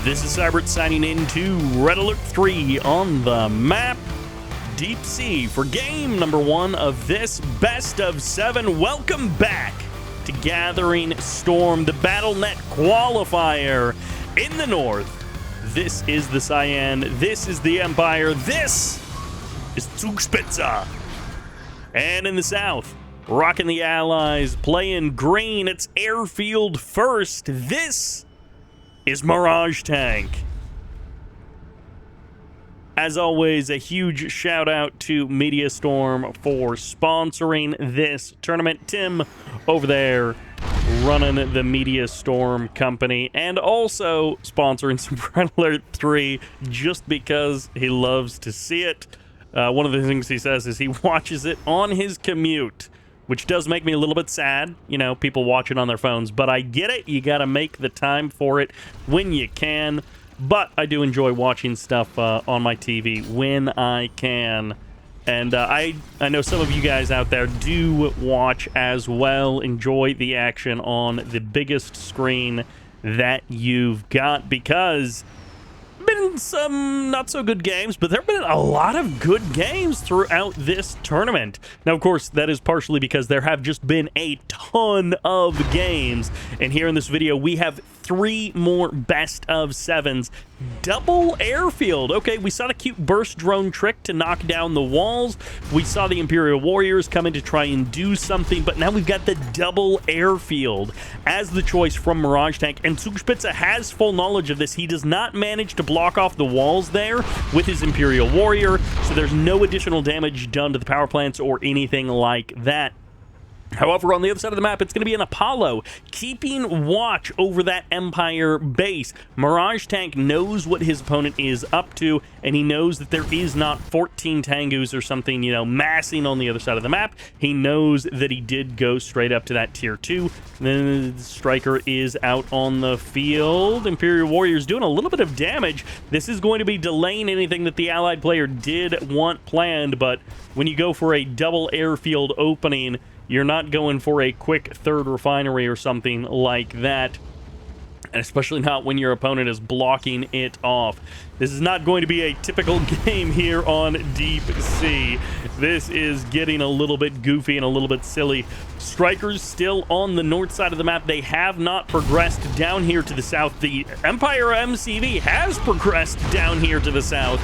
This is Cybert signing in to Red Alert 3 on the map Deep Sea for game number 1 of this best of 7. Welcome back to Gathering Storm, the BattleNet Qualifier in the north. This is the Cyan, this is the Empire, this is Zugspitze. And in the south, rocking the Allies, playing green, it's Airfield first. This is MirageTank. As always, a huge shout out to MediaStorm for sponsoring this tournament. Tim over there running the MediaStorm company and also sponsoring some Red Alert 3 just because he loves to see it. One of the things he says is he watches it on his commute, which does make me a little bit sad, you know, people watching on their phones. But I get it. You got to make the time for it when you can. But I do enjoy watching stuff on my TV when I can. And I know some of you guys out there do watch as well. Enjoy the action on the biggest screen that you've got, because been some not so good games, but there have been a lot of good games throughout this tournament. Now, of course, that is partially because there have just been a ton of games, and here in this video we have 3 more best of 7s. Double airfield. Okay, we saw the cute burst drone trick to knock down the walls. We saw the Imperial Warriors come in to try and do something, but now we've got the double airfield as the choice from MirageTank, and Zugspitze has full knowledge of this. He does not manage to block off the walls there with his Imperial Warrior, so there's no additional damage done to the power plants or anything like that. However, on the other side of the map, it's going to be an Apollo keeping watch over that Empire base. MirageTank knows what his opponent is up to, and he knows that there is not 14 Tengus or something, you know, massing on the other side of the map. He knows that he did go straight up to that tier 2. Then the Striker is out on the field. Imperial Warrior's doing a little bit of damage. This is going to be delaying anything that the Allied player did want planned, but when you go for a double airfield opening, you're not going for a quick third refinery or something like that, and especially not when your opponent is blocking it off. This is not going to be a typical game here on Deep Sea. This is getting a little bit goofy and a little bit silly. Strikers still on the north side of the map. They have not progressed down here to the south. The Empire MCV has progressed down here to the south,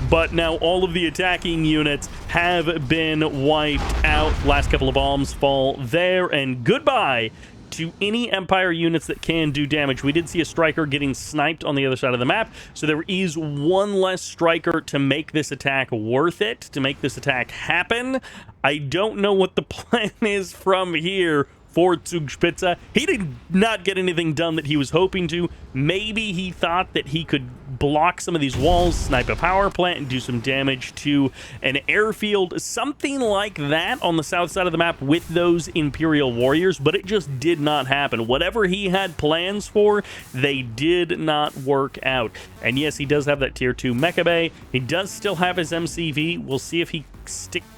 but now all of the attacking units have been wiped out. Last couple of bombs fall there, and goodbye to any Empire units that can do damage. We did see a Striker getting sniped on the other side of the map, so there is one less Striker to make this attack worth it, to make this attack happen. I don't know what the plan is from here for Zugspitze. He did not get anything done that he was hoping to. Maybe he thought that he could block some of these walls, snipe a power plant, and do some damage to an airfield, something like that on the south side of the map with those Imperial Warriors, but it just did not happen. Whatever he had plans for, they did not work out. And yes, he does have that tier 2 Mecha Bay. He does still have his MCV. We'll see if he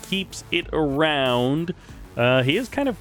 keeps it around. He is kind of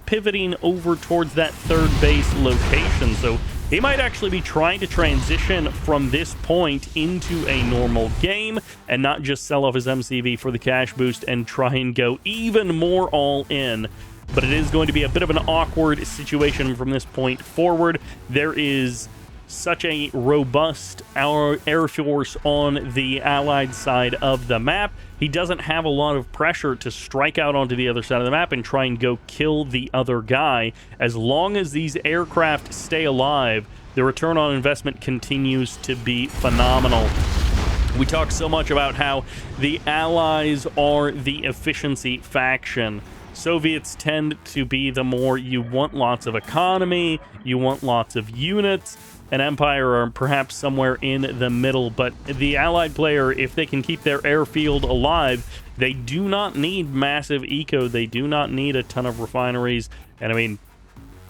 pivoting over towards that third base location, so he might actually be trying to transition from this point into a normal game and not just sell off his MCV for the cash boost and try and go even more all in. But it is going to be a bit of an awkward situation from this point forward. There is such a robust air force on the Allied side of the map. He doesn't have a lot of pressure to strike out onto the other side of the map and try and go kill the other guy. As long as these aircraft stay alive, the return on investment continues to be phenomenal. We talk so much about how the Allies are the efficiency faction. Soviets tend to be the more you want lots of economy, you want lots of units, and Empire are perhaps somewhere in the middle. But the Allied player, if they can keep their airfield alive, they do not need massive eco. They do not need a ton of refineries. And I mean,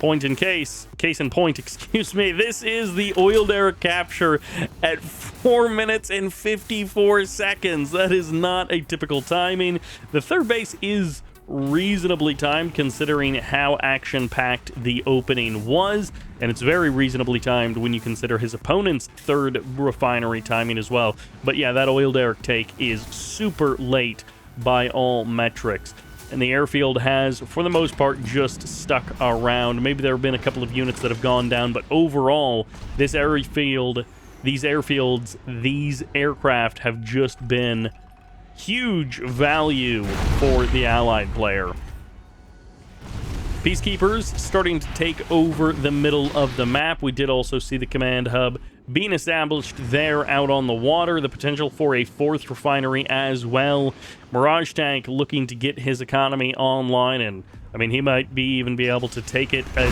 case in point, excuse me, this is the oil derrick capture at 4 minutes and 54 seconds. That is not a typical timing. The third base is reasonably timed considering how action-packed the opening was, and it's very reasonably timed when you consider his opponent's third refinery timing as well. But yeah, that oil derrick take is super late by all metrics. And the airfield has, for the most part, just stuck around. Maybe there have been a couple of units that have gone down, but overall, this airfield, these airfields, these aircraft have just been huge value for the Allied player. Peacekeepers starting to take over the middle of the map. We did also see the command hub being established there out on the water. The potential for a fourth refinery as well. MirageTank looking to get his economy online, and I mean, he might even be able to take it a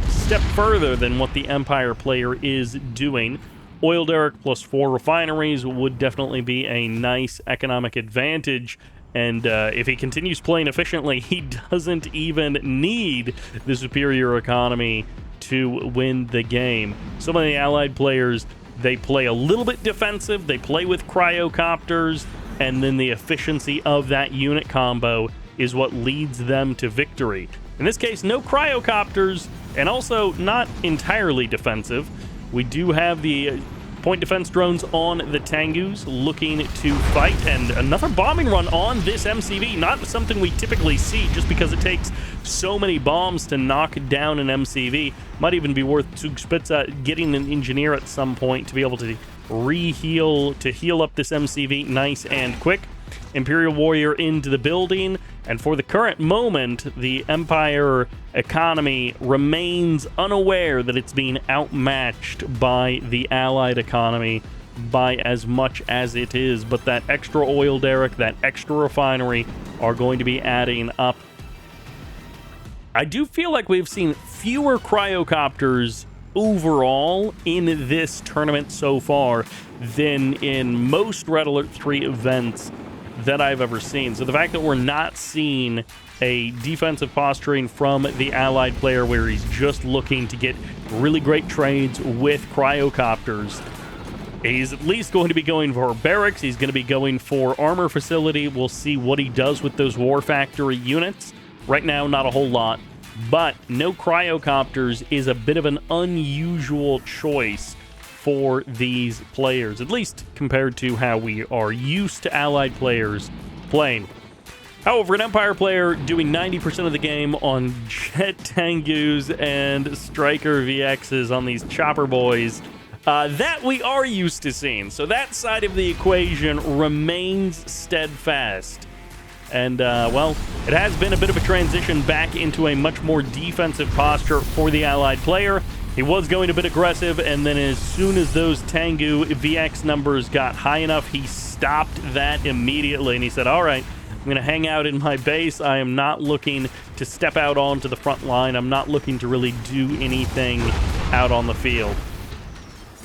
step further than what the Empire player is doing. Oil derrick plus 4 refineries would definitely be a nice economic advantage. And if he continues playing efficiently, he doesn't even need the superior economy to win the game. Some of the Allied players, they play a little bit defensive. They play with cryocopters, and then the efficiency of that unit combo is what leads them to victory. In this case, no cryocopters, and also not entirely defensive. We do have the point defense drones on the Tengus looking to fight, and another bombing run on this MCV. Not something we typically see just because it takes so many bombs to knock down an MCV. Might even be worth Zugspitze getting an engineer at some point to be able to heal up this MCV nice and quick. Imperial Warrior into the building, and for the current moment, the Empire economy remains unaware that it's being outmatched by the Allied economy by as much as it is, but that extra oil derrick, that extra refinery are going to be adding up. I do feel like we've seen fewer cryocopters overall in this tournament so far than in most Red Alert 3 events that I've ever seen. So the fact that we're not seeing a defensive posturing from the Allied player where he's just looking to get really great trades with cryocopters, he's at least going to be going for barracks, he's going to be going for armor facility. We'll see what he does with those war factory units. Right now, not a whole lot, but no cryocopters is a bit of an unusual choice for these players, at least compared to how we are used to Allied players playing. However, an Empire player doing 90% of the game on Jet Tengus and Striker VXs on these chopper boys, that we are used to seeing. So that side of the equation remains steadfast. And, well, it has been a bit of a transition back into a much more defensive posture for the Allied player. He was going a bit aggressive, and then as soon as those Tengu VX numbers got high enough, he stopped that immediately, and he said, all right, I'm going to hang out in my base. I am not looking to step out onto the front line. I'm not looking to really do anything out on the field.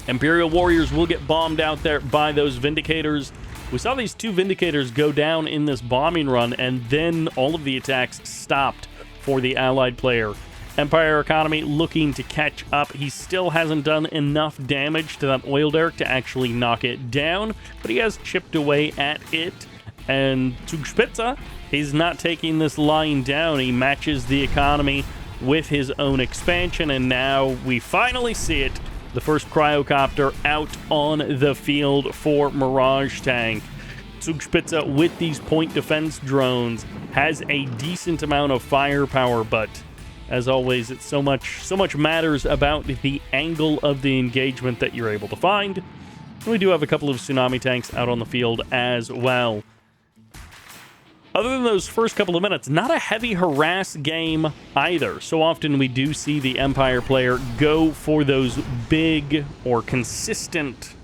Imperial Warriors will get bombed out there by those Vindicators. We saw these 2 Vindicators go down in this bombing run, and then all of the attacks stopped for the Allied player. Empire economy looking to catch up. He still hasn't done enough damage to that oil derrick to actually knock it down, but he has chipped away at it. And Zugspitze, he's not taking this line down. He matches the economy with his own expansion, and now we finally see it. The first cryocopter out on the field for MirageTank. Zugspitze, with these point defense drones, has a decent amount of firepower, but as always, it's so much matters about the angle of the engagement that you're able to find. And we do have a couple of tsunami tanks out on the field as well. Other than those first couple of minutes, not a heavy harass game either. So often we do see the Empire player go for those big or consistent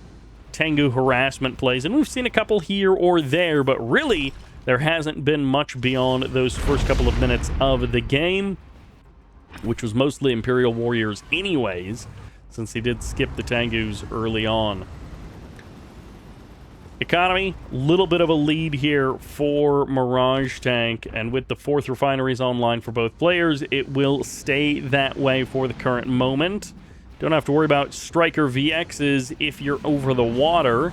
Tengu harassment plays, and we've seen a couple here or there, but really there hasn't been much beyond those first couple of minutes of the game, which was mostly Imperial Warriors anyways, since he did skip the Tengus early on. Economy, little bit of a lead here for MirageTank, and with the 4th refineries online for both players, it will stay that way for the current moment. Don't have to worry about Striker VXs if you're over the water.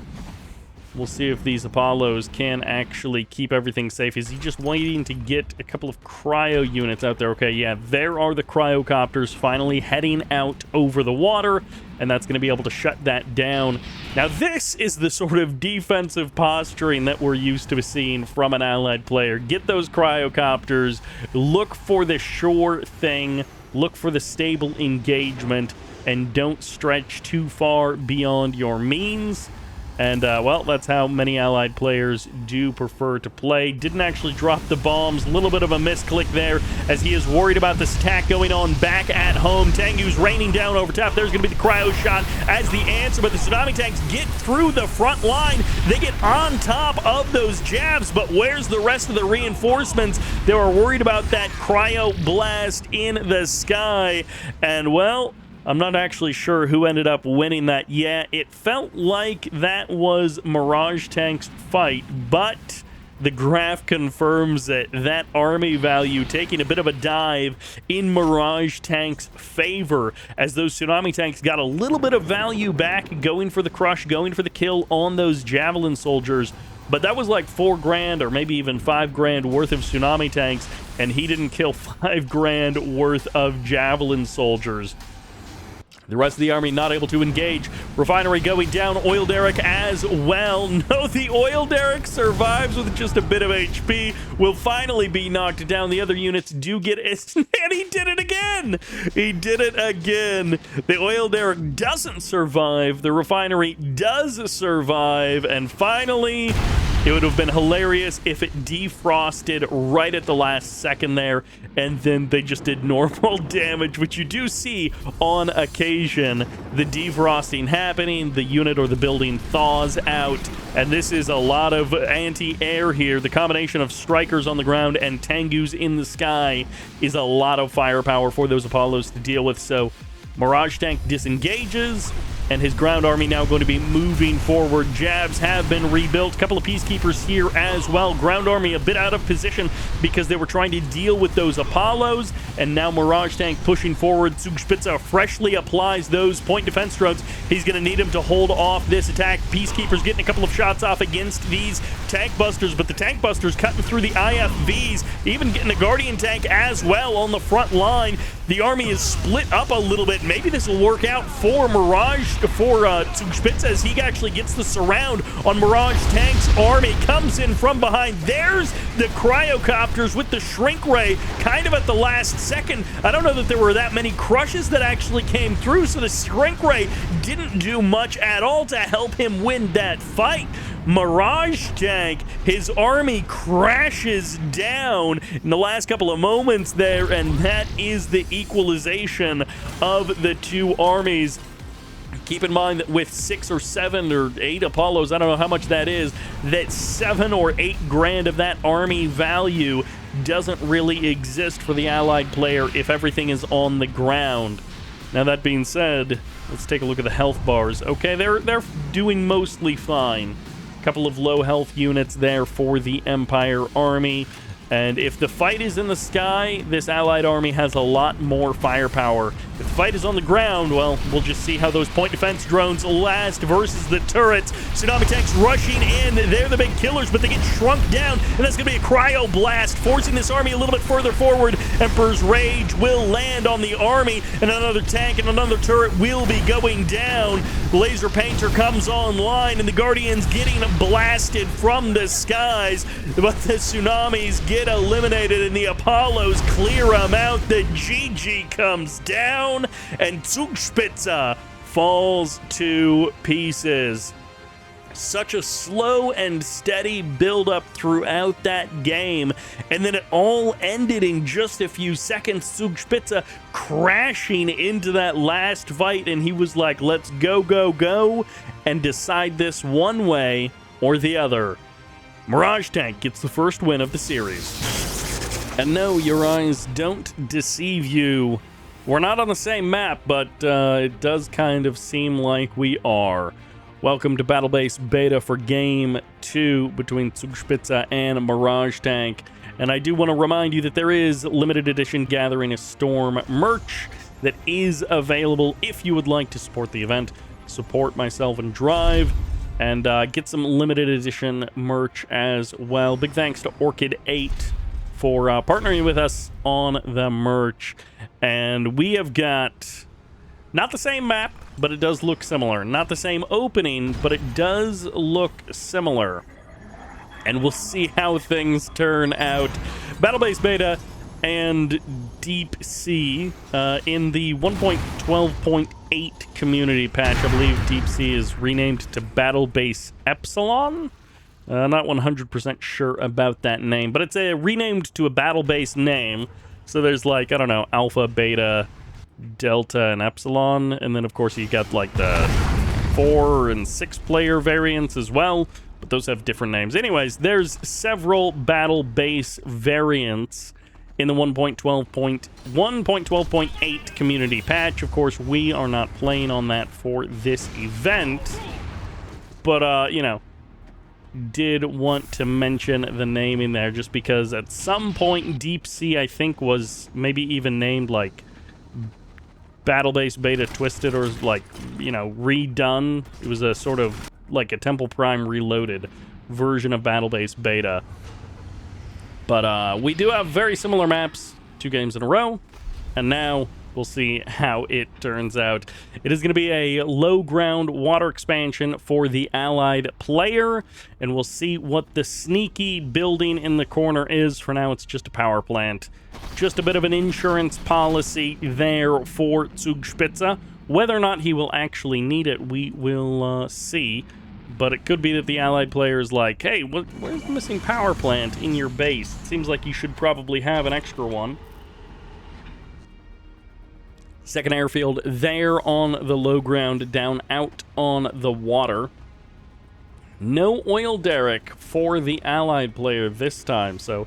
We'll see if these Apollos can actually keep everything safe. Is he just waiting to get a couple of cryo units out there? Okay, yeah, there are the cryocopters finally heading out over the water, and that's going to be able to shut that down. Now, this is the sort of defensive posturing that we're used to seeing from an allied player. Get those cryocopters, look for the sure thing, look for the stable engagement, and don't stretch too far beyond your means. And, well, that's how many allied players do prefer to play. Didn't actually drop the bombs. A little bit of a misclick there as he is worried about this attack going on back at home. Tengu's raining down over top. There's going to be the cryo shot as the answer, but the tsunami tanks get through the front line. They get on top of those jabs, but where's the rest of the reinforcements? They were worried about that cryo blast in the sky. And, well, I'm not actually sure who ended up winning that. Yeah, it felt like that was MirageTank's fight, but the graph confirms it. That army value taking a bit of a dive in MirageTank's favor as those tsunami tanks got a little bit of value back, going for the crush, going for the kill on those javelin soldiers. But that was like $4,000 or maybe even $5,000 worth of tsunami tanks, and he didn't kill $5,000 worth of javelin soldiers. The rest of the army not able to engage. Refinery going down. Oil derrick as well. No, the oil derrick survives with just a bit of HP. Will finally be knocked down. The other units do get it. And he did it again. He did it again. The oil derrick doesn't survive. The refinery does survive. And finally, it would have been hilarious if it defrosted right at the last second there, and then they just did normal damage, which you do see on occasion. The defrosting happening, the unit or the building thaws out, and this is a lot of anti-air here. The combination of strikers on the ground and Tengus in the sky is a lot of firepower for those Apollos to deal with, so MirageTank disengages, and his ground army now going to be moving forward. Jabs have been rebuilt. A couple of peacekeepers here as well. Ground army a bit out of position because they were trying to deal with those Apollos, and now MirageTank pushing forward. Zugspitze freshly applies those point defense drones. He's going to need him to hold off this attack. Peacekeepers getting a couple of shots off against these tank busters, but the tank busters cutting through the IFVs, even getting a Guardian tank as well on the front line. The army is split up a little bit. Maybe this will work out for Zugspitze as he actually gets the surround on MirageTank's army. Comes in from behind. There's the cryocopters with the shrink ray kind of at the last second. I don't know that there were that many crushes that actually came through, so the shrink ray didn't do much at all to help him win that fight. MirageTank, his army crashes down in the last couple of moments there, and that is the equalization of the two armies. Keep in mind that with 6 or 7 or 8 Apollos, I don't know how much that is, that 7 or 8 grand of that army value doesn't really exist for the allied player if everything is on the ground. Now, that being said, let's take a look at the health bars. Okay, they're doing mostly fine. Couple of low health units there for the Empire army. And if the fight is in the sky, this allied army has a lot more firepower. If the fight is on the ground, well, we'll just see how those point defense drones last versus the turrets. Tsunami tanks rushing in. They're the big killers, but they get shrunk down, and that's going to be a cryo blast, forcing this army a little bit further forward. Emperor's Rage will land on the army, and another tank and another turret will be going down. Laser Painter comes online, and the Guardians getting blasted from the skies, but the Tsunamis get eliminated, and the Apollos clear them out. The GG comes down, and Zugspitze falls to pieces. Such a slow and steady build-up throughout that game, and then it all ended in just a few seconds. Zugspitze crashing into that last fight, and he was like, let's go, go, go, and decide this one way or the other. MirageTank gets the first win of the series. And no, your eyes don't deceive you. We're not on the same map, but it does kind of seem like we are. Welcome to Battlebase Beta for Game 2 between Zugspitze and MirageTank. And I do want to remind you that there is limited edition Gathering a Storm merch that is available if you would like to support the event, support myself and Drive, and get some limited edition merch as well. Big thanks to Orchid8 for partnering with us on the merch. And we have got not the same map, but it does look similar. Not the same opening, but it does look similar. And we'll see how things turn out. Battlebase Beta and Deep Sea in the 1.12.8 community patch. I believe Deep Sea is renamed to Battlebase Epsilon. Not 100% sure about that name, but it's renamed to a Battlebase name. So there's like, I don't know, Alpha, Beta, Delta, and Epsilon. And then, of course, you got like the 4 and 6 player variants as well. But those have different names. Anyways, there's several Battlebase variants in the 1.12.8 community patch. Of course, we are not playing on that for this event. But, you know, did want to mention the name in there just because at some point Deep Sea, I think, was maybe even named, like, Battlebase Beta Twisted or, like, you know, redone. It was a sort of like a Temple Prime Reloaded version of Battlebase Beta. But we do have very similar maps, 2 games in a row, and now we'll see how it turns out. It is going to be a low ground water expansion for the allied player, and we'll see what the sneaky building in the corner is. For now, it's just a power plant. Just a bit of an insurance policy there for Zugspitze. Whether or not he will actually need it, we will see. But it could be that the allied player is like, hey, where's the missing power plant in your base? It seems like you should probably have an extra one. Second airfield there on the low ground, down out on the water. No oil derrick for the allied player this time, so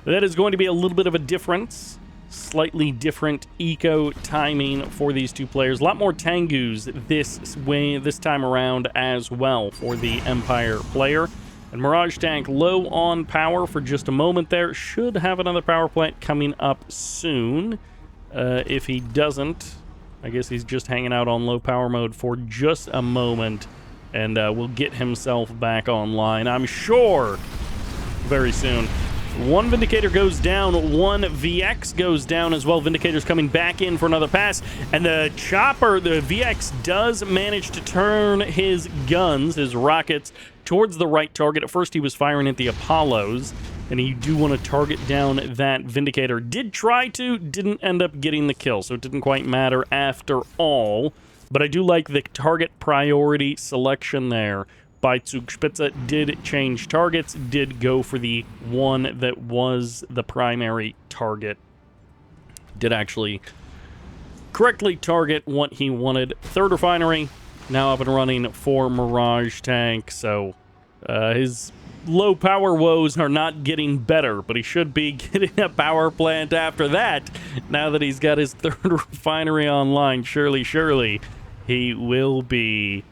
that is going to be a little bit of a difference. Slightly different eco timing for these 2 players. A lot more Tengus this time around as well for the Empire player. And MirageTank low on power for just a moment there. Should have another power plant coming up soon. If he doesn't, I guess he's just hanging out on low power mode for just a moment. And will get himself back online, I'm sure, very soon. 1 Vindicator goes down, 1 VX goes down as well. Vindicator's coming back in for another pass, and the chopper, the VX, does manage to turn his guns, his rockets, towards the right target. At first he was firing at the Apollos, and you do want to target down that Vindicator. Did try to, didn't end up getting the kill, so it didn't quite matter after all. But I do like the target priority selection there by Zugspitze. Did change targets, did go for the one that was the primary target. Did actually correctly target what he wanted. 3rd refinery now up and running for MirageTank, so his low power woes are not getting better, but he should be getting a power plant after that. Now that he's got his 3rd refinery online, surely he will be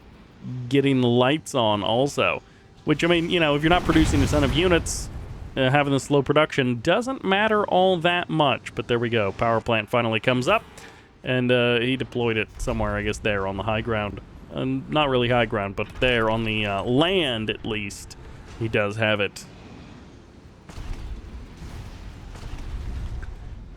getting the lights on also. Which, I mean, you know, if you're not producing a ton of units, having this low production doesn't matter all that much. But there we go. Power plant finally comes up. And he deployed it somewhere, I guess, there on the high ground. Not really high ground, but there on the land, at least, he does have it.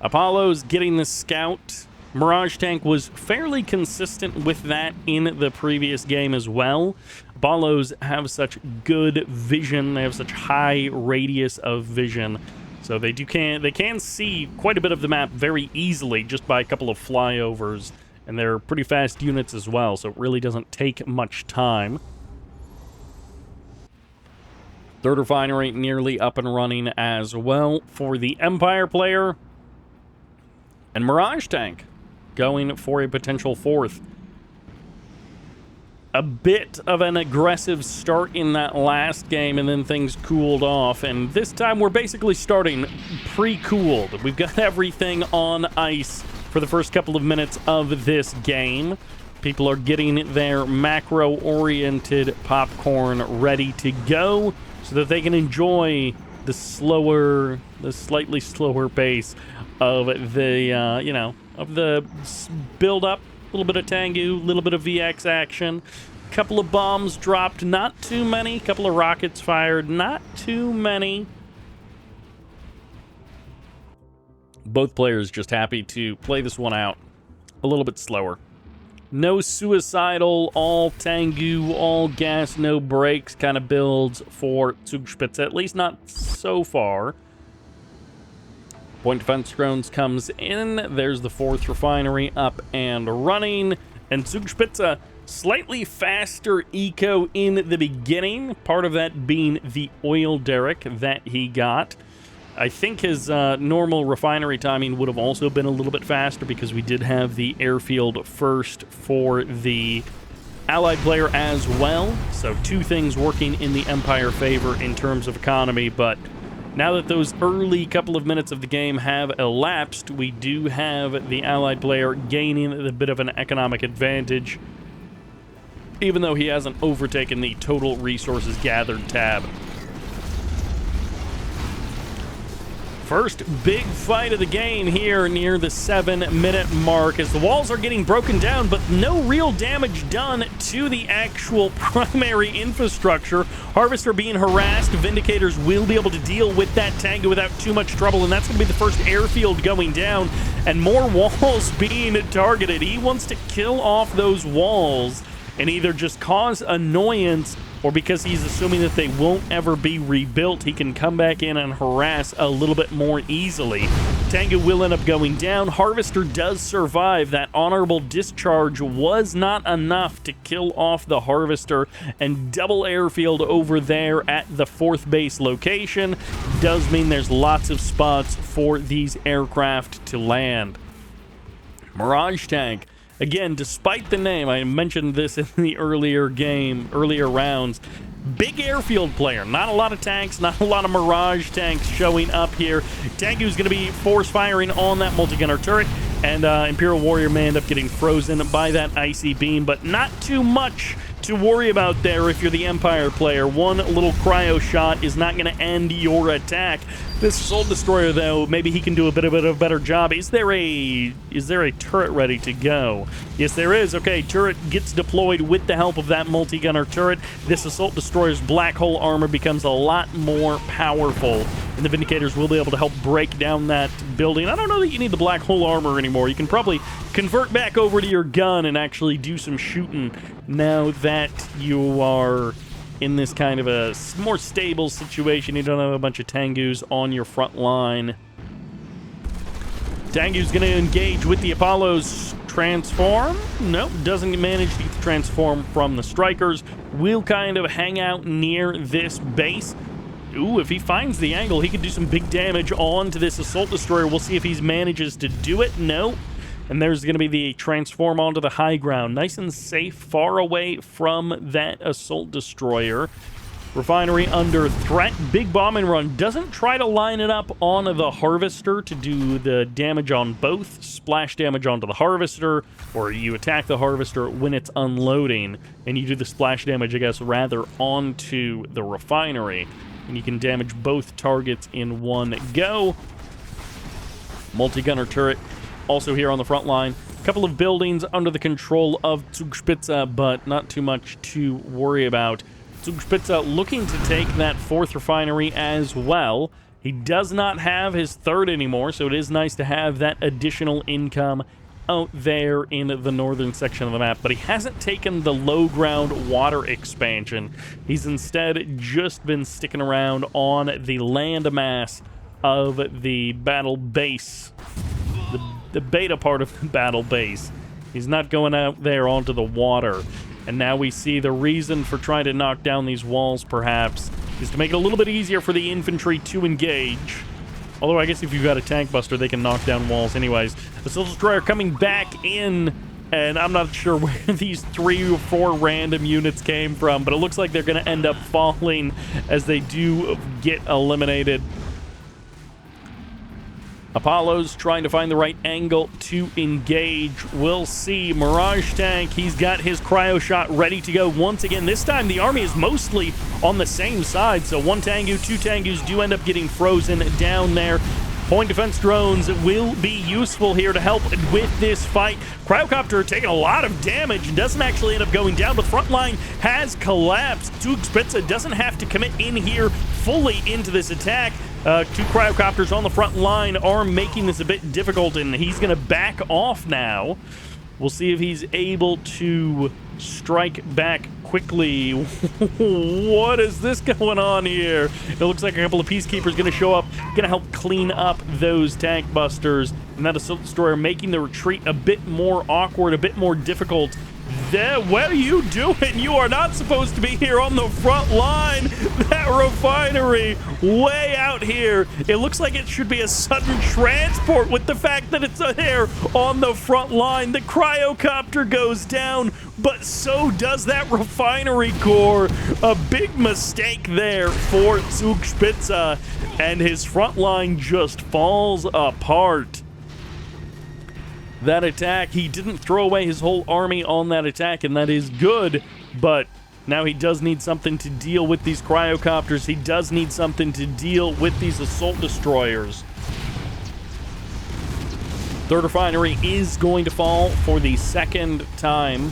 Apollo's getting the scout. MirageTank was fairly consistent with that in the previous game as well. Apollos have such good vision. They have such high radius of vision. So they can see quite a bit of the map very easily just by a couple of flyovers. And they're pretty fast units as well, so it really doesn't take much time. 3rd refinery nearly up and running as well for the Empire player. And MirageTank going for a potential 4th. A bit of an aggressive start in that last game, and then things cooled off. And this time we're basically starting pre-cooled. We've got everything on ice for the first couple of minutes of this game. People are getting their macro-oriented popcorn ready to go so that they can enjoy the slightly slower pace of the, you know, of the build-up. A little bit of Tengu, a little bit of VX action. Couple of bombs dropped, not too many. Couple of rockets fired, not too many. Both players just happy to play this one out a little bit slower. No suicidal, all Tengu, all gas, no brakes kind of builds for Zugspitze, at least not so far. Point defense drones comes in. There's the 4th refinery up and running. And Zugspitze, slightly faster eco in the beginning, part of that being the oil derrick that he got. I think his normal refinery timing would have also been a little bit faster because we did have the airfield first for the allied player as well. So 2 things working in the Empire favor in terms of economy, but now that those early couple of minutes of the game have elapsed, we do have the allied player gaining a bit of an economic advantage, even though he hasn't overtaken the total resources gathered tab. First big fight of the game here near the 7-minute mark as the walls are getting broken down, but no real damage done to the actual primary infrastructure. Harvester being harassed, Vindicators will be able to deal with that Tango without too much trouble, and that's going to be the first airfield going down, and more walls being targeted. He wants to kill off those walls and either just cause annoyance, or because he's assuming that they won't ever be rebuilt, he can come back in and harass a little bit more easily. Tango will end up going down. Harvester does survive. That honorable discharge was not enough to kill off the Harvester, and double airfield over there at the 4th base location does mean there's lots of spots for these aircraft to land. MirageTank. Again, despite the name, I mentioned this in the earlier rounds, big airfield player. Not a lot of tanks, not a lot of Mirage tanks showing up here. Tangu's going to be force firing on that multi-gunner turret, and Imperial Warrior may end up getting frozen by that icy beam, but not too much to worry about there if you're the Empire player. One little cryo shot is not going to end your attack. This Assault Destroyer, though, maybe he can do a bit of a better job. Is there a turret ready to go? Yes, there is. Okay, turret gets deployed with the help of that multi-gunner turret. This Assault Destroyer's black hole armor becomes a lot more powerful, and the Vindicators will be able to help break down that building. I don't know that you need the black hole armor anymore. You can probably convert back over to your gun and actually do some shooting now that you are in this kind of a more stable situation. You don't have a bunch of Tengus on your front line. Tengu's going to engage with the Apollo's transform. Nope, doesn't manage to transform from the Strikers. Will kind of hang out near this base. Ooh, if he finds the angle, he could do some big damage onto this Assault Destroyer. We'll see if he manages to do it. No. And there's going to be the transform onto the high ground. Nice and safe, far away from that Assault Destroyer. Refinery under threat. Big bombing run. Doesn't try to line it up on the Harvester to do the damage on both. Splash damage onto the Harvester, or you attack the Harvester when it's unloading, and you do the splash damage, I guess, rather onto the refinery. And you can damage both targets in one go. Multi-gunner turret also here on the front line. A couple of buildings under the control of Zugspitze, but not too much to worry about. Zugspitze looking to take that 4th refinery as well. He does not have his 3rd anymore, so it is nice to have that additional income out there in the northern section of the map, but he hasn't taken the low ground water expansion. He's instead just been sticking around on the landmass of the battle base, the beta part of the battle base. He's not going out there onto the water. And now we see the reason for trying to knock down these walls, perhaps, is to make it a little bit easier for the infantry to engage. Although I guess if you've got a tank buster, they can knock down walls anyways. The Assault Destroyer coming back in, and I'm not sure where these 3 or 4 random units came from, but it looks like they're going to end up falling as they do get eliminated. Apollo's trying to find the right angle to engage. We'll see. MirageTank, he's got his cryo shot ready to go once again. This time the army is mostly on the same side, so 1 Tengu, 2 Tengus do end up getting frozen down there. Point defense drones will be useful here to help with this fight. Cryocopter taking a lot of damage and doesn't actually end up going down, but the front line has collapsed. Zugspitze doesn't have to commit in here fully into this attack. Two Cryocopters on the front line are making this a bit difficult, and he's going to back off now. We'll see if he's able to strike back quickly. What is this going on here? It looks like a couple of Peacekeepers going to show up, going to help clean up those tank busters. And that Assault Destroyer making the retreat a bit more awkward, a bit more difficult. What are you doing? You are not supposed to be here on the front line. That refinery way out here. It looks like it should be a sudden transport with the fact that it's there on the front line. The Cryocopter goes down, but so does that refinery core. A big mistake there for Zugspitze, and his front line just falls apart. That attack, he didn't throw away his whole army on that attack, and that is good, but now he does need something to deal with these Cryocopters. He does need something to deal with these Assault Destroyers. Third refinery is going to fall for the second time.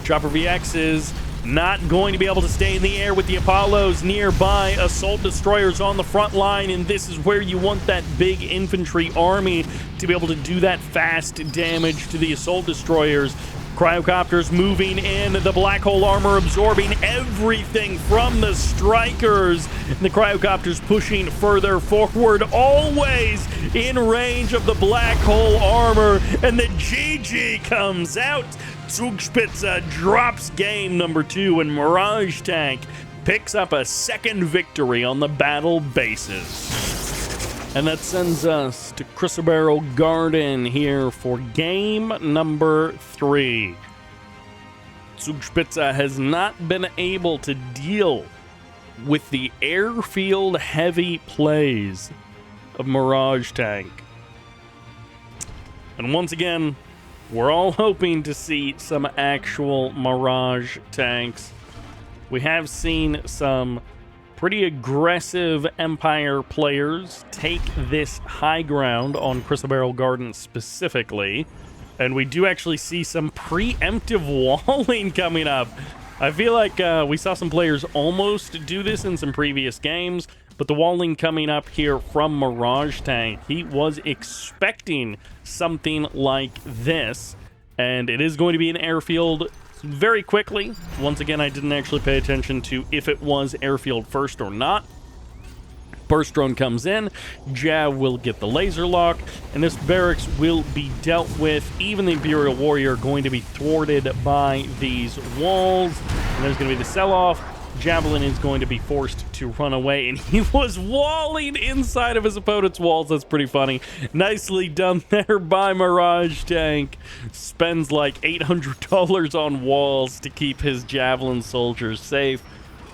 Chopper VX is not going to be able to stay in the air with the Apollos nearby. Assault Destroyers on the front line, and this is where you want that big infantry army to be able to do that fast damage to the Assault Destroyers. Cryocopters moving in, the black hole armor absorbing everything from the strikers. And the Cryocopters pushing further forward, always in range of the black hole armor. And the GG comes out. Zugspitze drops game number 2, and MirageTank picks up a second victory on the battle bases. And that sends us to Cabana Garden here for game number 3. Zugspitze has not been able to deal with the airfield heavy plays of MirageTank. And once again, we're all hoping to see some actual Mirage tanks. We have seen some pretty aggressive Empire players take this high ground on Cabana Garden specifically, and we do actually see some preemptive walling coming up. I feel like we saw some players almost do this in some previous games, but the walling coming up here from MirageTank, he was expecting something like this, and it is going to be an airfield very quickly. Once again, I didn't actually pay attention to if it was airfield first or not. Burst drone comes in, Jav will get the laser lock, and this barracks will be dealt with. Even the Imperial Warrior going to be thwarted by these walls, and there's going to be the sell-off. Javelin is going to be forced to run away, and he was walling inside of his opponent's walls. That's pretty funny. Nicely done there by MirageTank. Spends like $800 on walls to keep his Javelin soldiers safe.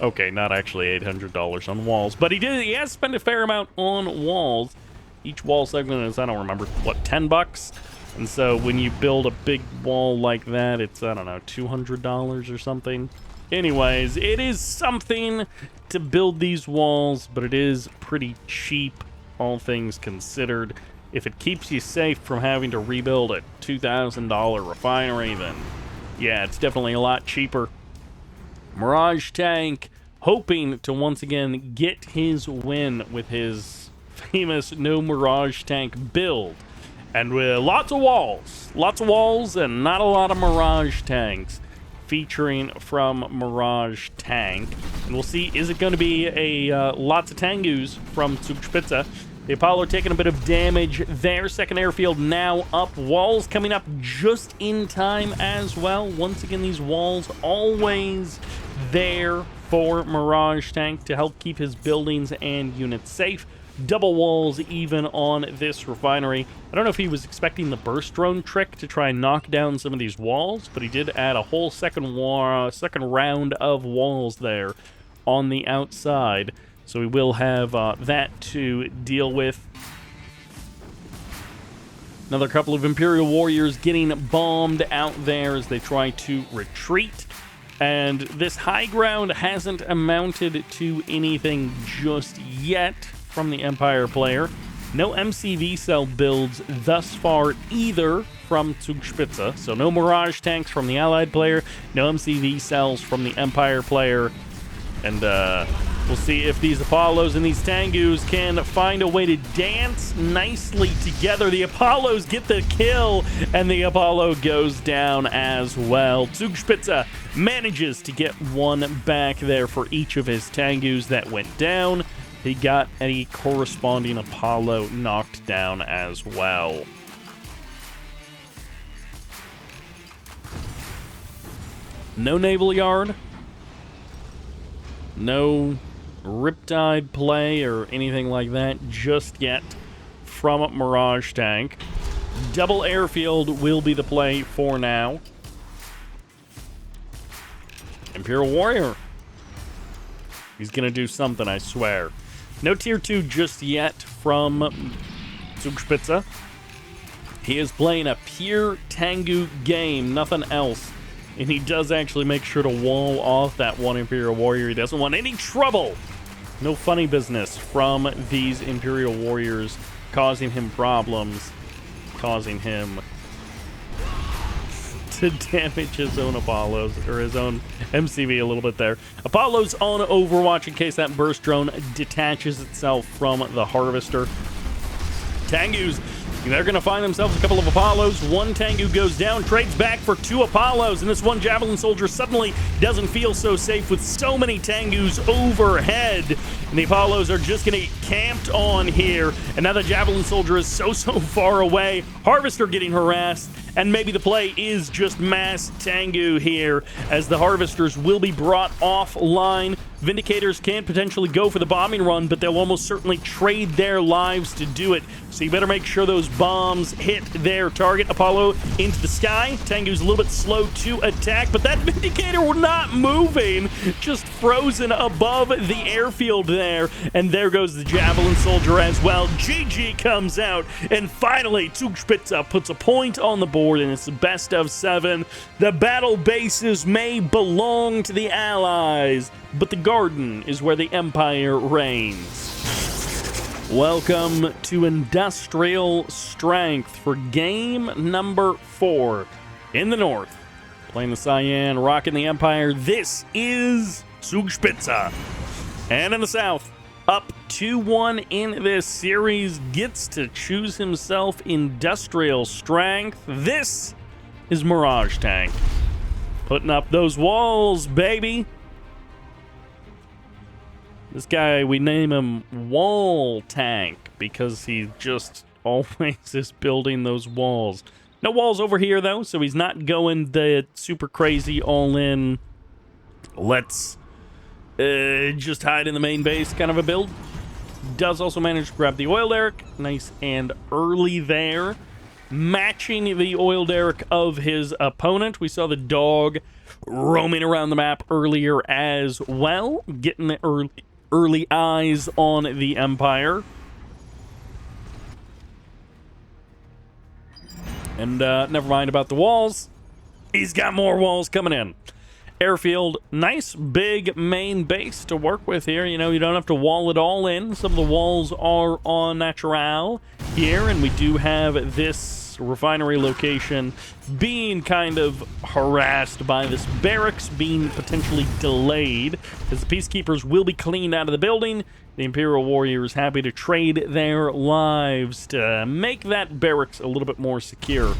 Okay, not actually $800 on walls, but he has spent a fair amount on walls. Each wall segment is, I don't remember, what, $10? And so when you build a big wall like that, it's, I don't know, $200 or something. Anyways, it is something to build these walls, but it is pretty cheap, all things considered. If it keeps you safe from having to rebuild a $2,000 refinery, then yeah, it's definitely a lot cheaper. MirageTank hoping to once again get his win with his famous no MirageTank build. And with lots of walls and not a lot of MirageTanks featuring from MirageTank. And we'll see, is it going to be a lots of Tengus from Zugspitze? The Apollo taking a bit of damage there. Second airfield now up. Walls coming up just in time as well. Once again, these walls always there for MirageTank to help keep his buildings and units safe. Double walls even on this refinery. I don't know if he was expecting the burst drone trick to try and knock down some of these walls, but he did add a whole second round of walls there on the outside. So we will have that to deal with. Another couple of Imperial Warriors getting bombed out there as they try to retreat. And this high ground hasn't amounted to anything just yet from the Empire player. No MCV cell builds thus far either from Zugspitze. So no Mirage tanks from the Allied player, no MCV cells from the Empire player. And we'll see if these Apollos and these Tengus can find a way to dance nicely together. The Apollos get the kill, and the Apollo goes down as well. Zugspitze manages to get one back there for each of his Tengus that went down. He got a corresponding Apollo knocked down as well. No Naval Yard. No Riptide play or anything like that just yet from MirageTank. Double airfield will be the play for now. Imperial Warrior. He's going to do something, I swear. No tier 2 just yet from Zugspitze. He is playing a pure Tengu game, nothing else. And he does actually make sure to wall off that one Imperial Warrior. He doesn't want any trouble. No funny business from these Imperial Warriors causing him problems, causing him to damage his own Apollos, or his own MCV a little bit there. Apollo's on Overwatch in case that burst drone detaches itself from the Harvester. Tengus, they're going to find themselves a couple of Apollos. One Tengu goes down, trades back for 2 Apollos, and this one Javelin Soldier suddenly doesn't feel so safe with so many Tengus overhead. And the Apollos are just going to get camped on here. And now the Javelin Soldier is so far away. Harvester getting harassed. And maybe the play is just mass Tengu here, as the Harvesters will be brought offline. Vindicators can potentially go for the bombing run, but they'll almost certainly trade their lives to do it. So you better make sure those bombs hit their target. Apollo into the sky. Tengu's a little bit slow to attack, but that Vindicator was not moving, just frozen above the airfield there. And there goes the Javelin Soldier as well. GG comes out, and finally Zugspitze puts a point on the board, and it's the best of 7. The battle bases may belong to the Allies, but the garden is where the Empire reigns. Welcome to Industrial Strength for game number 4. In the north, playing the Cyan, rocking the Empire, this is Zugspitze. And in the south, up 2-1 in this series, gets to choose himself Industrial Strength. This is MirageTank. Putting up those walls, baby. This guy, we name him Wall Tank because he just always is building those walls. No walls over here, though, so he's not going the super crazy all-in, let's just hide in the main base kind of a build. Does also manage to grab the oil derrick. Nice and early there. Matching the oil derrick of his opponent. We saw the dog roaming around the map earlier as well. Getting the early eyes on the Empire. And never mind about the walls. He's got more walls coming in. Airfield, nice big main base to work with here. You know, you don't have to wall it all in. Some of the walls are on natural here, and we do have this refinery location being kind of harassed by this barracks being potentially delayed, as the peacekeepers will be cleaned out of the building. The Imperial Warriors happy to trade their lives to make that barracks a little bit more secure.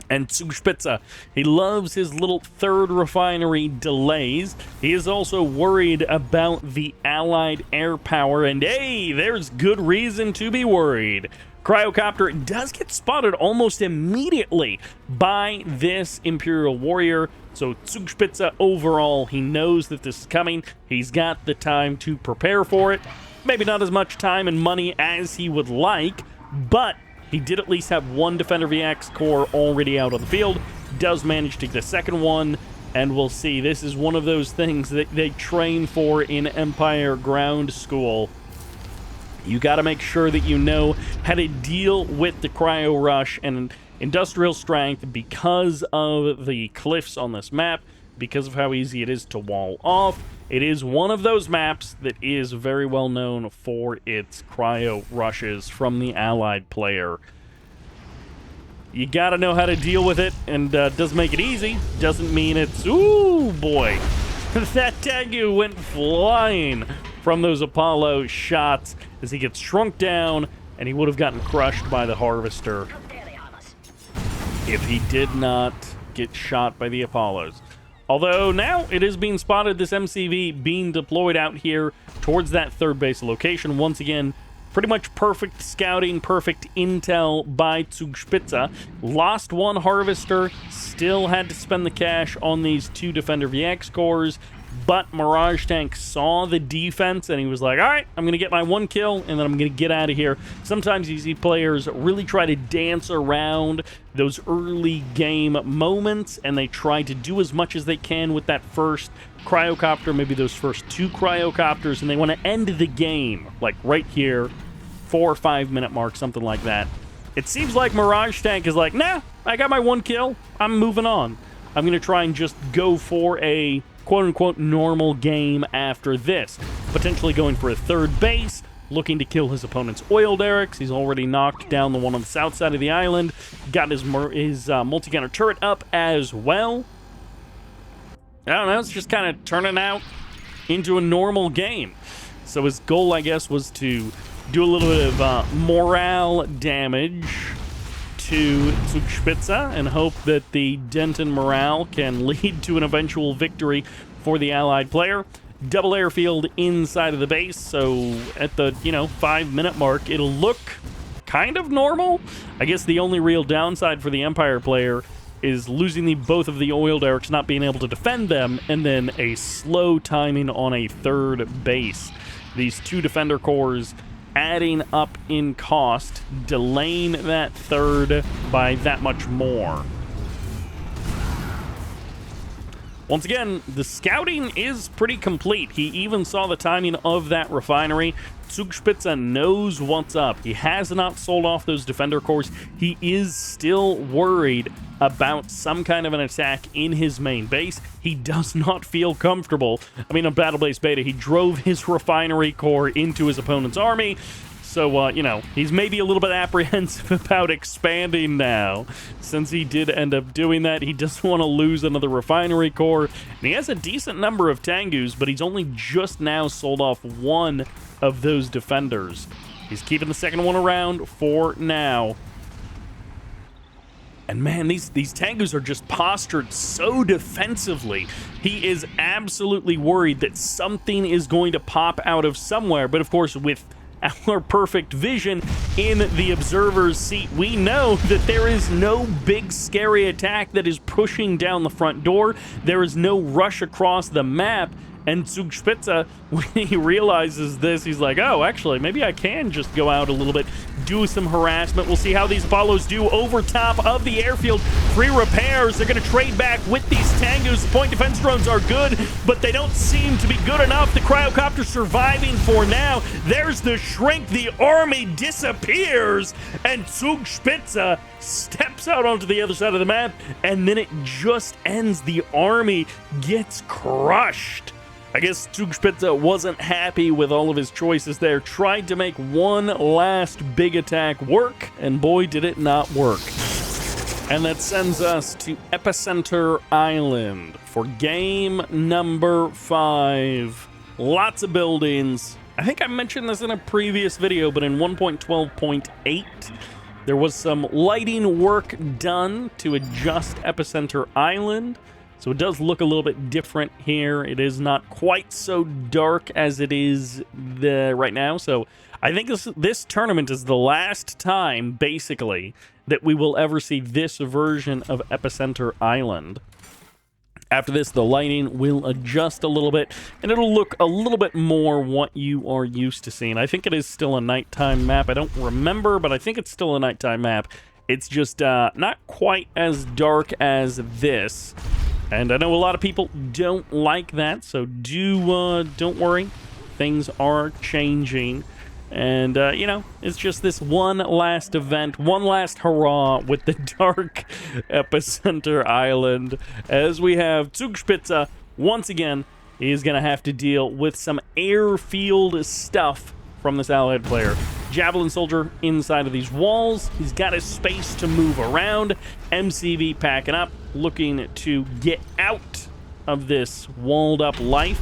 And Zugspitze, he loves his little third refinery delays. He is also worried about the Allied air power, and hey, there's good reason to be worried. Cryocopter does get spotted almost immediately by this Imperial Warrior. So Zugspitze overall, he knows that this is coming. He's got the time to prepare for it. Maybe not as much time and money as he would like, but he did at least have one Defender VX core already out on the field. Does manage to get a second one, and we'll see. This is one of those things that they train for in Empire Ground School. You got to make sure that you know how to deal with the cryo rush and industrial strength because of the cliffs on this map, because of how easy it is to wall off. It is one of those maps that is very well known for its cryo rushes from the allied player. You gotta know how to deal with it, and doesn't make it easy. Doesn't mean it's... Ooh, boy. That Tengu went flying from those Apollo shots as he gets shrunk down, and he would have gotten crushed by the Harvester if he did not get shot by the Apollos. Although now it is being spotted, this MCV being deployed out here towards that third base location. Once again, pretty much perfect scouting, perfect intel by Zugspitze. Lost one Harvester, still had to spend the cash on these 2 Defender VX cores, but MirageTank saw the defense and he was like, all right, I'm going to get my 1 kill and then I'm going to get out of here. Sometimes you see players really try to dance around those early game moments and they try to do as much as they can with that first cryocopter, maybe those first 2 cryocopters, and they want to end the game, like right here, 4 or 5 minute mark, something like that. It seems like MirageTank is like, nah, I got my 1 kill, I'm moving on. I'm going to try and just go for a quote-unquote normal game after this. Potentially going for a third base, looking to kill his opponent's oil derricks. He's already knocked down the one on the south side of the island. Got his multi-gunner turret up as well. I don't know, it's just kind of turning out into a normal game. So his goal, I guess, was to do a little bit of morale damage to Zugspitze and hope that the dent in morale can lead to an eventual victory for the allied player. Double airfield inside of the base, so at the, 5 minute mark, it'll look kind of normal. I guess the only real downside for the Empire player is losing both of the oil derricks, not being able to defend them, and then a slow timing on a third base. These 2 defender cores adding up in cost, delaying that third by that much more. Once again, the scouting is pretty complete. He even saw the timing of that refinery. Zugspitze knows what's up. He has not sold off those defender cores. He is still worried about some kind of an attack in his main base. He does not feel comfortable. I mean, on Battlebase Beta, he drove his refinery core into his opponent's army. So, he's maybe a little bit apprehensive about expanding now. Since he did end up doing that, he doesn't want to lose another refinery core. And he has a decent number of Tengus, but he's only just now sold off 1 of those defenders. He's keeping the second one around for now. And man, these Tengus are just postured so defensively. He is absolutely worried that something is going to pop out of somewhere. But of course, with our perfect vision in the observer's seat, we know that there is no big scary attack that is pushing down the front door. There is no rush across the map. And Zugspitze, when he realizes this, he's like, oh, actually, maybe I can just go out a little bit, do some harassment. We'll see how these Apollos do over top of the airfield. 3 repairs. They're going to trade back with these Tengus. The point defense drones are good, but they don't seem to be good enough. The cryocopter surviving for now. There's the shrink. The army disappears, and Zugspitze steps out onto the other side of the map, and then it just ends. The army gets crushed. I guess Zugspitze wasn't happy with all of his choices there. Tried to make one last big attack work, and boy, did it not work. And that sends us to Epicenter Island for game number 5. Lots of buildings. I think I mentioned this in a previous video, but in 1.12.8, there was some lighting work done to adjust Epicenter Island. So it does look a little bit different here. It is not quite so dark as it is right now. So I think this tournament is the last time, basically, that we will ever see this version of Epicenter Island. After this, the lighting will adjust a little bit, and it'll look a little bit more what you are used to seeing. I think it is still a nighttime map. I don't remember, but I think it's still a nighttime map. It's just not quite as dark as this. And I know a lot of people don't like that, so don't worry. Things are changing. And, it's just this one last event, one last hurrah with the dark Epicenter Island, as we have Zugspitze once again He's going to have to deal with some airfield stuff from this allied player. Javelin soldier inside of these walls. He's got his space to move around. MCV packing up, looking to get out of this walled up life.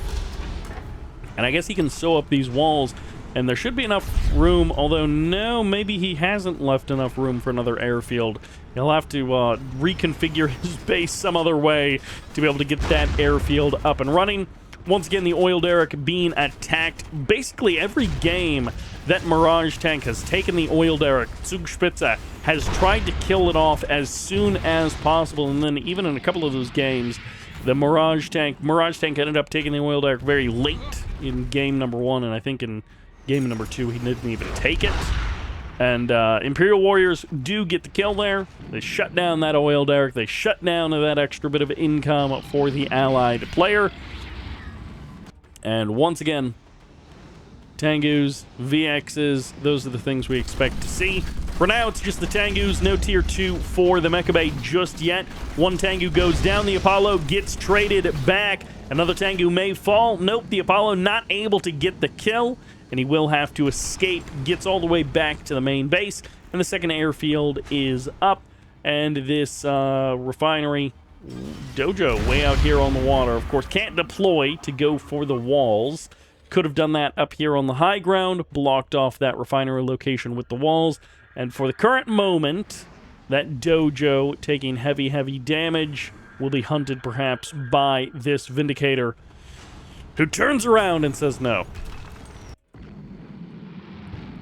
And I guess he can sew up these walls, and there should be enough room, although no, maybe he hasn't left enough room for another airfield. He'll have to reconfigure his base some other way to be able to get that airfield up and running. Once again, the oil derrick being attacked. Basically, every game that MirageTank has taken the oil derrick, Zugspitze has tried to kill it off as soon as possible. And then even in a couple of those games, the MirageTank ended up taking the oil derrick very late in game number 1. And I think in game number 2, he didn't even take it. And Imperial Warriors do get the kill there. They shut down that oil derrick. They shut down that extra bit of income for the allied player. And once again, Tengus, VXs, those are the things we expect to see. For now, it's just the Tengus, no tier 2 for the Mecha Bay just yet. One Tengu goes down, the Apollo gets traded back. Another Tengu may fall. Nope, the Apollo not able to get the kill, and he will have to escape. Gets all the way back to the main base, and the second airfield is up. And this refinery dojo way out here on the water, of course, can't deploy to go for the walls. Could have done that up here on the high ground, blocked off that refinery location with the walls. And for the current moment, that dojo taking heavy damage will be hunted perhaps by this Vindicator, who turns around and says no.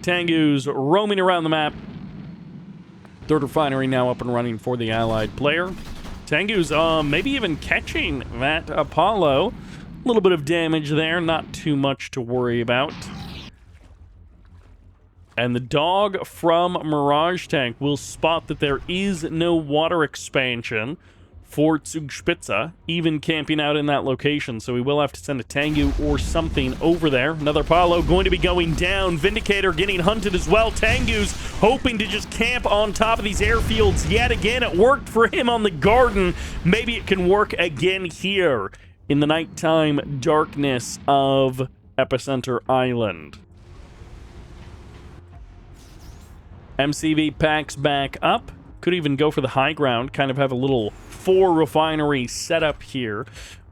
Tengu's roaming around the map. Third refinery now up and running for the allied player. Tengu's maybe even catching that Apollo. A little bit of damage there, not too much to worry about. And the dog from MirageTank will spot that there is no water expansion for Zugspitze, even camping out in that location, so we will have to send a Tengu or something over there. Another Apollo going to be going down. Vindicator getting hunted as well. Tengu's hoping to just camp on top of these airfields yet again. It worked for him on the garden. Maybe it can work again here in the nighttime darkness of Epicenter Island. MCV packs back up. Could even go for the high ground, kind of have a little 4 refinery setup here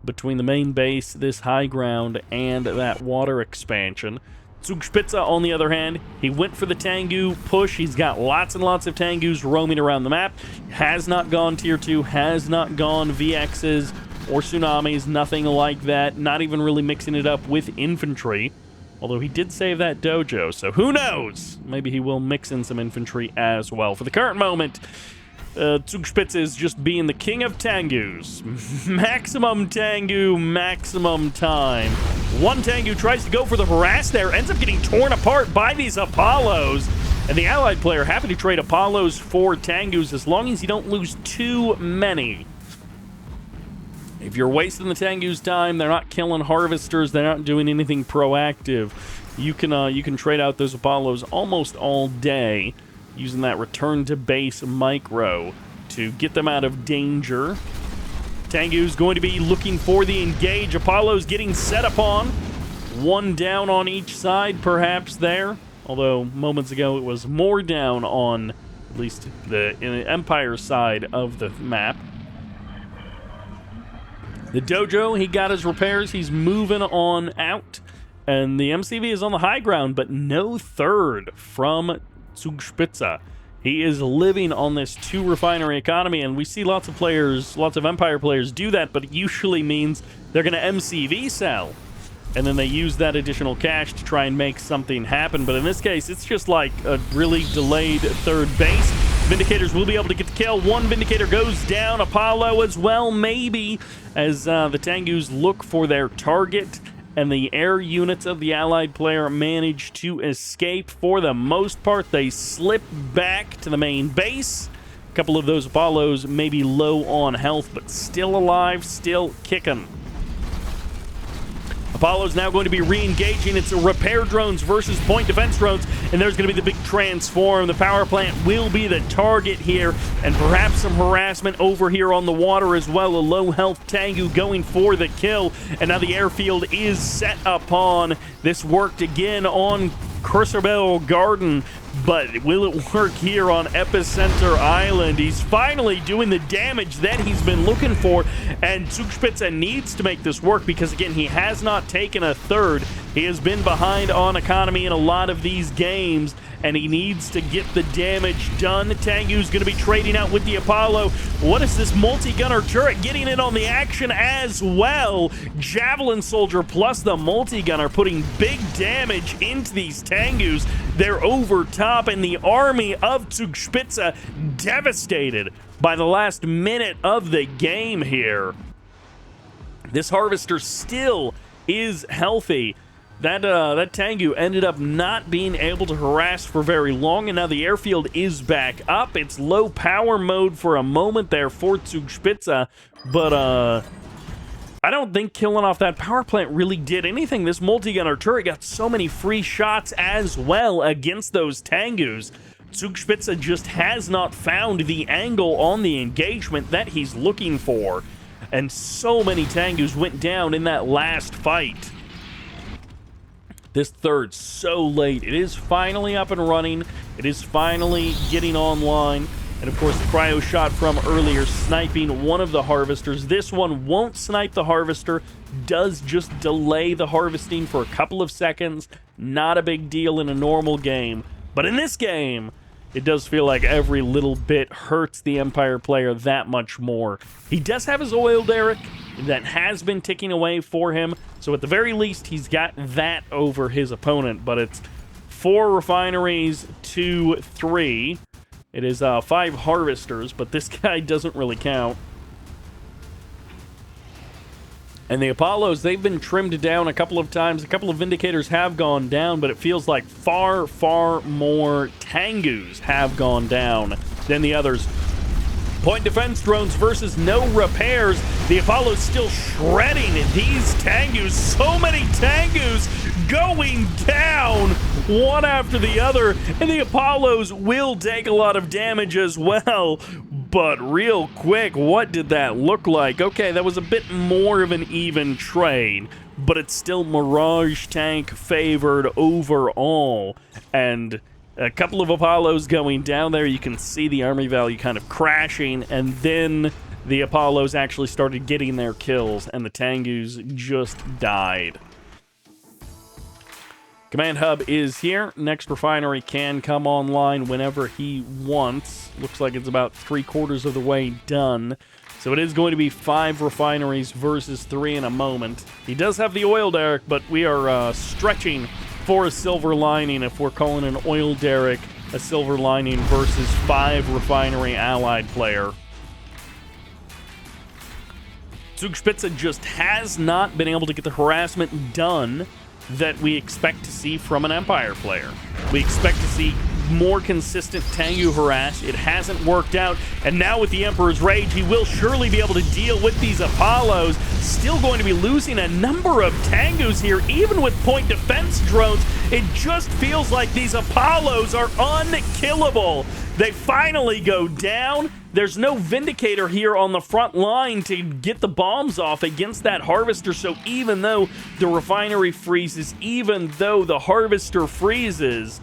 between the main base, this high ground, and that water expansion. Zugspitze, on the other hand, he went for the Tengu push. He's got lots and lots of Tengus roaming around the map. Has not gone tier 2, has not gone VXs or tsunamis, nothing like that. Not even really mixing it up with infantry. Although he did save that dojo, so who knows? Maybe he will mix in some infantry as well. For the current moment, Zugspitze is just being the king of Tengus. Maximum Tengu, maximum time. One Tengu tries to go for the harass there, ends up getting torn apart by these Apollos. And the allied player happy to trade Apollos for Tengus as long as you don't lose too many. If you're wasting the Tengu's time, they're not killing harvesters, they're not doing anything proactive, you can trade out those Apollos almost all day using that return to base micro to get them out of danger. Tengu's going to be looking for the engage. Apollo's getting set upon. One down on each side, perhaps there. Although moments ago it was more down on at least the Empire side of the map. The dojo, he got his repairs. He's moving on out. And the MCV is on the high ground, but no third from Zugspitze. He is living on this 2 refinery economy, and we see lots of players, lots of Empire players do that, but it usually means they're going to MCV sell. And then they use that additional cash to try and make something happen. But in this case, it's just like a really delayed third base. Vindicators will be able to get the kill. One Vindicator goes down. Apollo as well, maybe, as the Tengus look for their target. And the air units of the allied player manage to escape. For the most part, they slip back to the main base. A couple of those Apollos may be low on health, but still alive, still kicking. Apollo's now going to be re-engaging. It's a repair drones versus point defense drones, and there's going to be the big transform. The power plant will be the target here, and perhaps some harassment over here on the water as well. A low health Tengu going for the kill, and now the airfield is set upon. This worked again on Crucible Garden, but will it work here on Epicenter Island? He's finally doing the damage that he's been looking for, and Zugspitze needs to make this work because, again, he has not taken a third. He has been behind on economy in a lot of these games, and he needs to get the damage done. Tengu's going to be trading out with the Apollo. What is this multi-gunner turret getting in on the action as well? Javelin Soldier plus the multi-gunner putting big damage into these Tengus. They're over top, and the army of Zugspitze devastated by the last minute of the game here. This Harvester still is healthy. That Tengu ended up not being able to harass for very long, and now the airfield is back up. It's low power mode for a moment there for Zugspitze, but I don't think killing off that power plant really did anything. This multi-gunner turret got so many free shots as well against those Tengus. Zugspitze just has not found the angle on the engagement that he's looking for, and so many Tengus went down in that last fight. This third so late. It is finally up and running. It is finally getting online. And of course, the cryo shot from earlier sniping one of the harvesters. This one won't snipe the harvester, does just delay the harvesting for a couple of seconds. Not a big deal in a normal game. But in this game, it does feel like every little bit hurts the Empire player that much more. He does have his oil derrick that has been ticking away for him, so at the very least he's got that over his opponent. But it's 4 refineries to 3. It is 5 harvesters, but this guy doesn't really count. And the Apollos, they've been trimmed down a couple of times. A couple of Vindicators have gone down, but it feels like far, far more Tengus have gone down than the others. Point defense drones versus no repairs. The Apollo's still shredding these Tengus. So many Tengus going down one after the other. And the Apollos will take a lot of damage as well. But real quick, what did that look like? Okay, that was a bit more of an even trade, but it's still MirageTank favored overall. And a couple of Apollos going down there. You can see the army value kind of crashing, and then the Apollos actually started getting their kills, and the Tengus just died. Command hub is here. Next refinery can come online whenever he wants. Looks like it's about 3/4 of the way done. So it is going to be 5 refineries versus 3 in a moment. He does have the oil derrick, but we are stretching for a silver lining if we're calling an oil derrick a silver lining versus 5 refinery allied player. Zugspitze just has not been able to get the harassment done that we expect to see from an Empire player. We expect to see more consistent Tengu harass. It hasn't worked out, and now with the Emperor's Rage, he will surely be able to deal with these Apollos. Still going to be losing a number of Tengus here, even with point defense drones. It just feels like these Apollos are unkillable. They finally go down. There's no Vindicator here on the front line to get the bombs off against that Harvester, so even though the refinery freezes, even though the Harvester freezes,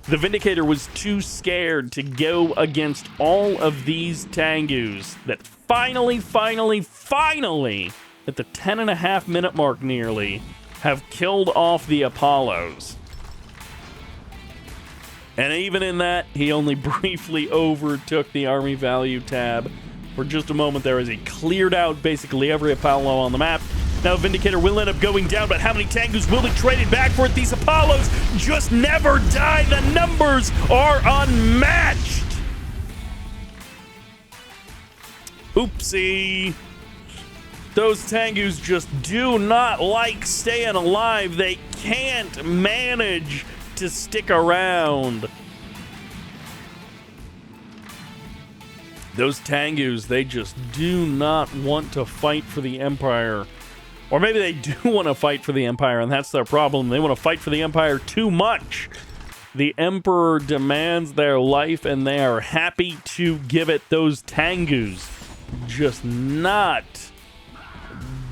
the Vindicator was too scared to go against all of these Tengus that finally, at the 10.5 minute mark nearly, have killed off the Apollos. And even in that, he only briefly overtook the army value tab for just a moment there as he cleared out basically every Apollo on the map. Now Vindicator will end up going down, but how many Tengus will be traded back for it? These Apollos just never die. The numbers are unmatched. Oopsie. Those Tengus just do not like staying alive. They can't manage to stick around. Those Tengus, they just do not want to fight for the Empire. Or maybe they do want to fight for the Empire, and that's their problem. They want to fight for the Empire too much. The Emperor demands their life, and they are happy to give it. Those Tengus just not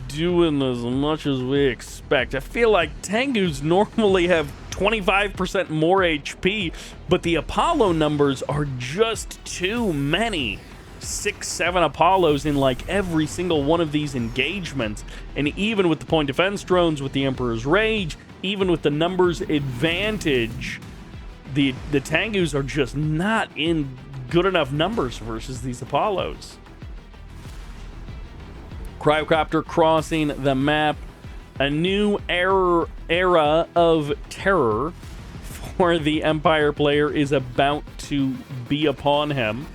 doing as much as we expect. I feel like Tengus normally have 25% more HP, but the Apollo numbers are just too many. 6, 7 Apollos in like every single one of these engagements. And even with the point defense drones, with the Emperor's Rage, even with the numbers advantage, the Tengus are just not in good enough numbers versus these Apollos. Cryocopter crossing the map. A new era of terror for the Empire player is about to be upon him.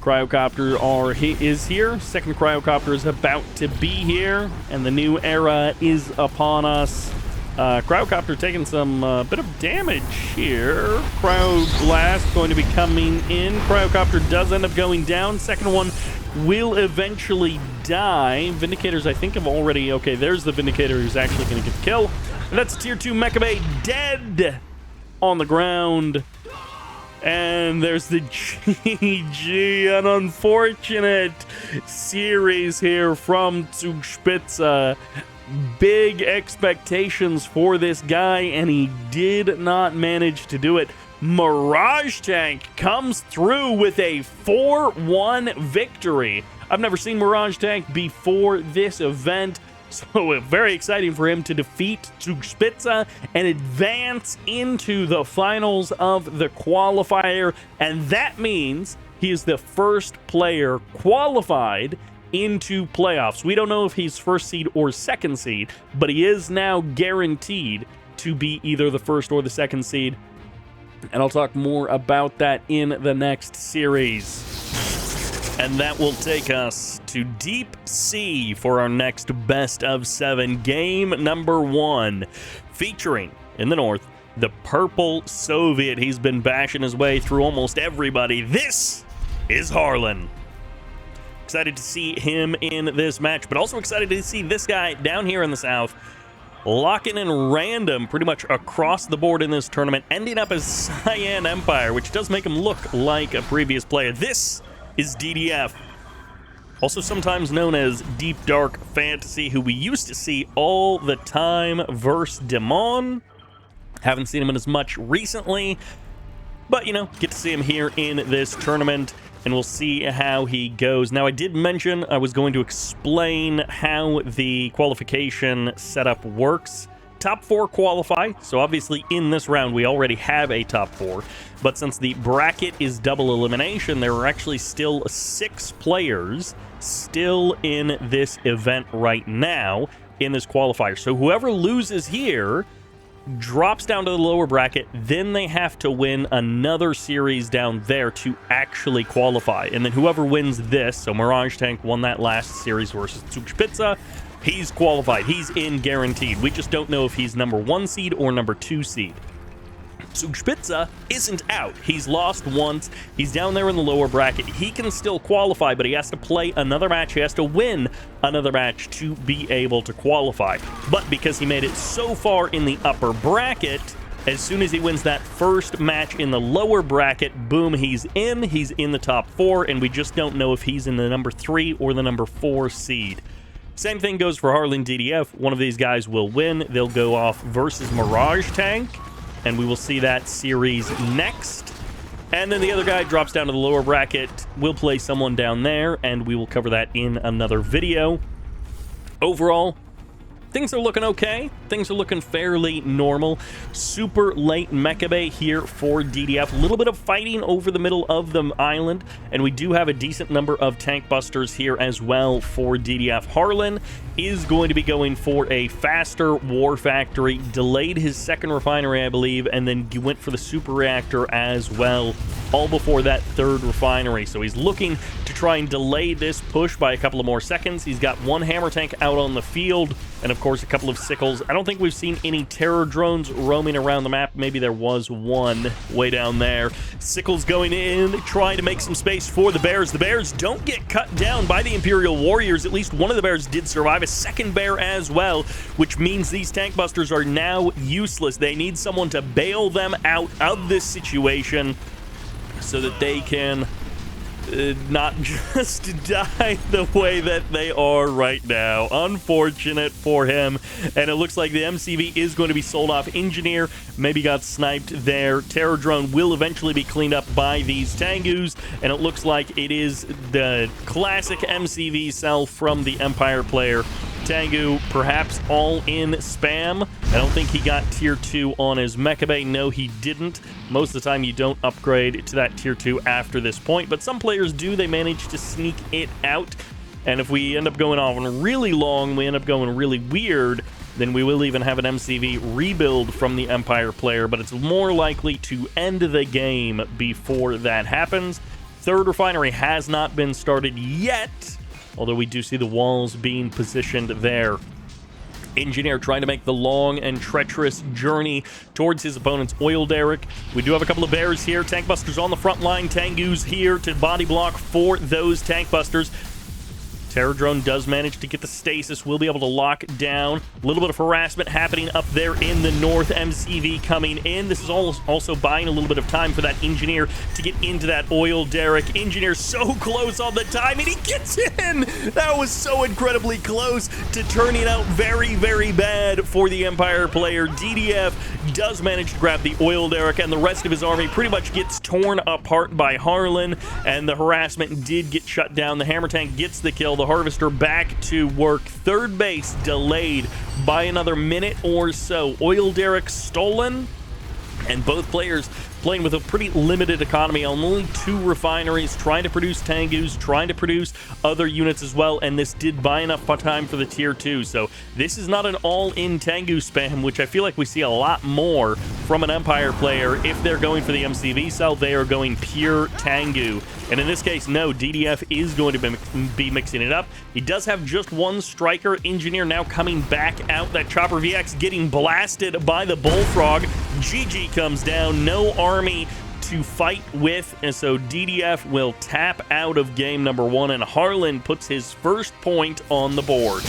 Cryocopter is here. Second Cryocopter is about to be here, and the new era is upon us. Cryocopter taking some bit of damage here. Cryo Blast going to be coming in. Cryocopter does end up going down. Second one will eventually die. Vindicators, I think, have already... Okay, there's the Vindicator who's actually going to get the kill. And that's Tier 2 Mecha Bay dead on the ground. And there's the GG, an unfortunate series here from Zugspitze. Big expectations for this guy, and he did not manage to do it. MirageTank comes through with a 4-1 victory. I've never seen MirageTank before this event, so very exciting for him to defeat Zugspitze and advance into the finals of the qualifier, and that means he is the first player qualified into playoffs. We don't know if he's first seed or second seed, but he is now guaranteed to be either the first or the second seed. And I'll talk more about that in the next series. And that will take us to Deep Sea for our next best of 7 game number 1, featuring in the north the Purple Soviet. He's been bashing his way through almost everybody. This is Harlen. Excited to see him in this match, but also excited to see this guy down here in the south locking in random pretty much across the board in this tournament, ending up as Cyan Empire, which does make him look like a previous player. This is DDF, also sometimes known as Deep Dark Fantasy, who we used to see all the time versus Demon. Haven't seen him in as much recently, but, you know, get to see him here in this tournament, and we'll see how he goes. Now, I did mention I was going to explain how the qualification setup works. Top 4 qualify, so obviously in this round we already have a top 4, but since the bracket is double elimination, there are actually still 6 players still in this event right now in this qualifier. So whoever loses here drops down to the lower bracket, then they have to win another series down there to actually qualify. And then whoever wins this, so MirageTank won that last series versus Zugspitze, he's qualified. He's in guaranteed. We just don't know if he's number 1 seed or number 2 seed. Zugspitze isn't out. He's lost once. He's down there in the lower bracket. He can still qualify, but he has to play another match. He has to win another match to be able to qualify. But because he made it so far in the upper bracket, as soon as he wins that first match in the lower bracket, boom, he's in the top 4, and we just don't know if he's in the number 3 or the number 4 seed. Same thing goes for Harlen DDF. One of these guys will win. They'll go off versus MirageTank, and we will see that series next. And then the other guy drops down to the lower bracket. We'll play someone down there, and we will cover that in another video. Overall, things are looking okay. Things are looking fairly normal. Super late Mecha Bay here for DDF. A little bit of fighting over the middle of the island, and we do have a decent number of tank busters here as well for DDF. Harlen is going to be going for a faster war factory, delayed his second refinery, I believe, and then he went for the super reactor as well, all before that third refinery. So he's looking to try and delay this push by a couple of more seconds. He's got 1 hammer tank out on the field. and of course a couple of sickles. I don't think we've seen any terror drones roaming around the map. Maybe there was one way down there. Sickles going in, trying to make some space for the bears. The bears don't get cut down by the Imperial Warriors. At least one of the bears did survive, a second bear as well, which means these tank busters are now useless. They need someone to bail them out of this situation so that they can not just die the way that they are right now. Unfortunate for him. And it looks like the MCV is going to be sold off. Engineer maybe got sniped there. Terror drone will eventually be cleaned up by these Tengus, and it looks like it is the classic MCV sell from the Empire player. Tengu, perhaps all in spam. I don't think he got tier 2 on his Mecha Bay. No, he didn't. Most of the time, you don't upgrade to that tier 2 after this point, but some players do. They manage to sneak it out, and if we end up going on really long, we end up going really weird, then we will even have an MCV rebuild from the Empire player, but it's more likely to end the game before that happens. Third refinery has not been started yet, although we do see the walls being positioned there. Engineer trying to make the long and treacherous journey towards his opponent's oil derrick. We do have a couple of bears here. Tank busters on the front line. Tengus here to body block for those tank busters. Terror drone does manage to get the stasis. We'll be able to lock down. A little bit of harassment happening up there in the north. MCV coming in. This is also buying a little bit of time for that engineer to get into that oil derrick. Engineer so close on the time, and he gets in! That was so incredibly close to turning out very, very bad for the Empire player. DDF does manage to grab the oil derrick, and the rest of his army pretty much gets torn apart by Harlen, and the harassment did get shut down. The hammer tank gets the kill. The harvester back to work. Third base delayed by another minute or so. Oil derrick stolen, and both players playing with a pretty limited economy on only 2 refineries, trying to produce Tengus, trying to produce other units as well, and this did buy enough time for the tier 2. So this is not an all-in Tengu spam, which I feel like we see a lot more from an Empire player. If they're going for the MCV sell, they are going pure Tengu. And in this case, no, DDF is going to be mixing it up. He does have just one striker. Engineer now coming back out. That Chopper VX getting blasted by the Bullfrog. GG comes down. No army to fight with, and so DDF will tap out of game number 1, and Harlen puts his first point on the board.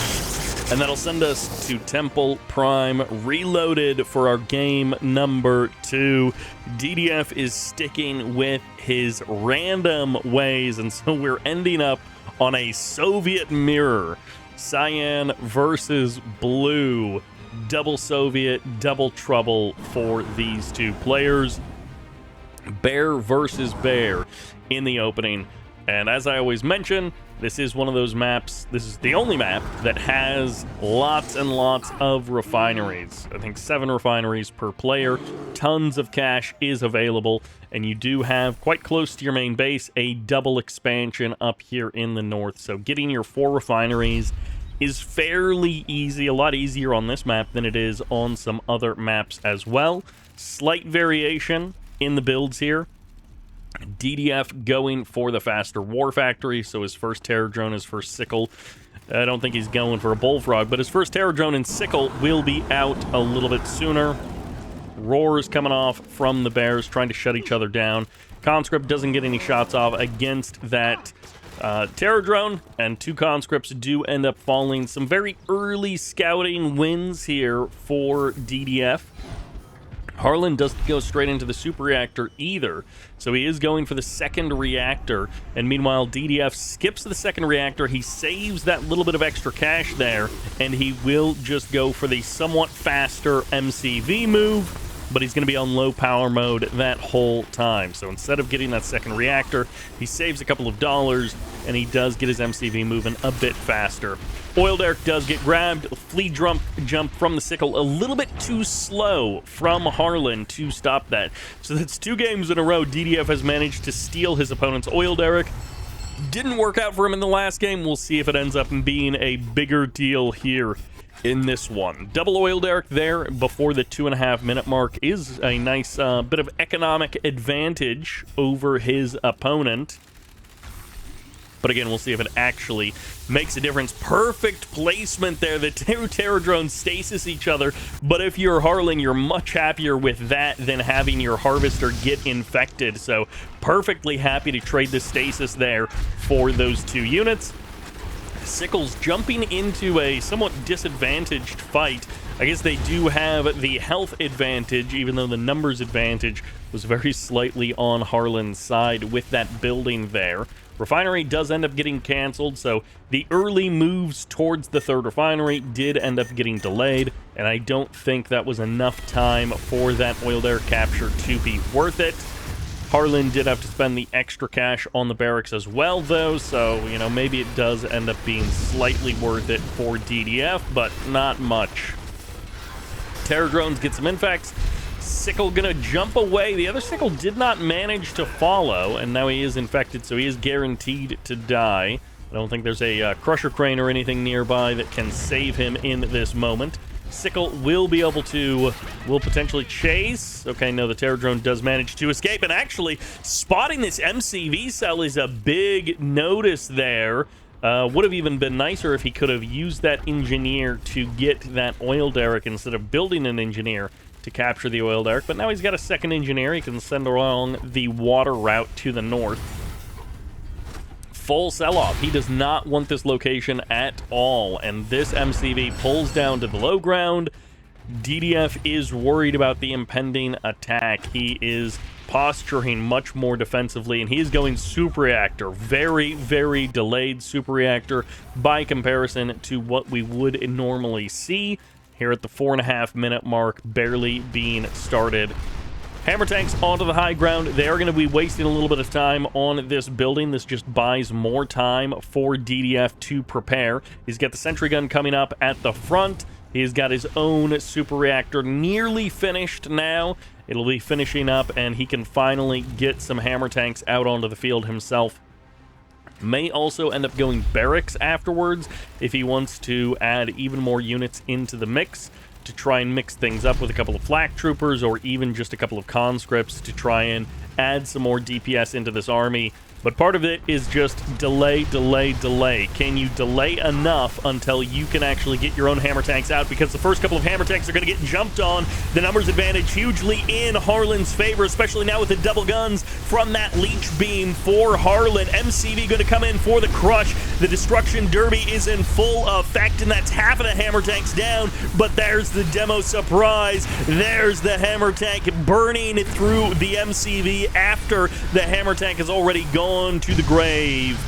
And that'll send us to Temple Prime Reloaded for our game number 2. DDF is sticking with his random ways, and so we're ending up on a Soviet mirror. Cyan versus blue. Double Soviet, double trouble for these two players. Bear versus bear in the opening. And as I always mention, this is one of those maps, this is the only map that has lots and lots of refineries. I think 7 refineries per player. Tons of cash is available, and you do have, quite close to your main base, a double expansion up here in the north. So getting your 4 refineries is fairly easy, a lot easier on this map than it is on some other maps as well. Slight variation in the builds here. DDF going for the faster war factory, so his first terror drone, his first sickle. I don't think he's going for a bullfrog, but his first terror drone and sickle will be out a little bit sooner. Roars coming off from the bears, trying to shut each other down. Conscript doesn't get any shots off against that terror drone, and 2 conscripts do end up falling. Some very early scouting wins here for DDF. Harlen doesn't go straight into the super reactor either, so he is going for the second reactor, and meanwhile DDF skips the second reactor. He saves that little bit of extra cash there, and he will just go for the somewhat faster MCV move, but he's going to be on low power mode that whole time. So instead of getting that second reactor, he saves a couple of dollars, and he does get his MCV moving a bit faster. Oil derrick does get grabbed. Flea jump from the sickle, a little bit too slow from Harlen to stop that. So that's 2 games in a row DDF has managed to steal his opponent's oil derrick. Didn't work out for him in the last game. We'll see if it ends up being a bigger deal here in this one. Double oil derrick there before the 2.5 minute mark is a nice bit of economic advantage over his opponent. But again, we'll see if it actually makes a difference. Perfect placement there. The two Terror drones stasis each other. But if you're Harlen, you're much happier with that than having your Harvester get infected. So perfectly happy to trade the stasis there for those 2 units. Sickles jumping into a somewhat disadvantaged fight. I guess they do have the health advantage, even though the numbers advantage was very slightly on Harlen's side with that building there. Refinery does end up getting canceled, so the early moves towards the 3rd refinery did end up getting delayed, and I don't think that was enough time for that oil derrick capture to be worth it. Harlen did have to spend the extra cash on the barracks as well, though, so, you know, maybe it does end up being slightly worth it for DDF, but not much. Terror drones get some infects. Sickle gonna jump away. The other Sickle did not manage to follow, and now he is infected, so he is guaranteed to die. I don't think there's a crusher crane or anything nearby that can save him in this moment. Sickle will be able to, will potentially chase. Okay, no, the Terror drone does manage to escape, and actually spotting this MCV cell is a big notice there. Would have even been nicer if he could have used that engineer to get that oil derrick instead of building an engineer to capture the oil derrick. But now he's got a second engineer. He can send along the water route to the north. Full sell-off. He does not want this location at all, and this MCV pulls down to the low ground. DDF is worried about the impending attack. He is posturing much more defensively, and he is going super reactor. Very, very delayed super reactor by comparison to what we would normally see here at the 4.5 minute mark, barely being started. Hammer tanks onto the high ground. They are going to be wasting a little bit of time on this building. This just buys more time for DDF to prepare. He's got the sentry gun coming up at the front. He's got his own super reactor nearly finished now. It'll be finishing up, and he can finally get some hammer tanks out onto the field himself. May also end up going barracks afterwards if he wants to add even more units into the mix, to try and mix things up with a couple of flak troopers or even just a couple of conscripts to try and add some more DPS into this army. But part of it is just delay, delay, delay. Can you delay enough until you can actually get your own hammer tanks out? Because the first couple of hammer tanks are going to get jumped on. The numbers advantage hugely in Harlen's favor, especially now with the double guns from that leech beam for Harlen. MCV going to come in for the crush. The destruction derby is in full effect, and that's half of the hammer tanks down. But there's the demo surprise. There's the hammer tank burning through the MCV after the hammer tank has already gone to the grave.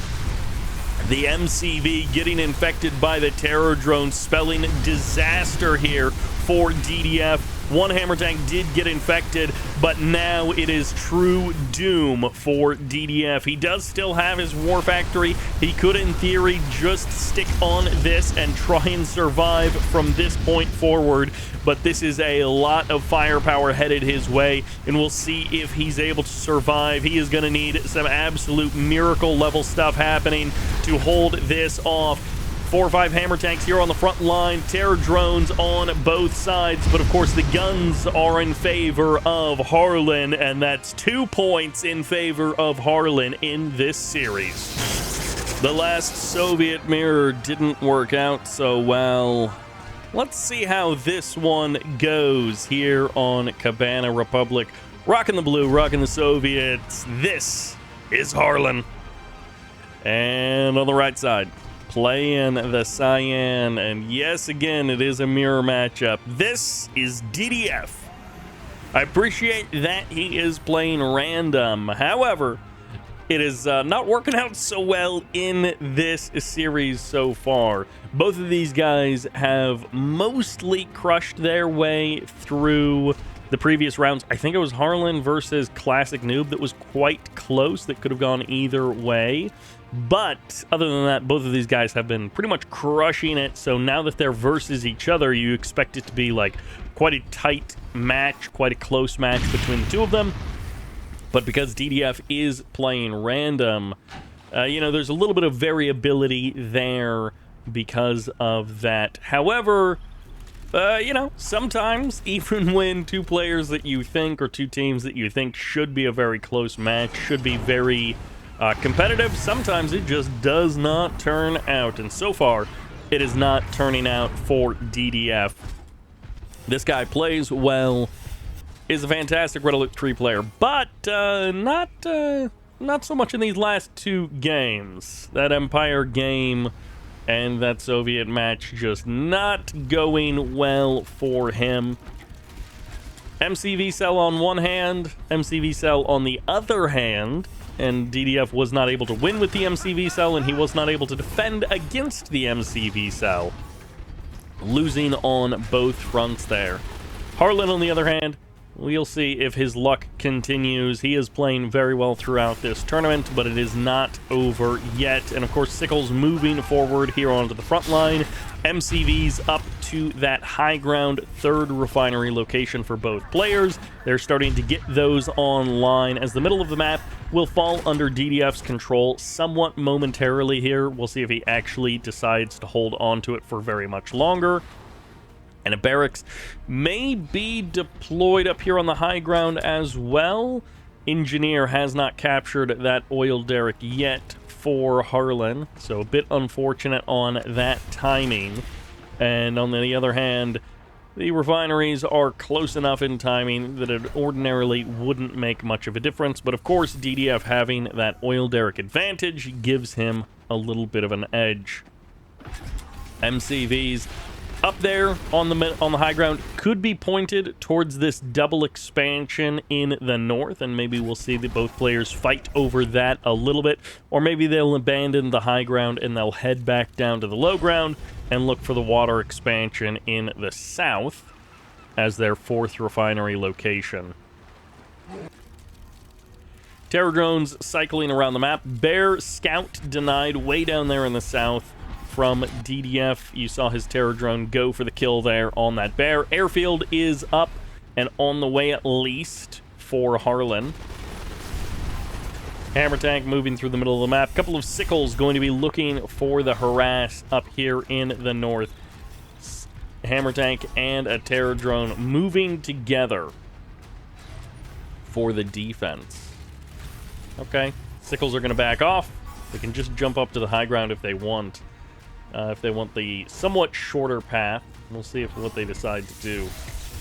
The MCV getting infected by the Terror drone, spelling disaster here for DDF. One hammer tank did get infected, but now it is true doom for DDF. He does still have his war factory. He could, in theory, just stick on this and try and survive from this point forward, but this is a lot of firepower headed his way, and we'll see if he's able to survive. He is going to need some absolute miracle level stuff happening to hold this off. 4 or 5 hammer tanks here on the front line, Terror drones on both sides, but of course the guns are in favor of Harlen, and that's 2 points in favor of Harlen in this series. The last Soviet mirror didn't work out so well. Let's see how this one goes here on Cabana Republic. Rocking the blue, rocking the Soviets. This is Harlen. And on the right side, playing the Cyan, and yes, again, it is a mirror matchup. This is DDF. I appreciate that he is playing random. However, it is not working out so well in this series so far. Both of these guys have mostly crushed their way through the previous rounds. I think it was Harlen versus Classic Noob that was quite close, that could have gone either way. But other than that, both of these guys have been pretty much crushing it. So now that they're versus each other, you expect it to be like quite a tight match, quite a close match between the two of them. But because DDF is playing random, you know, there's a little bit of variability there because of that. However, you know, sometimes even when 2 players that you think, or 2 teams that you think should be a very close match, should be very Competitive, sometimes it just does not turn out, and so far, it is not turning out for DDF. This guy plays well, is a fantastic Red Alert 3 player, but not so much in these last 2 games. That Empire game and that Soviet match just not going well for him. MCV Cell on one hand, MCV Cell on the other hand, and DDF was not able to win with the MCV Cell, and he was not able to defend against the MCV Cell. Losing on both fronts there. Harlen, on the other hand, we'll see if his luck continues. He is playing very well throughout this tournament, but it is not over yet. And of course, Sickles moving forward here onto the front line. MCV's up to that high ground 3rd refinery location for both players. They're starting to get those online as the middle of the map will fall under DDF's control somewhat momentarily here. We'll see if he actually decides to hold on to it for very much longer. And a barracks may be deployed up here on the high ground as well. Engineer has not captured that oil derrick yet for Harlen, so a bit unfortunate on that timing. And on the other hand, the refineries are close enough in timing that it ordinarily wouldn't make much of a difference, but of course DDF having that oil derrick advantage gives him a little bit of an edge. MCVs up there on the high ground could be pointed towards this double expansion in the north, and maybe we'll see that both players fight over that a little bit, or maybe they'll abandon the high ground and they'll head back down to the low ground and look for the water expansion in the south as their 4th refinery location. Terror drones cycling around the map. Bear Scout denied way down there in the south from DDF. You saw his terror drone go for the kill there on that bear. Airfield is up and on the way at least for Harlen. Hammer tank moving through the middle of the map. Couple of Sickles going to be looking for the harass up here in the north. Hammer tank and a terror drone moving together for the defense. Okay, Sickles are going to back off. They can just jump up to the high ground if they want. If they want the somewhat shorter path. We'll see what they decide to do.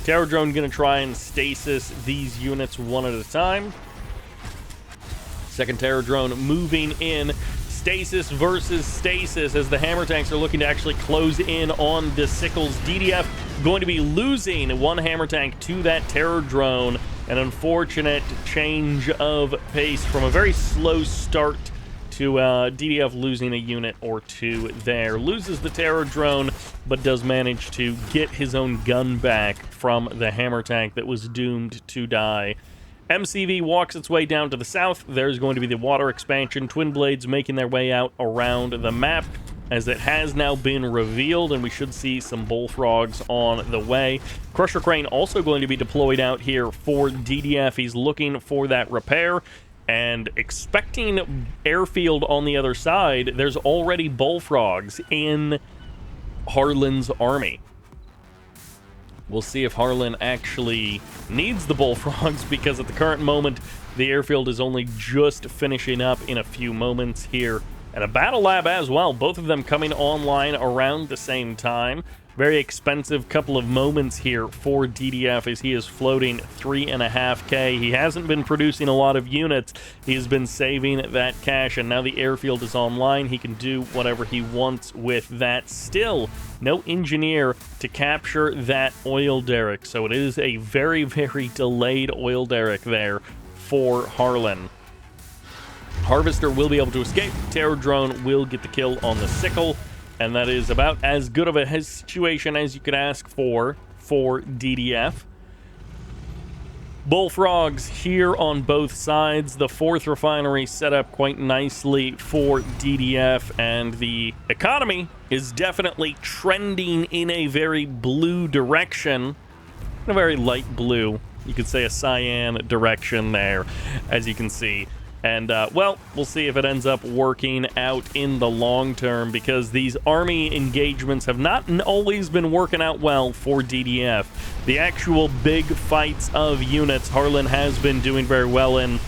Terror drone going to try and stasis these units one at a time. Second terror drone moving in. Stasis versus stasis as the hammer tanks are looking to actually close in on the Sickles. DDF going to be losing one hammer tank to that terror drone. An unfortunate change of pace from a very slow start to DDF losing a unit or 2 there. Loses the terror drone, but does manage to get his own gun back from the hammer tank that was doomed to die. MCV walks its way down to the south. There's going to be the water expansion. Twin blades making their way out around the map as it has now been revealed, and we should see some bullfrogs on the way. Crusher crane also going to be deployed out here for DDF. He's looking for that repair and expecting airfield on the other side. There's already bullfrogs in Harlen's army. We'll see if Harlen actually needs the bullfrogs, because at the current moment, the airfield is only just finishing up in a few moments here. And a battle lab as well, both of them coming online around the same time. Very expensive couple of moments here for DDF as he is floating 3.5K. He hasn't been producing a lot of units. He has been saving that cash, and now the airfield is online. He can do whatever he wants with that. Still, no engineer to capture that oil derrick, so it is a very, very delayed oil derrick there for Harlen. Harvester will be able to escape. Terror drone will get the kill on the Sickle. And that is about as good of a situation as you could ask for DDF. Bullfrogs here on both sides. The 4th refinery set up quite nicely for DDF. And the economy is definitely trending in a very blue direction. A very light blue. You could say a cyan direction there, as you can see. And, well, we'll see if it ends up working out in the long term, because these army engagements have not always been working out well for DDF. The actual big fights of units, Harlen has been doing very well in.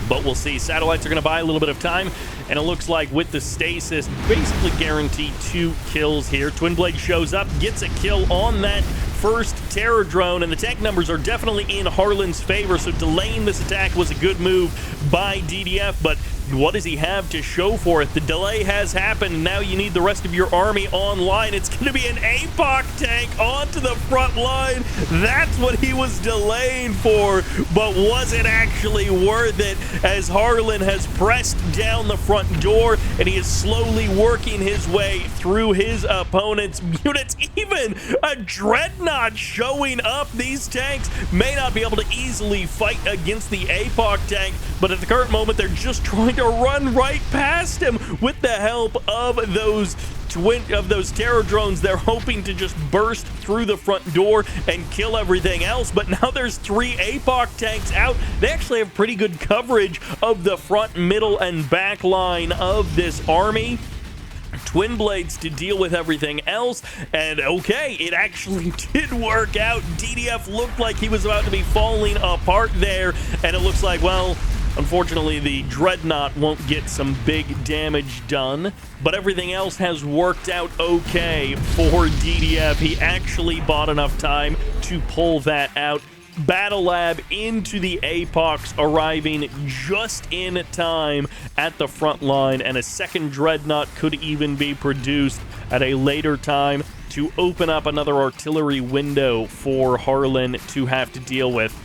But we'll see. Satellites are going to buy a little bit of time, and it looks like with the stasis, basically guaranteed 2 kills here. Twin Blade shows up, gets a kill on that first terror drone, and the tank numbers are definitely in Harlen's favor, so delaying this attack was a good move by DDF, but what does he have to show for it? The delay has happened, and now you need the rest of your army online. It's going to be an APOC tank onto the front line. That's what he was delaying for, but was it actually worth it, as Harlen has pressed down the front door, and he is slowly working his way through his opponent's units. Even a Dreadnought showing up. These tanks may not be able to easily fight against the APOC tank, but at the current moment, they're just trying to run right past him with the help of those terror drones. They're hoping to just burst through the front door and kill everything else, but now there's 3 APOC tanks out. They actually have pretty good coverage of the front, middle, and back line of this army. Twin Blades to deal with everything else, and okay, it actually did work out. DDF looked like he was about to be falling apart there, and it looks like, well, unfortunately, the Dreadnought won't get some big damage done, but everything else has worked out okay for DDF. He actually bought enough time to pull that out. Battle Lab into the APOCs, arriving just in time at the front line, and a second Dreadnought could even be produced at a later time to open up another artillery window for Harlen to have to deal with.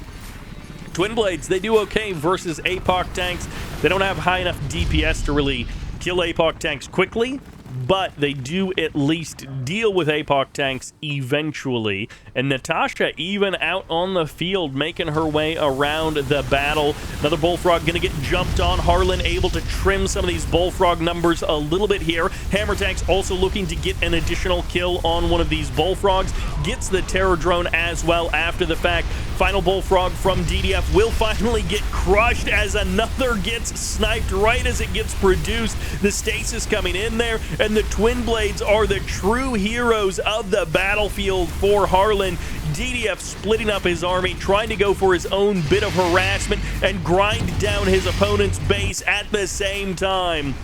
Twin Blades, they do okay versus APOC tanks. They don't have high enough DPS to really kill APOC tanks quickly, but they do at least deal with APOC tanks eventually. And Natasha even out on the field, making her way around the battle. Another Bullfrog going to get jumped on. Harlen able to trim some of these Bullfrog numbers a little bit here. Hammer Tanks also looking to get an additional kill on one of these Bullfrogs. Gets the Terror Drone as well after the fact. Final Bullfrog from DDF will finally get crushed as another gets sniped right as it gets produced. The stasis coming in there, and the Twin Blades are the true heroes of the battlefield for Harlen. DDF splitting up his army, trying to go for his own bit of harassment and grind down his opponent's base at the same time.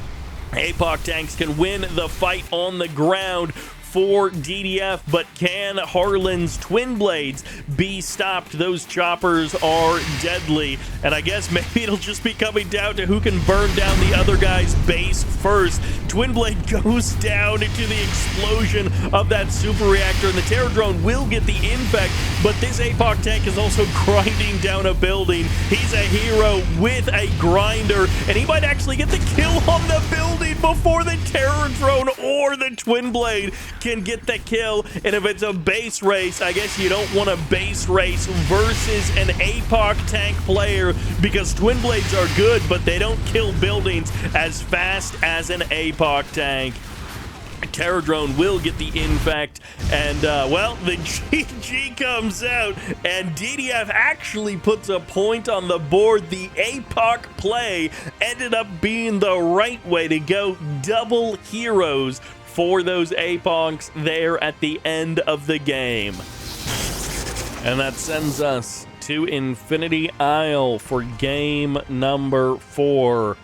APOC tanks can win the fight on the ground for DDF, but can Harlen's Twin Blades be stopped? Those choppers are deadly, and I guess maybe it'll just be coming down to who can burn down the other guy's base first. Twin Blade goes down into the explosion of that super reactor, and the Terror Drone will get the infect, but this APOC tank is also grinding down a building. He's a hero with a grinder, and he might actually get the kill on the building before the Terror Drone or the Twin Blade can get the kill. And if it's a base race, I guess you don't want a base race versus an APOC tank player, because Twin Blades are good, but they don't kill buildings as fast as an APOC tank. Terror Drone will get the infect, and well, the GG comes out, and DDF actually puts a point on the board. The APOC play ended up being the right way to go. Double heroes for those APOCs there at the end of the game. And that sends us to Infinity Isle for game number 4.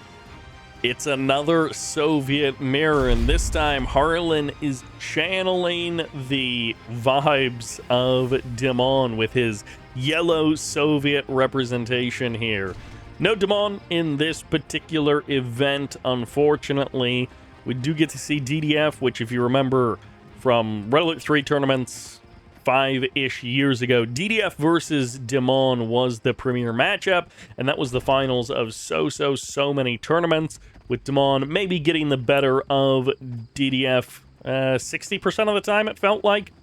It's another Soviet mirror, and this time Harlen is channeling the vibes of Demon with his yellow Soviet representation here. No Demon in this particular event, unfortunately. We do get to see DDF, which, if you remember from Red Alert 3 tournaments 5-ish years ago, DDF versus Demon was the premier matchup, and that was the finals of so many tournaments, with Demon maybe getting the better of DDF 60% of the time, it felt like.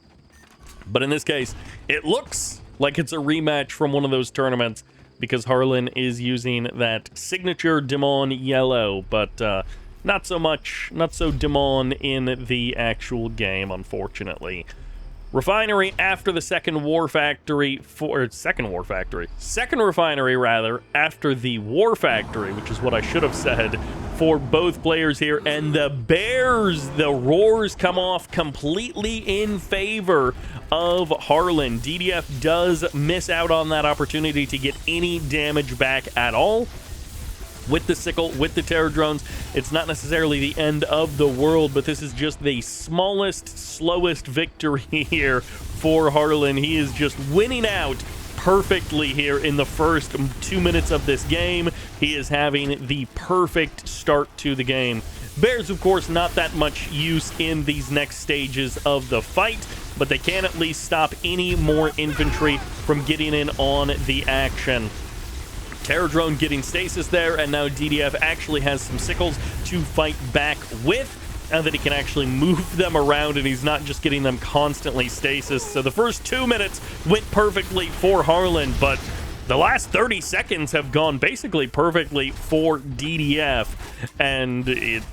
But in this case, it looks like it's a rematch from one of those tournaments, because Harlen is using that signature Demon yellow, but not so Demon in the actual game, unfortunately. Refinery after the second refinery rather, after the war factory, which is what I should have said for both players here. And the Bears, the roars come off completely in favor of Harlen. DDF does miss out on that opportunity to get any damage back at all. with the sickle, with the terror drones. It's not necessarily the end of the world, but this is just the smallest, slowest victory here for Harlen. He is just winning out perfectly here in the first 2 minutes of this game. He is having the perfect start to the game. Bears, of course, not that much use in these next stages of the fight, but they can at least stop any more infantry from getting in on the action. Terror drone getting stasis there, and now DDF actually has some sickles to fight back with, now that he can actually move them around and he's not just getting them constantly stasis. So the first 2 minutes went perfectly for Harlen, but the last 30 seconds have gone basically perfectly for DDF, and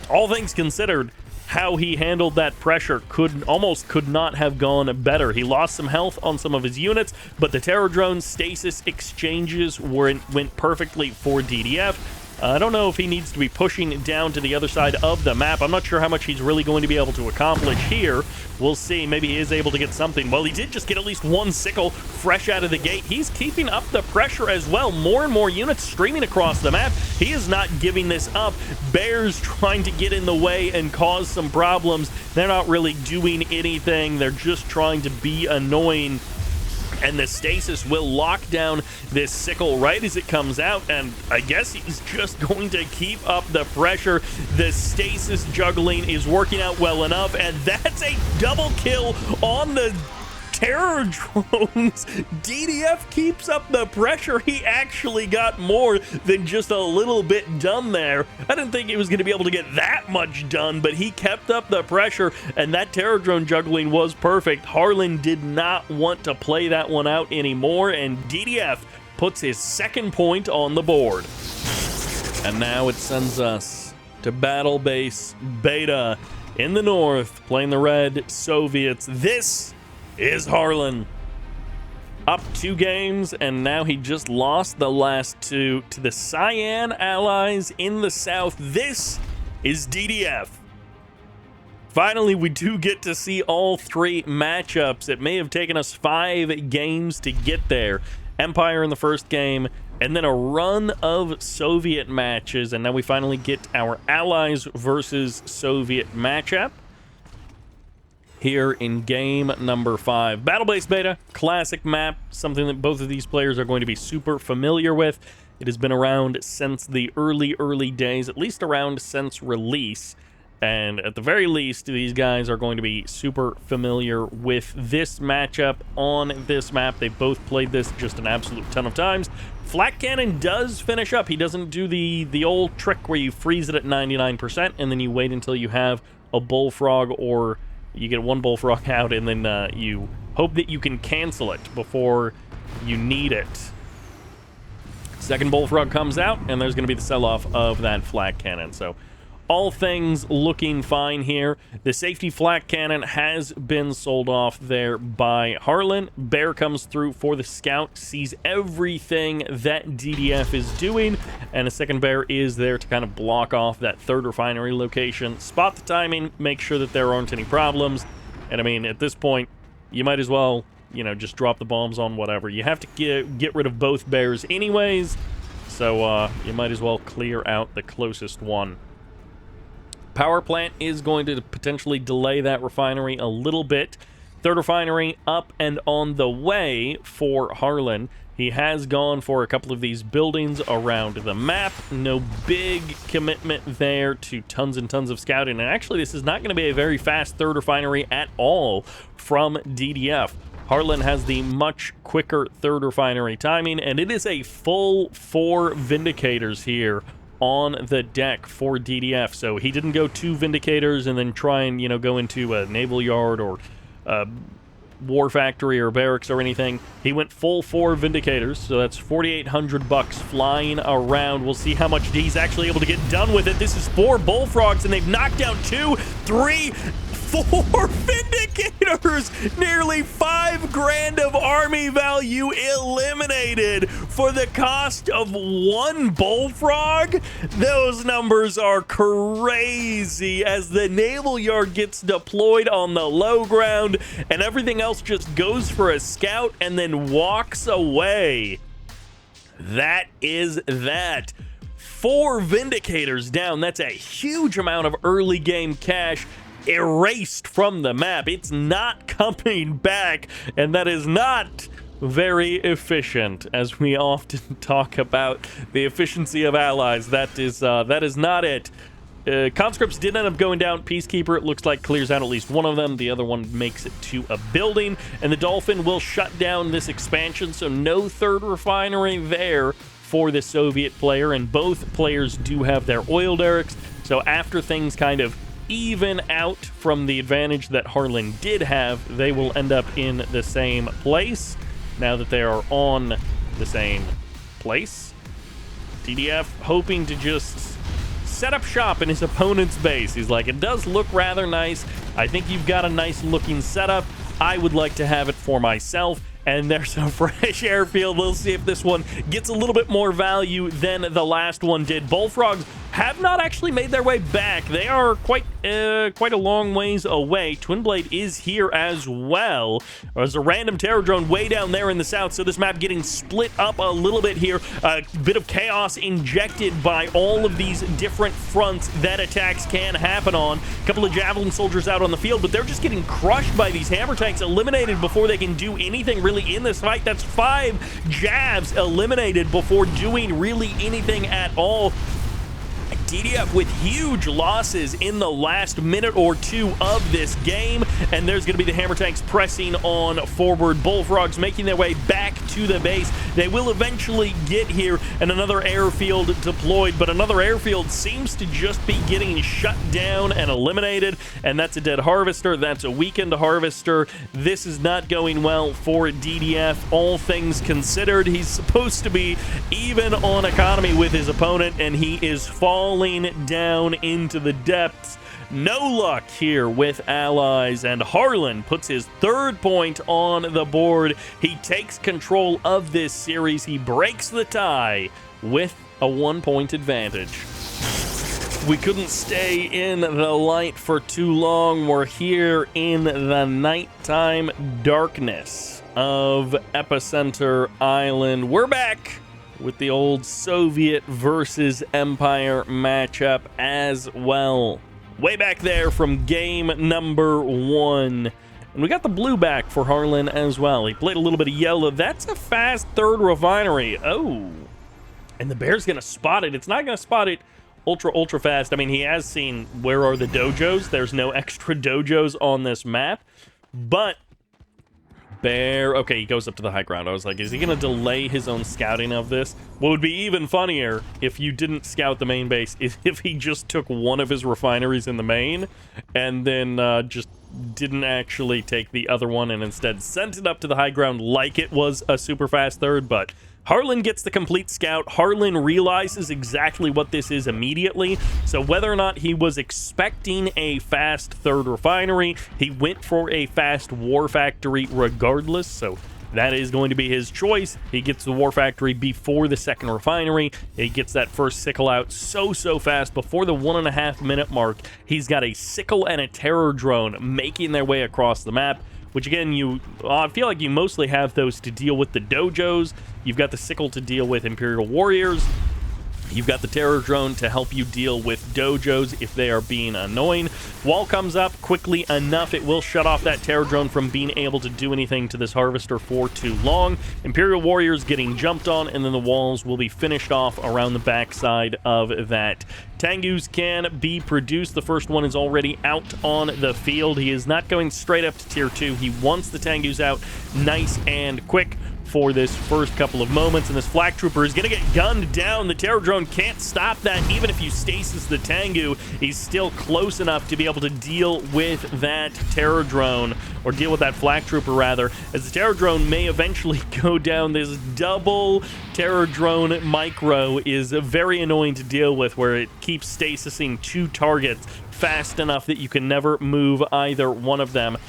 all things considered, how he handled that pressure almost could not have gone better. He lost some health on some of his units, but the terror drone stasis exchanges went perfectly for DDF. I don't know if he needs to be pushing down to the other side of the map. I'm not sure how much he's really going to be able to accomplish here. We'll see. Maybe he is able to get something. Well, he did just get at least one sickle fresh out of the gate. He's keeping up the pressure as well. More and more units streaming across the map. He is not giving this up. Bears trying to get in the way and cause some problems. They're not really doing anything. They're just trying to be annoying. And the stasis will lock down this sickle right as it comes out, and I guess he's just going to keep up the pressure. The stasis juggling is working out well enough, and that's a double kill on the terror drones. DDF keeps up the pressure. He actually got more than just a little bit done there. I didn't think he was going to be able to get that much done, but he kept up the pressure, and that terror drone juggling was perfect. Harlen did not want to play that one out anymore, and DDF puts his second point on the board. And now it sends us to Battlebase Beta in the north, playing the Red Soviets. This is Harlen. Up 2 games, and now he just lost the last 2 to the Cyan allies in the south. This is DDF. Finally, we do get to see all 3 matchups. It may have taken us 5 games to get there. Empire in the first game, and then a run of Soviet matches, and now we finally get our allies versus Soviet matchup here in game number 5. Battlebase Beta, classic map, something that both of these players are going to be super familiar with. It has been around since the early days, at least around since release. And at the very least, these guys are going to be super familiar with this matchup on this map. They both played this just an absolute ton of times. Flak Cannon does finish up. He doesn't do the old trick where you freeze it at 99% and then you wait until you have a bullfrog, or you get one bullfrog out and then you hope that you can cancel it before you need it. Second bullfrog comes out, and there's going to be the sell-off of that flak cannon. So all things looking fine here. The safety flak cannon has been sold off there by Harlen. Bear comes through for the scout, sees everything that DDF is doing, and a second bear is there to kind of block off that third refinery location, spot the timing, make sure that there aren't any problems. And I mean, at this point, you might as well, you know, just drop the bombs on whatever. You have to get rid of both bears anyways, so you might as well clear out the closest one. Power plant is going to potentially delay that refinery a little bit. Third refinery up and on the way for Harlen. He has gone for a couple of these buildings around the map. No big commitment there to tons and tons of scouting. And actually, this is not going to be a very fast third refinery at all from DDF. Harlen has the much quicker third refinery timing, and it is a full 4 Vindicators here on the deck for DDF. So he didn't go 2 Vindicators and then try and, you know, go into a naval yard or war factory or barracks or anything. He went full 4 Vindicators, so that's $4,800 flying around. We'll see how much he's actually able to get done with it. This is 4 bullfrogs, and they've knocked down 2, 3, 4 Vindicators! Nearly 5 grand of army value eliminated for the cost of 1 bullfrog. Those numbers are crazy as the naval yard gets deployed on the low ground and everything else just goes for a scout and then walks away. That is that. 4 Vindicators down. That's a huge amount of early game cash erased from the map. It's not coming back, and that is not very efficient. As we often talk about the efficiency of allies, that is not it. Conscripts did end up going down. Peacekeeper, it looks like, clears out at least one of them. The other one makes it to a building, and the Dolphin will shut down this expansion, so no third refinery there for the Soviet player, and both players do have their oil derricks. So after things kind of even out from the advantage that Harlen did have, they will end up in the same place now that they are on the same place. DDF hoping to just set up shop in his opponent's base. He's like, it does look rather nice. I think you've got a nice looking setup. I would like to have it for myself. And there's a fresh airfield. We'll see if this one gets a little bit more value than the last one did. Bullfrogs have not actually made their way back. They are quite a long ways away. Twin Blade is here as well. There's a random terror drone way down there in the south, so this map getting split up a little bit here. A bit of chaos injected by all of these different fronts that attacks can happen on. A couple of Javelin soldiers out on the field, but they're just getting crushed by these hammer tanks, eliminated before they can do anything really in this fight. That's 5 Javs eliminated before doing really anything at all. DDF with huge losses in the last minute or two of this game, and there's going to be the hammer tanks pressing on forward. Bullfrogs making their way back to the base. They will eventually get here, and another airfield deployed, but another airfield seems to just be getting shut down and eliminated, and that's a dead harvester. That's a weakened harvester. This is not going well for DDF. All things considered, he's supposed to be even on economy with his opponent, and he is falling down into the depths. No luck here with allies, and Harlen puts his 3rd point on the board. He takes control of this series. He breaks the tie with a 1-point advantage. We couldn't stay in the light for too long. We're here in the nighttime darkness of Epicenter Island. We're back with the old Soviet versus Empire matchup as well. Way back there from game number 1. And we got the blue back for Harlen as well. He played a little bit of yellow. That's a fast 3rd refinery. Oh. And the Bear's going to spot it. It's not going to spot it ultra fast. I mean, he has seen where are the dojos. There's no extra dojos on this map. But Bear, okay, he goes up to the high ground. I was like, is he going to delay his own scouting of this? What would be even funnier if you didn't scout the main base is if he just took one of his refineries in the main and then just didn't actually take the other one and instead sent it up to the high ground like it was a super fast 3rd. But Harlen gets the complete scout. Harlen realizes exactly what this is immediately. So whether or not he was expecting a fast 3rd refinery, he went for a fast war factory regardless. So that is going to be his choice. He gets the war factory before the 2nd refinery. He gets that first sickle out so fast before the 1.5 minute mark. He's got a sickle and a terror drone making their way across the map, which again, I feel like you mostly have those to deal with the dojos. You've got the sickle to deal with Imperial Warriors. You've got the terror drone to help you deal with dojos if they are being annoying. Wall comes up quickly enough. It will shut off that terror drone from being able to do anything to this harvester for too long. Imperial Warriors getting jumped on, and then the walls will be finished off around the backside of that. Tengus can be produced. The first one is already out on the field. He is not going straight up to tier 2. He wants the Tengus out nice and quick for this first couple of moments, and this flak trooper is going to get gunned down. The terror drone can't stop that. Even if you stasis the Tengu, he's still close enough to be able to deal with that terror drone, or deal with that flak trooper rather, as the terror drone may eventually go down. This double terror drone micro is very annoying to deal with, where it keeps stasising 2 targets fast enough that you can never move either one of them.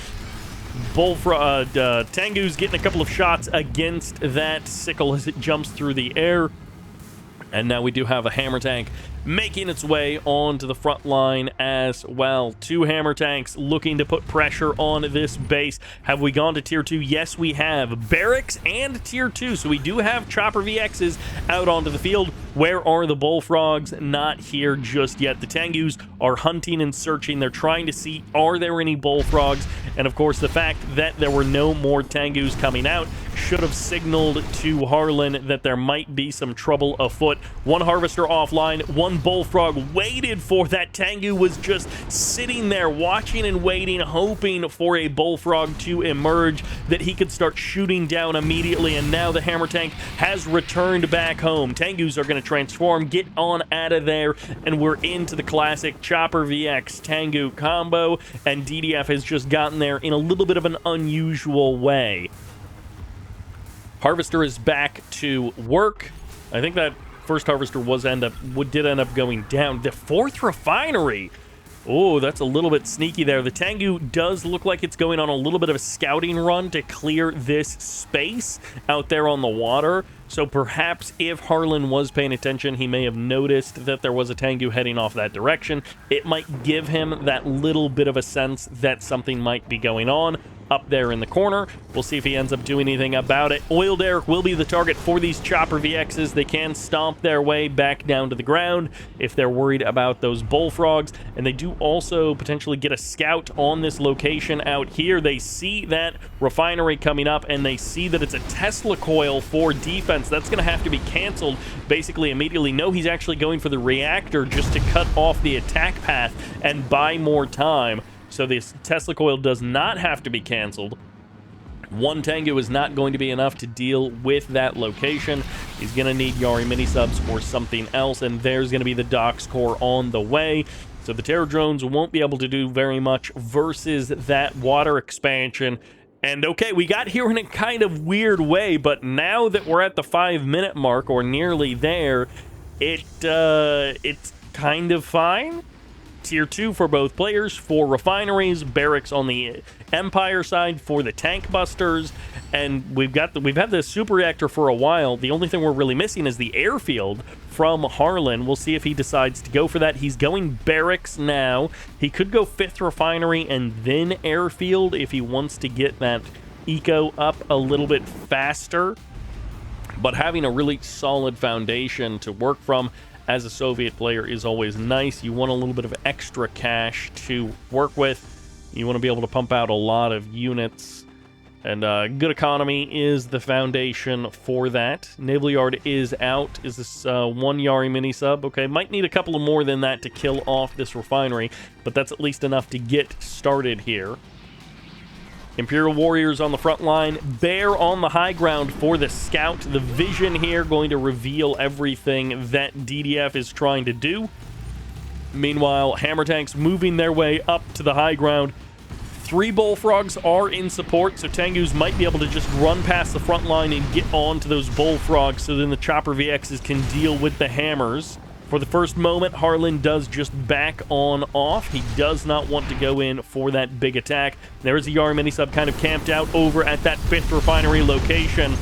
Tengu's getting a couple of shots against that sickle as it jumps through the air. And now we do have a hammer tank making its way onto the front line as well. 2 hammer tanks looking to put pressure on this base. Have we gone to tier 2? Yes, we have. Barracks and tier 2. So we do have chopper VXs out onto the field. Where are the bullfrogs? Not here just yet. The Tengus are hunting and searching. They're trying to see, are there any bullfrogs? And of course, the fact that there were no more Tengus coming out should have signaled to Harlen that there might be some trouble afoot. 1 harvester offline, 1 bullfrog waited for that. Tengu was just sitting there watching and waiting, hoping for a bullfrog to emerge that he could start shooting down immediately. And now the hammer tank has returned back home. Tengus are going to transform, get on out of there, and we're into the classic Chopper VX Tengu combo, and DDF has just gotten there in a little bit of an unusual way. Harvester is back to work. I think that first harvester did end up going down. The 4th refinery. Oh, that's a little bit sneaky there. The Tengu does look like it's going on a little bit of a scouting run to clear this space out there on the water. So perhaps if Harlen was paying attention, he may have noticed that there was a Tengu heading off that direction. It might give him that little bit of a sense that something might be going on up there in the corner. We'll see if he ends up doing anything about it. Oil derrick will be the target for these chopper VXs. They can stomp their way back down to the ground if they're worried about those bullfrogs. And they do also potentially get a scout on this location out here. They see that refinery coming up, and they see that it's a Tesla coil for defense. That's going to have to be canceled basically immediately. No, he's actually going for the reactor just to cut off the attack path and buy more time. So this Tesla coil does not have to be canceled. 1 Tengu is not going to be enough to deal with that location. He's going to need Yari mini-subs or something else, and there's going to be the Dox Core on the way. So the Terror drones won't be able to do very much versus that water expansion. And okay, we got here in a kind of weird way, but now that we're at the 5-minute mark, or nearly there, it's kind of fine. Tier 2 for both players, 4 refineries, barracks on the Empire side for the tank busters, and we've had the super reactor for a while. The only thing we're really missing is the airfield from Harlen. We'll see if he decides to go for that. He's going barracks now. He could go 5th refinery and then airfield if he wants to get that eco up a little bit faster, but having a really solid foundation to work from as a Soviet player is always nice. You want a little bit of extra cash to work with. You want to be able to pump out a lot of units. And good economy is the foundation for that. Naval Yard is out. Is this 1 Yari mini-sub? Okay, might need a couple of more than that to kill off this refinery, but that's at least enough to get started here. Imperial Warriors on the front line, Bear on the high ground for the scout. The vision here going to reveal everything that DDF is trying to do. Meanwhile, hammer tanks moving their way up to the high ground. 3 bullfrogs are in support, so Tengus might be able to just run past the front line and get on to those bullfrogs, so then the chopper VXs can deal with the hammers. For the first moment, Harlen does just back on off. He does not want to go in for that big attack. There's a Yari mini-sub kind of camped out over at that 5th refinery location.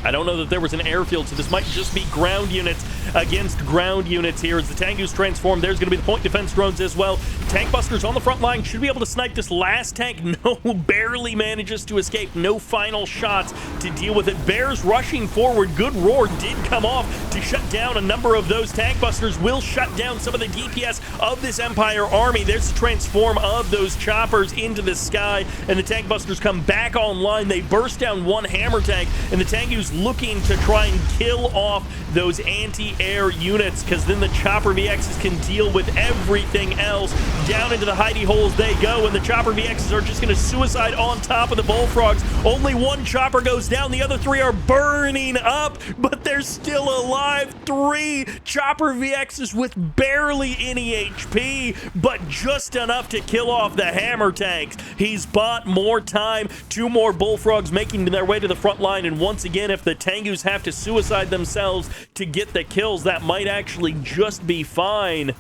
I don't know that there was an airfield, so this might just be ground units against ground units here. As the Tengus transform, there's going to be the point defense drones as well. Tank busters on the front line should be able to snipe this last tank. No, barely manages to escape. No final shots to deal with it. Bears rushing forward. Good roar did come off to shut down a number of those tank busters. Will shut down some of the DPS of this Empire army. There's the transform of those choppers into the sky, and the tank busters come back online. They burst down 1 hammer tank, and the Tengus looking to try and kill off those anti-air units, because then the chopper VXs can deal with everything else. Down into the hidey holes they go, and the chopper VXs are just going to suicide on top of the bullfrogs. Only 1 chopper goes down. The other 3 are burning up, but they're still alive. 3 chopper VXs with barely any HP, but just enough to kill off the hammer tanks. He's bought more time. 2 more bullfrogs making their way to the front line, and once again, if the Tengus have to suicide themselves to get the kills, that might actually just be fine.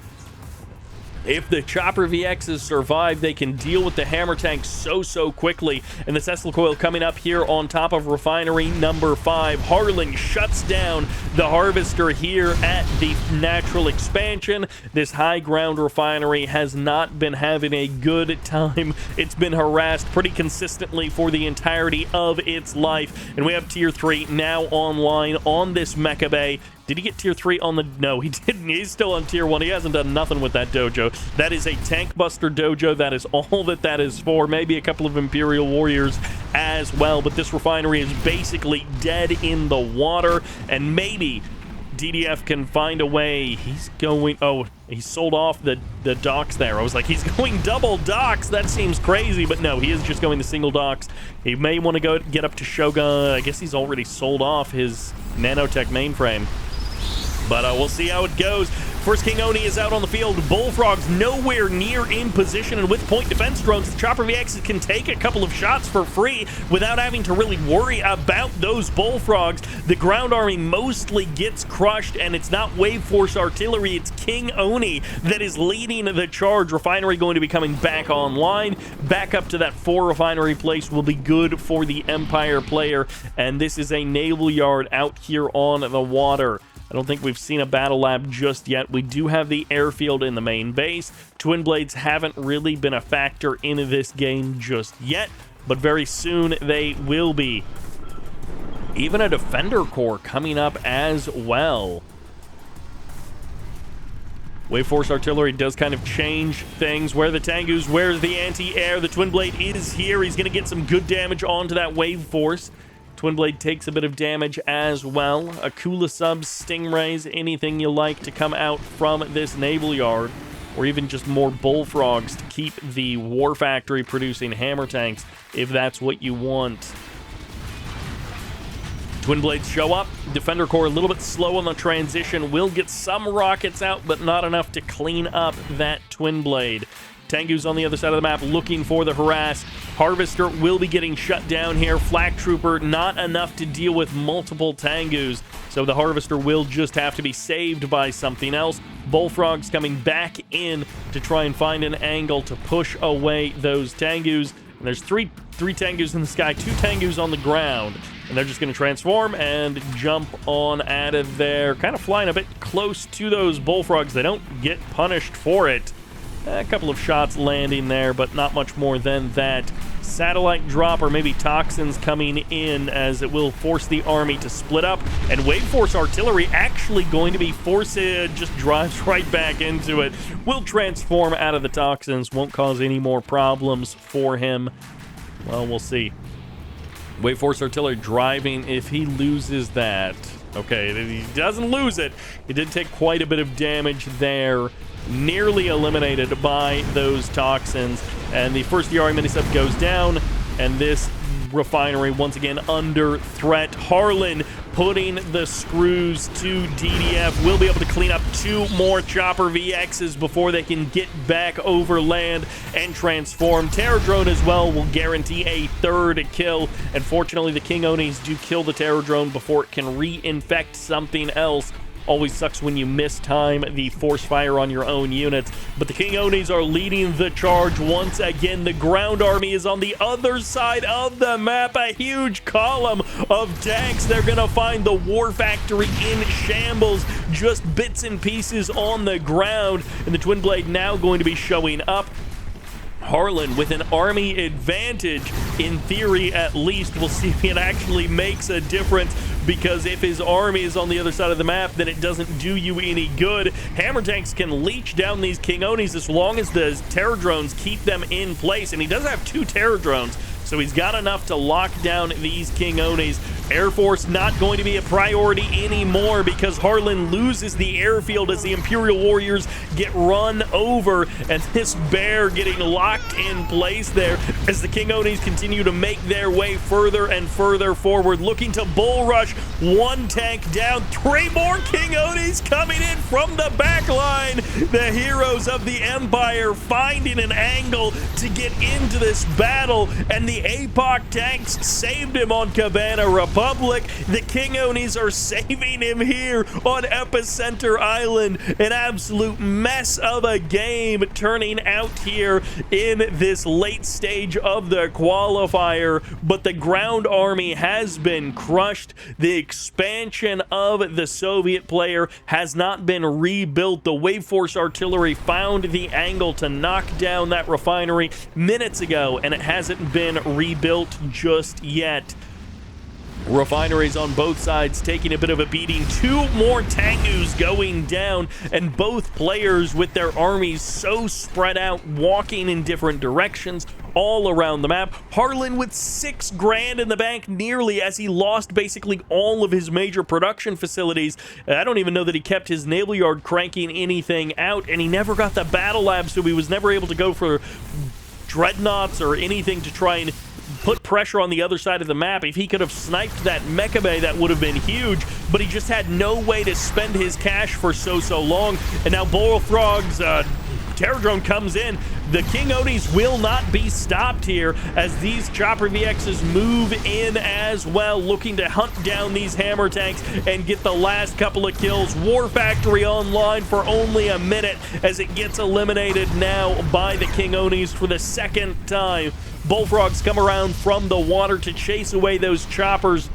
If the Chopper VXs survive, they can deal with the Hammer Tank so quickly. And the Tesla Coil coming up here on top of Refinery number 5. Harlen shuts down the Harvester here at the natural expansion. This high ground refinery has not been having a good time. It's been harassed pretty consistently for the entirety of its life. And we have Tier 3 now online on this Mecha Bay. Did he get Tier 3 on the... No, he didn't. He's still on Tier 1. He hasn't done nothing with that dojo. That is a Tank Buster dojo. That is all that is for. Maybe a couple of Imperial Warriors as well. But this refinery is basically dead in the water. And maybe DDF can find a way. He's going... Oh, he sold off the docks there. I was like, he's going double docks. That seems crazy. But no, he is just going to single docks. He may want to go get up to Shogun. I guess he's already sold off his nanotech mainframe. But we'll see how it goes. First King Oni is out on the field. Bullfrogs nowhere near in position, and with point defense drones, the Chopper VXs can take a couple of shots for free without having to really worry about those Bullfrogs. The ground army mostly gets crushed, and it's not Wave Force artillery, it's King Oni that is leading the charge. Refinery going to be coming back online. Back up to that 4 refinery place will be good for the Empire player, and this is a naval yard out here on the water. I don't think we've seen a battle lab just yet. We do have the airfield in the main base. Twin Blades haven't really been a factor in this game just yet, but very soon they will be. Even a Defender Corps coming up as well. Wave Force artillery does kind of change things. Where are the Tengus? Where's the anti-air? The Twin Blade is here. He's going to get some good damage onto that Wave Force. Twin Blade takes a bit of damage as well. Akula subs, Stingrays, anything you like to come out from this naval yard, or even just more Bullfrogs to keep the War Factory producing hammer tanks if that's what you want. Twin Blades show up. Defender Corps a little bit slow on the transition. Will get some rockets out, but not enough to clean up that Twin Blade. Tengu's on the other side of the map looking for the harass. Harvester will be getting shut down here. Flak Trooper not enough to deal with multiple Tengus, so the Harvester will just have to be saved by something else. Bullfrogs coming back in to try and find an angle to push away those Tengus. And there's three Tengus in the sky, 2 Tengus on the ground. And they're just going to transform and jump on out of there. Kind of flying a bit close to those Bullfrogs. They don't get punished for it. A couple of shots landing there, but not much more than that. Satellite drop or maybe toxins coming in, as it will force the army to split up. And Wave Force artillery actually going to be forced, just drives right back into it. Will transform out of the toxins, won't cause any more problems for him. Well, we'll see. Wave Force artillery driving if he loses that. Okay, he doesn't lose it. He did take quite a bit of damage there. Nearly eliminated by those toxins, and the first DRI mini-sub goes down, and this refinery once again under threat. Harlen putting the screws to DDF. Will be able to clean up 2 more Chopper VXs before they can get back over land and transform. Terror Drone as well will guarantee a 3rd kill. Unfortunately, the King Onis do kill the Terror Drone before it can reinfect something else. Always sucks when you mistime the force fire on your own units. But the King Onis are leading the charge once again. The ground army is on the other side of the map. A huge column of tanks. They're going to find the War Factory in shambles. Just bits and pieces on the ground. And the Twin Blade now going to be showing up. Harlen with an army advantage, in theory at least. We'll see if it actually makes a difference, because if his army is on the other side of the map, then it doesn't do you any good. Hammer tanks can leech down these King Onis as long as the Terror Drones keep them in place, and he does have 2 Terror Drones, so he's got enough to lock down these King Onis. Air Force not going to be a priority anymore, because Harlen loses the airfield as the Imperial Warriors get run over, and this bear getting locked in place there as the King Onis continue to make their way further and further forward, looking to bull rush. 1 tank down, 3 more King Onis coming in from the back line. The heroes of the Empire finding an angle to get into this battle, and the APOC tanks saved him on Cabana Republic. The King Onis are saving him here on Epicenter Island. An absolute mess of a game turning out here in this late stage of the qualifier, but the ground army has been crushed. The expansion of the Soviet player has not been rebuilt. The Wave Force artillery found the angle to knock down that refinery minutes ago, and it hasn't been rebuilt just yet. Refineries on both sides taking a bit of a beating. 2 more Tengus going down, and both players with their armies so spread out, walking in different directions all around the map. Harlen with 6 grand in the bank nearly, as he lost basically all of his major production facilities. I don't even know that he kept his naval yard cranking anything out, and he never got the battle lab, so he was never able to go for dreadnoughts or anything to try and put pressure on the other side of the map. If he could have sniped that mecha bay, that would have been huge, but he just had no way to spend his cash for so long. And now Bullfrog's Terror Drone comes in. The King Onis will not be stopped here as these Chopper VXs move in as well, looking to hunt down these hammer tanks and get the last couple of kills. War Factory online for only a minute as it gets eliminated now by the King Onis for the second time. Bullfrogs come around from the water to chase away those choppers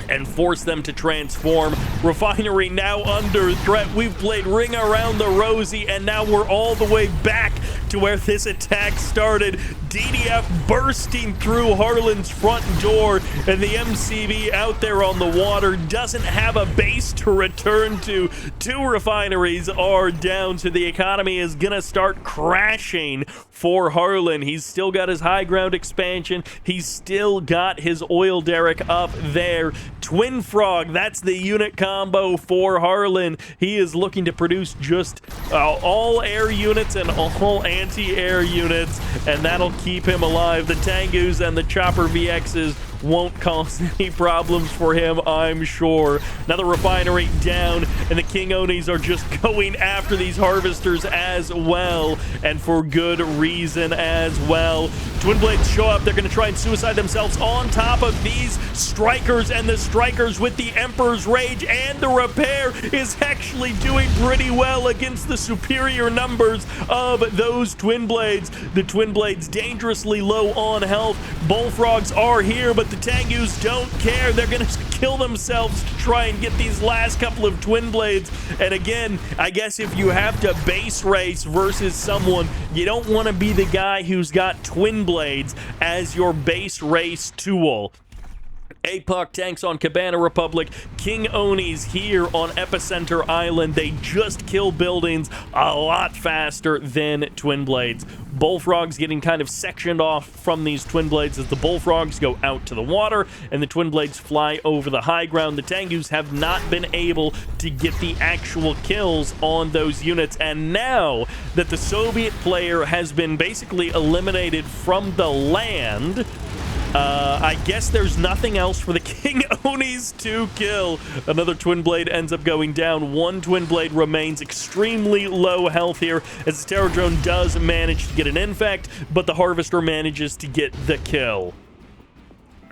and force them to transform. Refinery now under threat. We've played Ring Around the Rosie, and now we're all the way back to where this attack started. DDF bursting through Harlen's front door, and the MCV out there on the water doesn't have a base to return to. 2 refineries are down, so the economy is gonna start crashing for Harlen. He's still got his high ground expansion. He's still got his oil derrick up there. Twin Frog, that's the unit combo for Harlen. He is looking to produce just all air units and all anti-air units, and that'll keep him alive. The Tengus and the Chopper VXs won't cause any problems for him, I'm sure. Another refinery down, and the King Onis are just going after these harvesters as well, and for good reason as well. Twin Blades show up. They're going to try and suicide themselves on top of these strikers, and the strikers with the Emperor's Rage and the repair is actually doing pretty well against the superior numbers of those Twin Blades. The Twin Blades dangerously low on health. Bullfrogs are here, but the Tengus don't care. They're going to kill themselves to try and get these last couple of Twin Blades. And again, I guess if you have to base race versus someone, you don't want to be the guy who's got Twin Blades as your base race tool. APOC tanks on Cabana Republic, King Onis here on Epicenter Island. They just kill buildings a lot faster than Twin Blades. Bullfrogs getting kind of sectioned off from these Twin Blades as the Bullfrogs go out to the water and the Twin Blades fly over the high ground. The Tengus have not been able to get the actual kills on those units, and now that the Soviet player has been basically eliminated from the land, I guess there's nothing else for the King Onis to kill. Another Twin Blade ends up going down. 1 Twin Blade remains extremely low health here as the Terror Drone does manage to get an infect, but the Harvester manages to get the kill.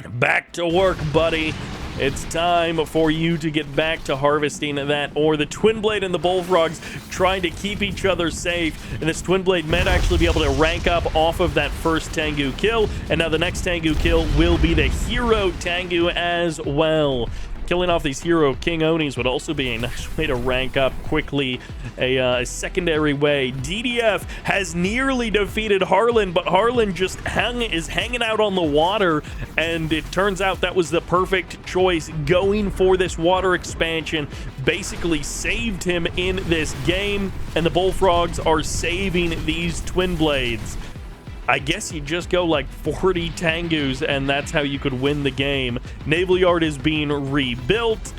Back to work, buddy. It's time for you to get back to harvesting that ore. The Twin Blade and the Bullfrogs trying to keep each other safe, and this Twin Blade might actually be able to rank up off of that first Tengu kill, and now the next Tengu kill will be the Hero Tengu as well. Killing off these Hero King Onis would also be a nice way to rank up quickly, a secondary way. DDF has nearly defeated Harlen, but Harlen just is hanging out on the water, and it turns out that was the perfect choice. Going for this water expansion basically saved him in this game, and the Bullfrogs are saving these Twin Blades. I guess you just go like 40 Tengus, and that's how you could win the game. Naval Yard is being rebuilt.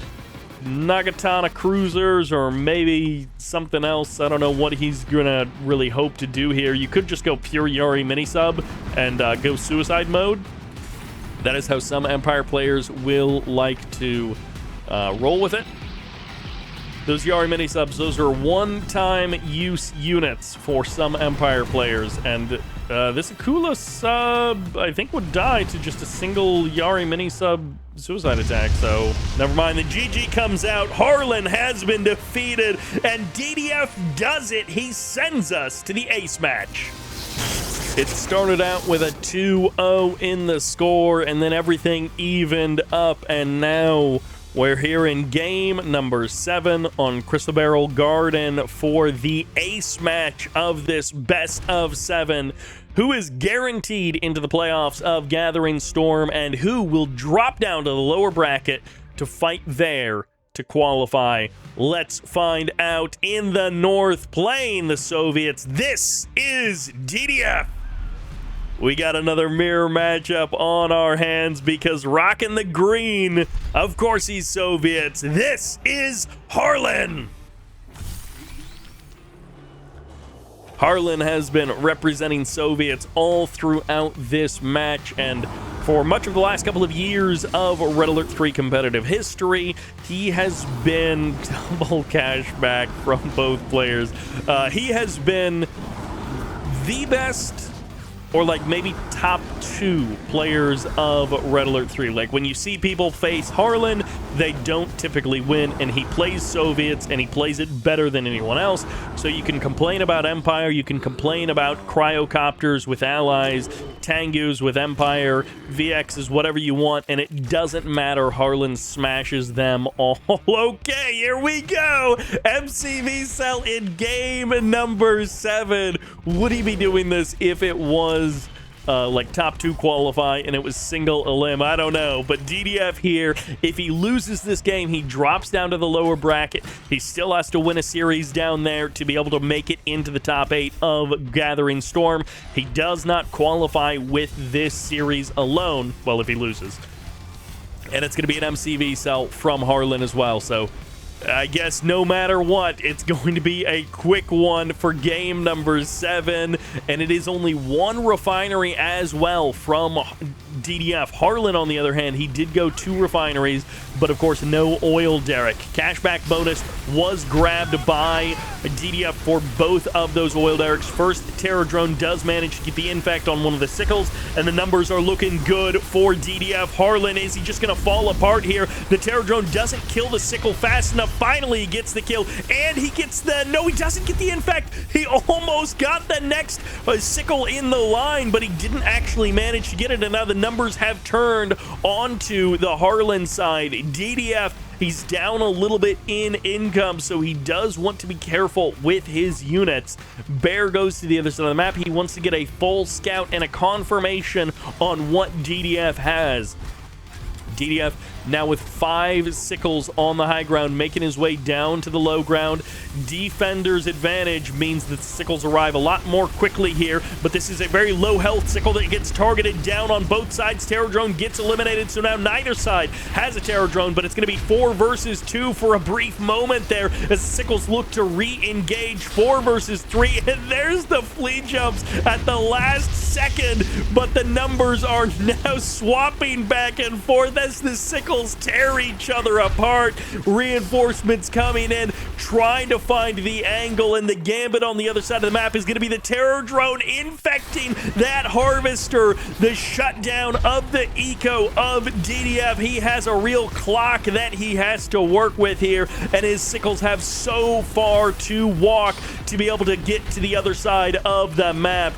Nagatana cruisers, or maybe something else. I don't know what he's gonna really hope to do here. You could just go pure Yari mini-sub and go suicide mode. That is how some Empire players will like to roll with it. Those Yari mini subs, those are one-time use units for some Empire players, and this Akula sub, I think, would die to just a single Yari mini sub suicide attack, so never mind. The GG comes out. Harlen has been defeated, and DDF does it. He sends us to the ace match. It started out with a 2-0 in the score, and then everything evened up, and now we're here in game number 7 on Crystal Barrel Garden for the ace match of this best of 7. Who is guaranteed into the playoffs of Gathering Storm, and who will drop down to the lower bracket to fight there to qualify? Let's find out. In the North, playing the Soviets, this is DDF. We got another mirror matchup on our hands because rocking the green, of course he's Soviets. This is Harlen. Harlen has been representing Soviets all throughout this match, and for much of the last couple of years of Red Alert 3 competitive history, he has been double cashback from both players. He has been the best, or like maybe top 2 players of Red Alert 3. Like when you see people face Harlen, they don't typically win, and he plays Soviets and he plays it better than anyone else. So you can complain about Empire, you can complain about cryocopters with allies, Tengus with Empire, VXs, whatever you want, and it doesn't matter. Harlen smashes them all. Okay, here we go. MCV Cell in game number 7. Would he be doing this if it was like top 2 qualify and it was single elim? I don't know, but DDF here, if he loses this game, he drops down to the lower bracket. He still has to win a series down there to be able to make it into the top 8 of Gathering Storm. He does not qualify with this series alone, well, if he loses. And it's going to be an MCV cell from Harlen as well, so I guess no matter what, it's going to be a quick one for game number 7, and it is only one refinery as well from DDF. Harlen, on the other hand, he did go 2 refineries, but of course no oil derrick. Cashback bonus was grabbed by DDF for both of those oil derricks. First, Terror Drone does manage to get the infect on one of the sickles, and the numbers are looking good for DDF. Harlen, is he just going to fall apart here? The Terror Drone doesn't kill the sickle fast enough. Finally, he gets the kill, and he gets the... No, he doesn't get the infect. He almost got the next sickle in the line, but he didn't actually manage to get it, and now the numbers have turned onto the Harlen side. DDF, he's down a little bit in income, so he does want to be careful with his units. Bear goes to the other side of the map. He wants to get a full scout and a confirmation on what DDF has. DDF now with 5 sickles on the high ground, making his way down to the low ground. Defender's advantage means that the sickles arrive a lot more quickly here, but this is a very low health sickle that gets targeted down on both sides. Terror Drone gets eliminated, so now neither side has a Terror Drone, but it's going to be 4 versus 2 for a brief moment there as the sickles look to re-engage. 4 versus 3, and there's the flea jumps at the last second, but the numbers are now swapping back and forth as the sickles tear each other apart. Reinforcements coming in, trying to find the angle, and the gambit on the other side of the map is going to be the Terror Drone infecting that Harvester. The shutdown of the eco of DDF. He has a real clock that he has to work with here, and his sickles have so far to walk to be able to get to the other side of the map.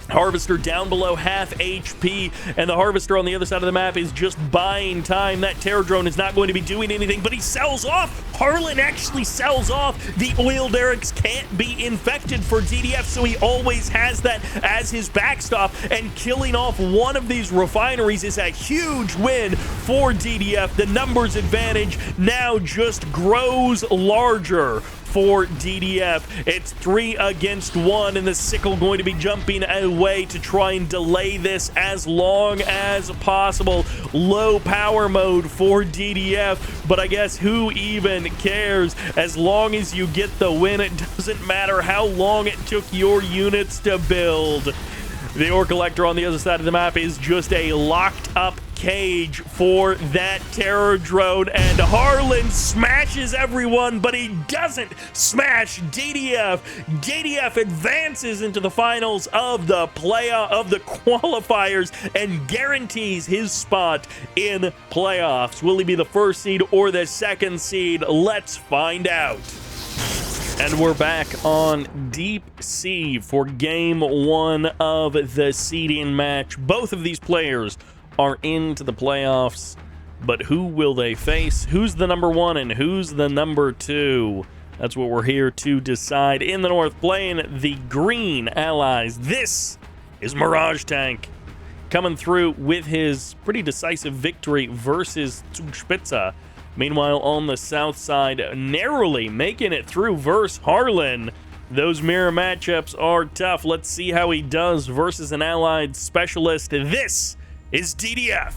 Harvester down below half HP, and the Harvester on the other side of the map is just buying time. That Terror Drone is not going to be doing anything, but he sells off. Harlen actually sells off. The oil derricks can't be infected for DDF, so he always has that as his backstop, and killing off one of these refineries is a huge win for DDF. The numbers advantage now just grows larger for DDF. It's 3 against 1, and the sickle going to be jumping away to try and delay this as long as possible. Low power mode for DDF, but I guess who even cares? As long as you get the win, it doesn't matter how long it took your units to build. The Ore Collector on the other side of the map is just a locked up cage for that terror drone, and Harlen smashes everyone, but he doesn't smash DDF. DDF advances into the finals of the qualifiers and guarantees his spot in playoffs. Will he be the first seed or the second seed? Let's find out. And we're back on Deep Sea for game 1 of the seeding match. Both of these players are into the playoffs, but who will they face? Who's the number 1 and who's the number 2? That's what we're here to decide. In the north, playing the green allies, this is MirageTank, coming through with his pretty decisive victory versus Zugspitze. Meanwhile, on the south side, narrowly making it through versus Harlen. Those mirror matchups are tough. Let's see how he does versus an allied specialist. This is DDF.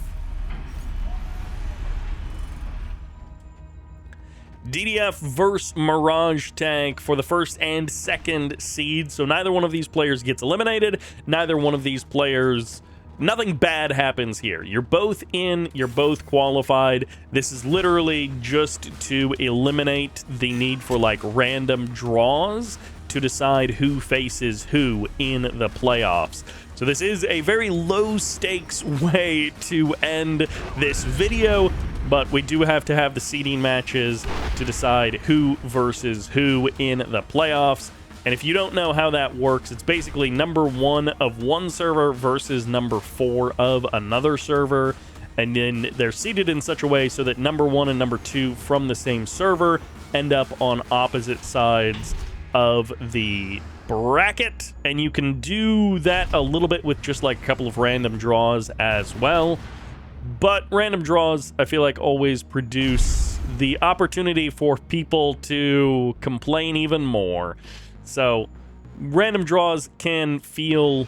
DDF versus MirageTank for the first and second seed. So neither one of these players gets eliminated. Neither one of these players... Nothing bad happens here. You're both in, you're both qualified. This is literally just to eliminate the need for like random draws to decide who faces who in the playoffs. So this is a very low stakes way to end this video, but we do have to have the seeding matches to decide who versus who in the playoffs. And if you don't know how that works, it's basically number 1 of one server versus number 4 of another server. And then they're seeded in such a way so that number 1 and number 2 from the same server end up on opposite sides of the bracket. And you can do that a little bit with just like a couple of random draws as well. But random draws, I feel like, always produce the opportunity for people to complain even more. So, random draws can feel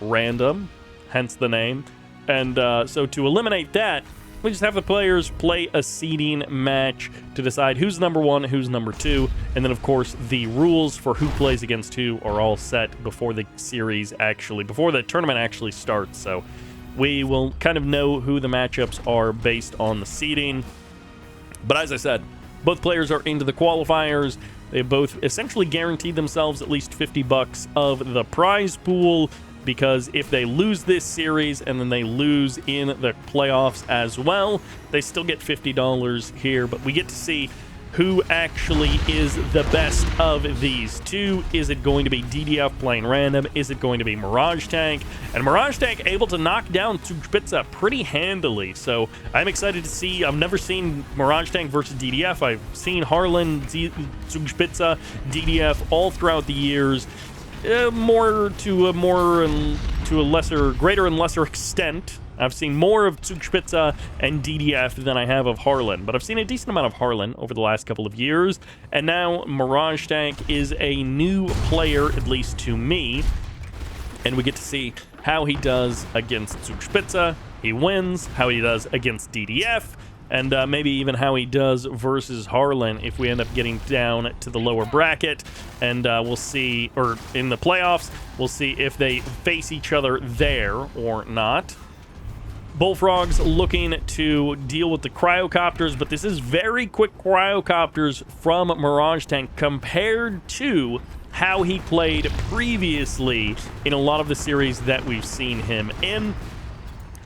random, hence the name. And so to eliminate that, we just have the players play a seeding match to decide who's number 1, who's number 2. And then, of course, the rules for who plays against who are all set before the before the tournament actually starts. So, we will kind of know who the matchups are based on the seeding. But as I said, both players are into the qualifiers. They both essentially guaranteed themselves at least $50 of the prize pool, because if they lose this series and then they lose in the playoffs as well, they still get $50 here. But we get to see who actually is the best of these two. Is it going to be DDF playing random? Is it going to be MirageTank? And MirageTank able to knock down Zugspitze pretty handily. So I'm excited to see. I've never seen MirageTank versus DDF. I've seen Harlen, Zugspitze, DDF all throughout the years. Greater and lesser extent. I've seen more of Zugspitze and DDF than I have of Harlen, but I've seen a decent amount of Harlen over the last couple of years, and now MirageTank is a new player, at least to me, and we get to see how he does against Zugspitze. He wins, how he does against DDF, and maybe even how he does versus Harlen if we end up getting down to the lower bracket. And we'll see, or in the playoffs, we'll see if they face each other there or not. Bullfrogs looking to deal with the cryocopters, but this is very quick cryocopters from MirageTank compared to how he played previously in a lot of the series that we've seen him in.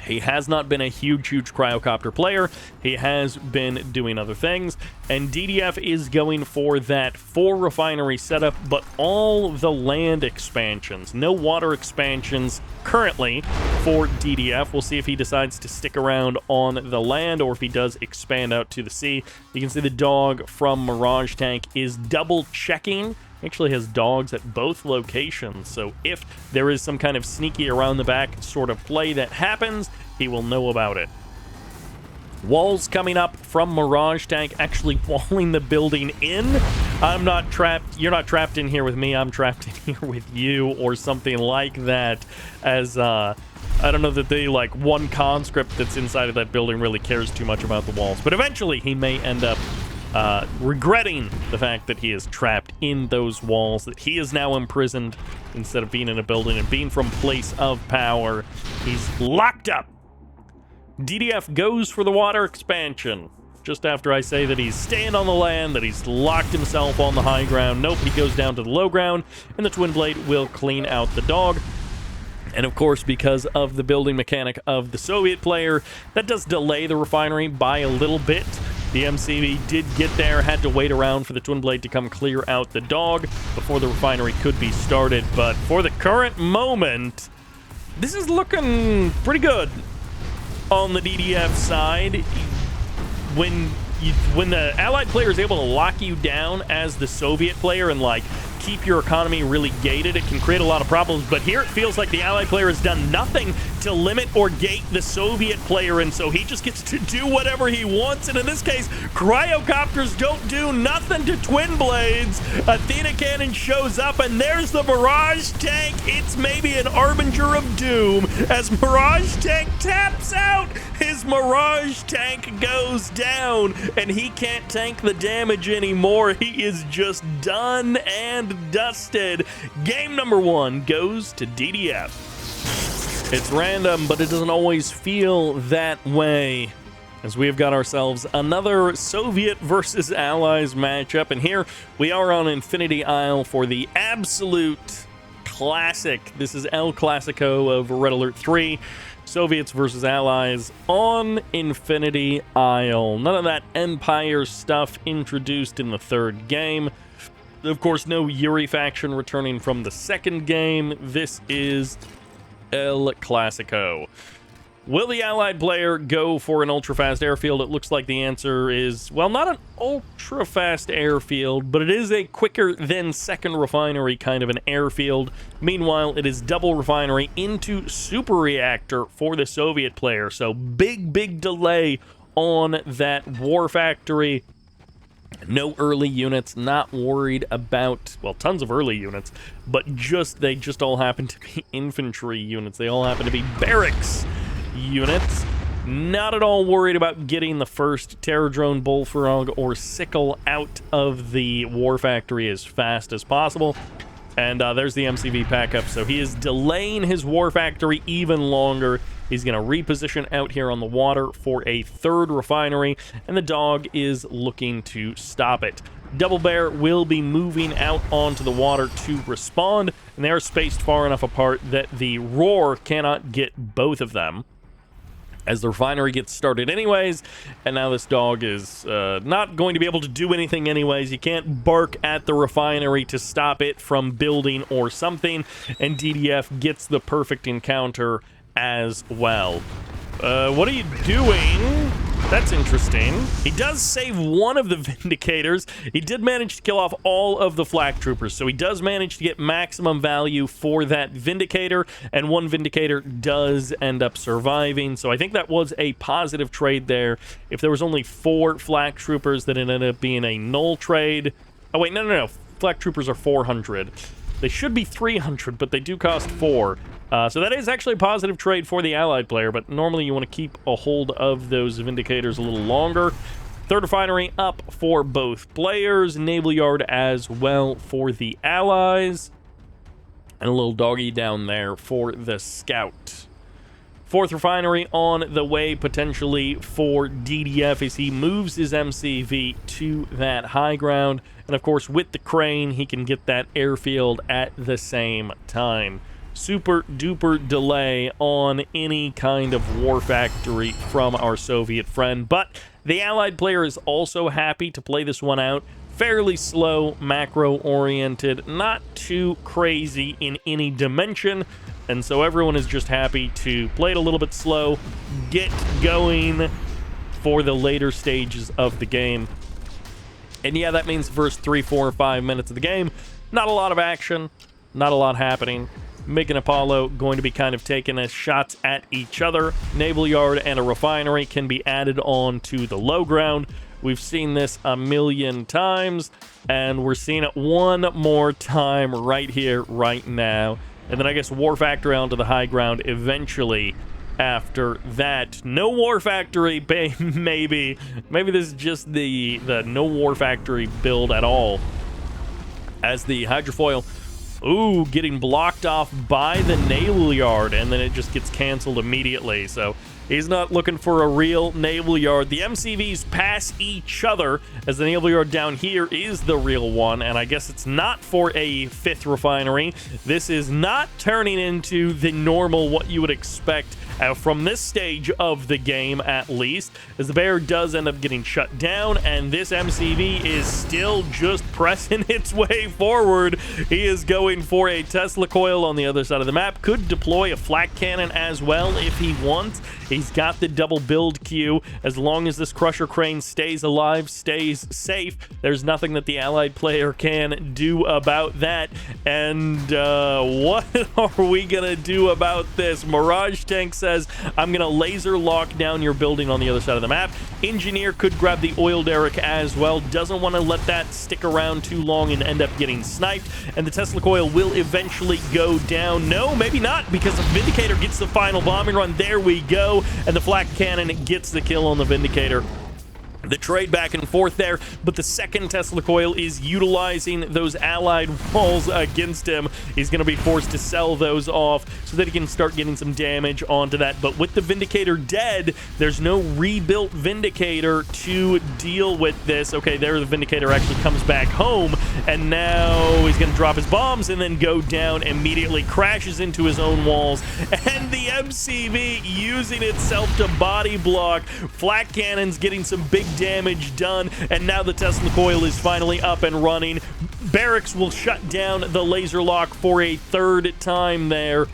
He has not been a huge cryocopter player. He has been doing other things. And DDF is going for that 4 refinery setup, but all the land expansions. No water expansions currently for DDF. We'll see if he decides to stick around on the land or if he does expand out to the sea. You can see the dog from MirageTank is double checking. Actually has dogs at both locations, so if there is some kind of sneaky around the back sort of play that happens, he will know about it. Walls coming up from MirageTank, actually walling the building in. I'm not trapped. You're not trapped in here with me. I'm trapped in here with you, or something like that. As I don't know that the one conscript that's inside of that building really cares too much about the walls, but eventually he may end up regretting the fact that he is trapped in those walls, that he is now imprisoned instead of being in a building and being from place of power. He's locked up. DDF goes for the water expansion. Just after I say that he's staying on the land, that he's locked himself on the high ground. Nope, he goes down to the low ground, and the Twin Blade will clean out the dog. And of course, because of the building mechanic of the Soviet player, that does delay the refinery by a little bit. The MCV did get there, had to wait around for the Twin Blade to come clear out the dog before the refinery could be started. But for the current moment, this is looking pretty good on the DDF side. When the Allied player is able to lock you down as the Soviet player and, like, keep your economy really gated, it can create a lot of problems. But here it feels like the Allied player has done nothing to limit or gate the Soviet player, and so he just gets to do whatever he wants. And in this case, cryocopters don't do nothing to Twin Blades. Athena Cannon shows up, and there's the Mirage Tank. It's maybe an harbinger of doom as Mirage Tank taps out. His Mirage Tank goes down, and he can't tank the damage anymore. He is just done and dusted. Game number 1 goes to DDF. It's random, but it doesn't always feel that way, as we have got ourselves another Soviet versus Allies matchup. And here we are on Infinity Isle for the absolute classic. This is El Clasico of Red Alert 3. Soviets versus Allies on Infinity Isle. None of that Empire stuff introduced in the third game. Of course, no Yuri faction returning from the second game. This is El Clasico. Will the Allied player go for an ultra-fast airfield? It looks like the answer is, well, not an ultra-fast airfield, but it is a quicker than second refinery kind of an airfield. Meanwhile, it is double refinery into super reactor for the Soviet player. So big delay on that war factory. No early units, not worried about, well, tons of early units, but they just all happen to be infantry units. They all happen to be barracks units. Not at all worried about getting the first Terror Drone, Bullfrog, or Sickle out of the war factory as fast as possible. And there's the MCV pack-up, so he is delaying his war factory even longer. He's going to reposition out here on the water for a third refinery, and the dog is looking to stop it. Double Bear will be moving out onto the water to respond, and they are spaced far enough apart that the Roar cannot get both of them, as the refinery gets started anyways, and now this dog is not going to be able to do anything anyways. You can't bark at the refinery to stop it from building or something, and DDF gets the perfect encounter as well. What are you doing? That's interesting. He does save one of the Vindicators. He did manage to kill off all of the Flak Troopers, so he does manage to get maximum value for that Vindicator, and one Vindicator does end up surviving, so I think that was a positive trade there. If there was only 4 Flak Troopers, then it ended up being a null trade. Oh wait, no. Flak Troopers are 400. They should be 300, but they do cost 4. So that is actually a positive trade for the Allied player, but normally you want to keep a hold of those Vindicators a little longer. Third refinery up for both players. Naval Yard as well for the Allies. And a little doggy down there for the Scout. Fourth refinery on the way potentially for DDF as he moves his MCV to that high ground. And of course, with the crane, he can get that airfield at the same time. Super duper delay on any kind of war factory from our Soviet friend, but the Allied player is also happy to play this one out. Fairly slow, macro-oriented, not too crazy in any dimension, and so everyone is just happy to play it a little bit slow, get going for the later stages of the game. And yeah, that means the first 3, 4, 5 minutes of the game, not a lot of action, not a lot happening. Mig and Apollo going to be kind of taking as shots at each other. Naval Yard and a refinery can be added on to the low ground. We've seen this a million times, and we're seeing it one more time right here, right now. And then I guess War Factory onto the high ground eventually after that. No War Factory, maybe. Maybe this is just the no War Factory build at all. As the hydrofoil, ooh, getting blocked off by the Naval Yard, and then it just gets canceled immediately. So He's not looking for a real naval yard. The MCVs pass each other, as the naval yard down here is the real one, and I guess it's not for a 5th refinery. This is not turning into the normal what you would expect from this stage of the game, at least, as the bear does end up getting shut down, and this MCV is still just pressing its way forward. He is going for a Tesla coil on the other side of the map. Could deploy a flak cannon as well if he wants. He's got the double build queue. As long as this crusher crane stays alive, stays safe, there's nothing that the allied player can do about that. And what are we gonna do about this? MirageTank says, I'm gonna laser lock down your building on the other side of the map. Engineer could grab the oil derrick as well. Doesn't want to let that stick around too long and end up getting sniped. And the Tesla coil will eventually go down. No, maybe not, because the Vindicator gets the final bombing run. There we go. And the flak cannon gets the kill on the Vindicator. The trade back and forth there, but the second Tesla coil is utilizing those allied walls against him. He's going to be forced to sell those off so that he can start getting some damage onto that. But with the Vindicator dead, there's no rebuilt Vindicator to deal with this. Okay, there the Vindicator actually comes back home, and now he's going to drop his bombs and then go down, immediately crashes into his own walls, and the MCV using itself to body block. Flak cannons getting some big damage done, and now the Tesla coil is finally up and running. Barracks will shut down the laser lock for a 3rd time there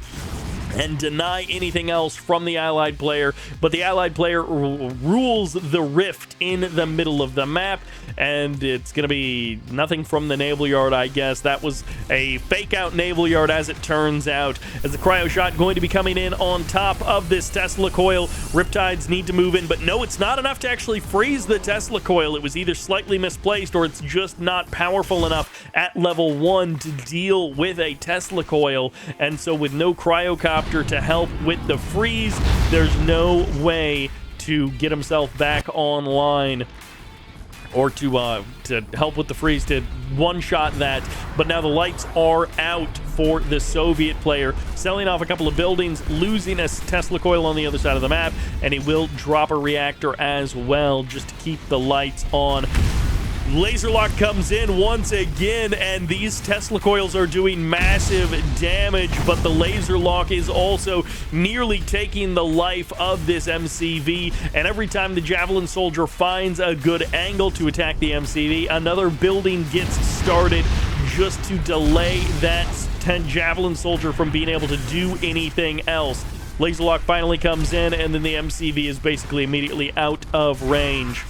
and deny anything else from the allied player, but the allied player rules the rift in the middle of the map, and it's gonna be nothing from the naval yard, I guess. That was a fake out naval yard, as it turns out, as the cryo shot going to be coming in on top of this Tesla coil. Riptides need to move in, but no, it's not enough to actually freeze the Tesla coil. It was either slightly misplaced or it's just not powerful enough at level 1 to deal with a Tesla coil, and so with no cryocopter to help with the freeze, there's no way to get himself back online or to help with the freeze to one-shot that. But now the lights are out for the Soviet player, selling off a couple of buildings, losing a Tesla coil on the other side of the map, and he will drop a reactor as well just to keep the lights on. Laser lock comes in once again, and these Tesla coils are doing massive damage, but the laser lock is also nearly taking the life of this MCV, and every time the Javelin Soldier finds a good angle to attack the MCV, another building gets started just to delay that Javelin Soldier from being able to do anything else. Laser lock finally comes in, and then the MCV is basically immediately out of range.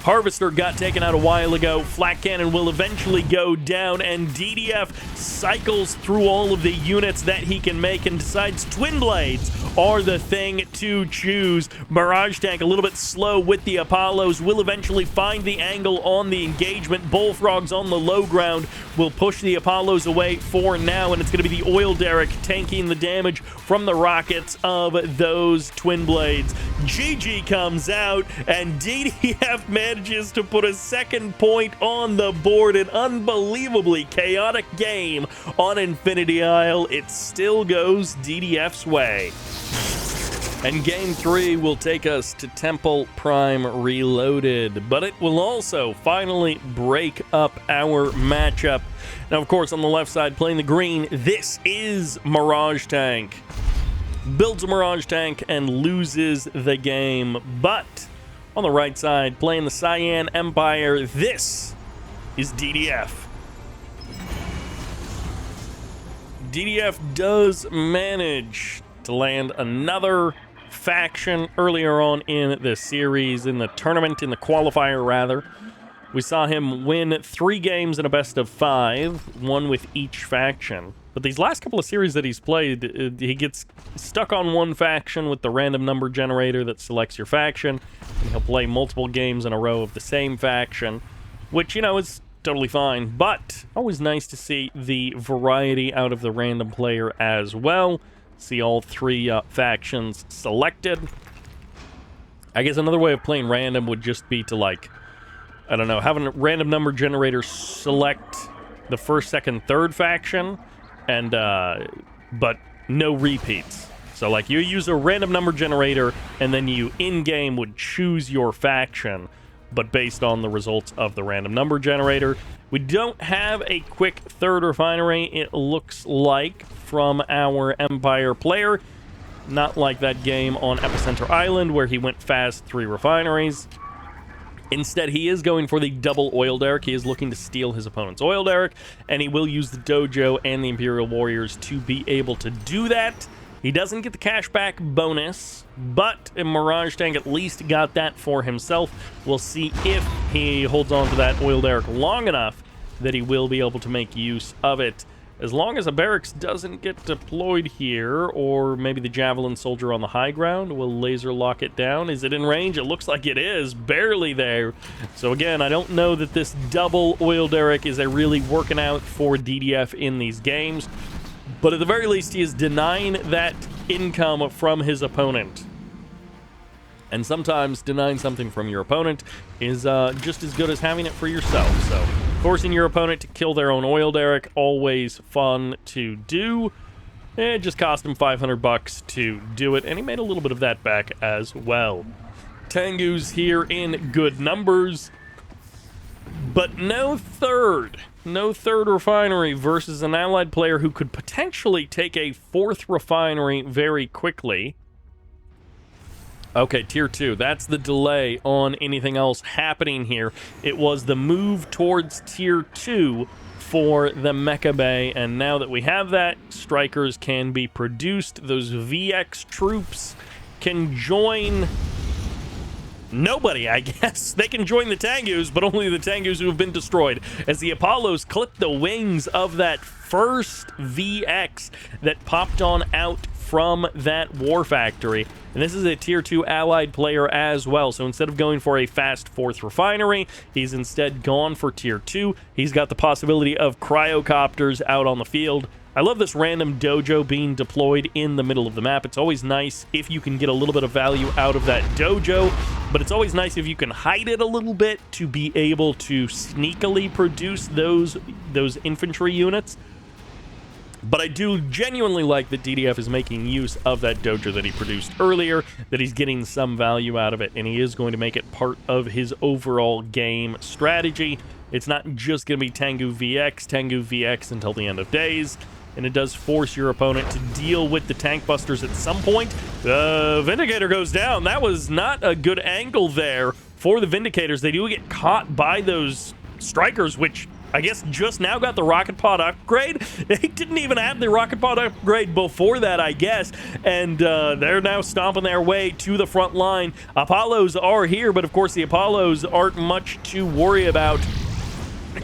Harvester got taken out a while ago. Flak cannon will eventually go down, and DDF cycles through all of the units that he can make and decides twin blades are the thing to choose. MirageTank a little bit slow with the Apollos, will eventually find the angle on the engagement. Bullfrogs on the low ground will push the Apollos away for now, and it's going to be the oil derrick tanking the damage from the rockets of those twin blades. GG comes out, and DDF manages to put a 2nd point on the board. An unbelievably chaotic game on Infinity Isle. It still goes DDF's way. And Game 3 will take us to Temple Prime Reloaded, but it will also finally break up our matchup. Now, of course, on the left side, playing the green, this is MirageTank. Builds a MirageTank and loses the game, but on the right side, playing the Cyan Empire, this is DDF. DDF does manage to land another faction earlier on in the series, in the tournament, in the qualifier rather. We saw him win 3 games in a best of 5, one with each faction. But these last couple of series that he's played, he gets stuck on one faction with the random number generator that selects your faction, and he'll play multiple games in a row of the same faction, which, you know, is totally fine. But always nice to see the variety out of the random player as well. See all 3 factions selected. I guess another way of playing random would just be to, like, I don't know, having a random number generator select the 1st, 2nd, 3rd faction, and but no repeats. So, like, you use a random number generator, and then you, in-game, would choose your faction, but based on the results of the random number generator. We don't have a quick third refinery, it looks like, from our Empire player. Not like that game on Epicenter Island, where he went fast 3 refineries. Instead, he is going for the double oil derrick. He is looking to steal his opponent's oil derrick, and he will use the dojo and the Imperial Warriors to be able to do that. He doesn't get the cashback bonus, but MirageTank at least got that for himself. We'll see if he holds on to that oil derrick long enough that he will be able to make use of it. As long as a barracks doesn't get deployed here, or maybe the Javelin Soldier on the high ground will laser lock it down. Is it in range? It looks like it is, barely there. So again, I don't know that this double oil derrick is really working out for DDF in these games, but at the very least, he is denying that income from his opponent. And sometimes denying something from your opponent is just as good as having it for yourself. So forcing your opponent to kill their own oil derrick, always fun to do. It just cost him 500 bucks to do it, and he made a little bit of that back as well. Tengu's here in good numbers, but no third refinery versus an allied player who could potentially take a 4th refinery very quickly. Okay, tier 2. That's the delay on anything else happening here. It was the move towards tier 2 for the Mecha Bay, and now that we have that, strikers can be produced. Those VX troops can join nobody, I guess. They can join the Tengus, but only the Tengus who have been destroyed, as the Apollos clip the wings of that first VX that popped on out from that war factory. And this is a tier 2 allied player as well, so instead of going for a fast 4th refinery, he's instead gone for tier 2. He's got the possibility of cryocopters out on the field. I love this random dojo being deployed in the middle of the map. It's always nice if you can get a little bit of value out of that dojo, but it's always nice if you can hide it a little bit to be able to sneakily produce those infantry units. But I do genuinely like that DDF is making use of that dojo that he produced earlier, that he's getting some value out of it, and he is going to make it part of his overall game strategy. It's not just going to be Tengu VX until the end of days, and it does force your opponent to deal with the tank busters at some point. The Vindicator goes down. That was not a good angle there for the Vindicators. They do get caught by those strikers, which I guess just now got the rocket pod upgrade. They didn't even have the rocket pod upgrade before that, I guess. And they're now stomping their way to the front line. Apollos are here, but of course the Apollos aren't much to worry about.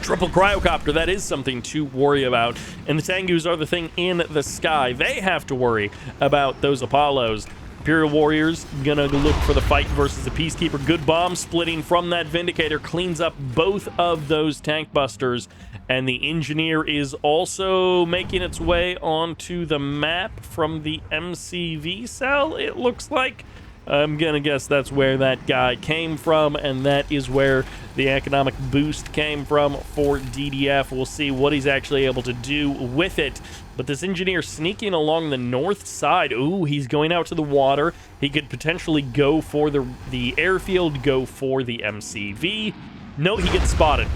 Triple cryocopter, that is something to worry about. And the Tengus are the thing in the sky. They have to worry about those Apollos. Imperial Warriors gonna look for the fight versus the Peacekeeper. Good bomb splitting from that Vindicator cleans up both of those tank busters, and the Engineer is also making its way onto the map from the MCV cell, it looks like. I'm gonna guess that's where that guy came from, and that is where the economic boost came from for DDF. We'll see what he's actually able to do with it. But this Engineer sneaking along the north side. Ooh, he's going out to the water. He could potentially go for the airfield, go for the MCV. No, he gets spotted.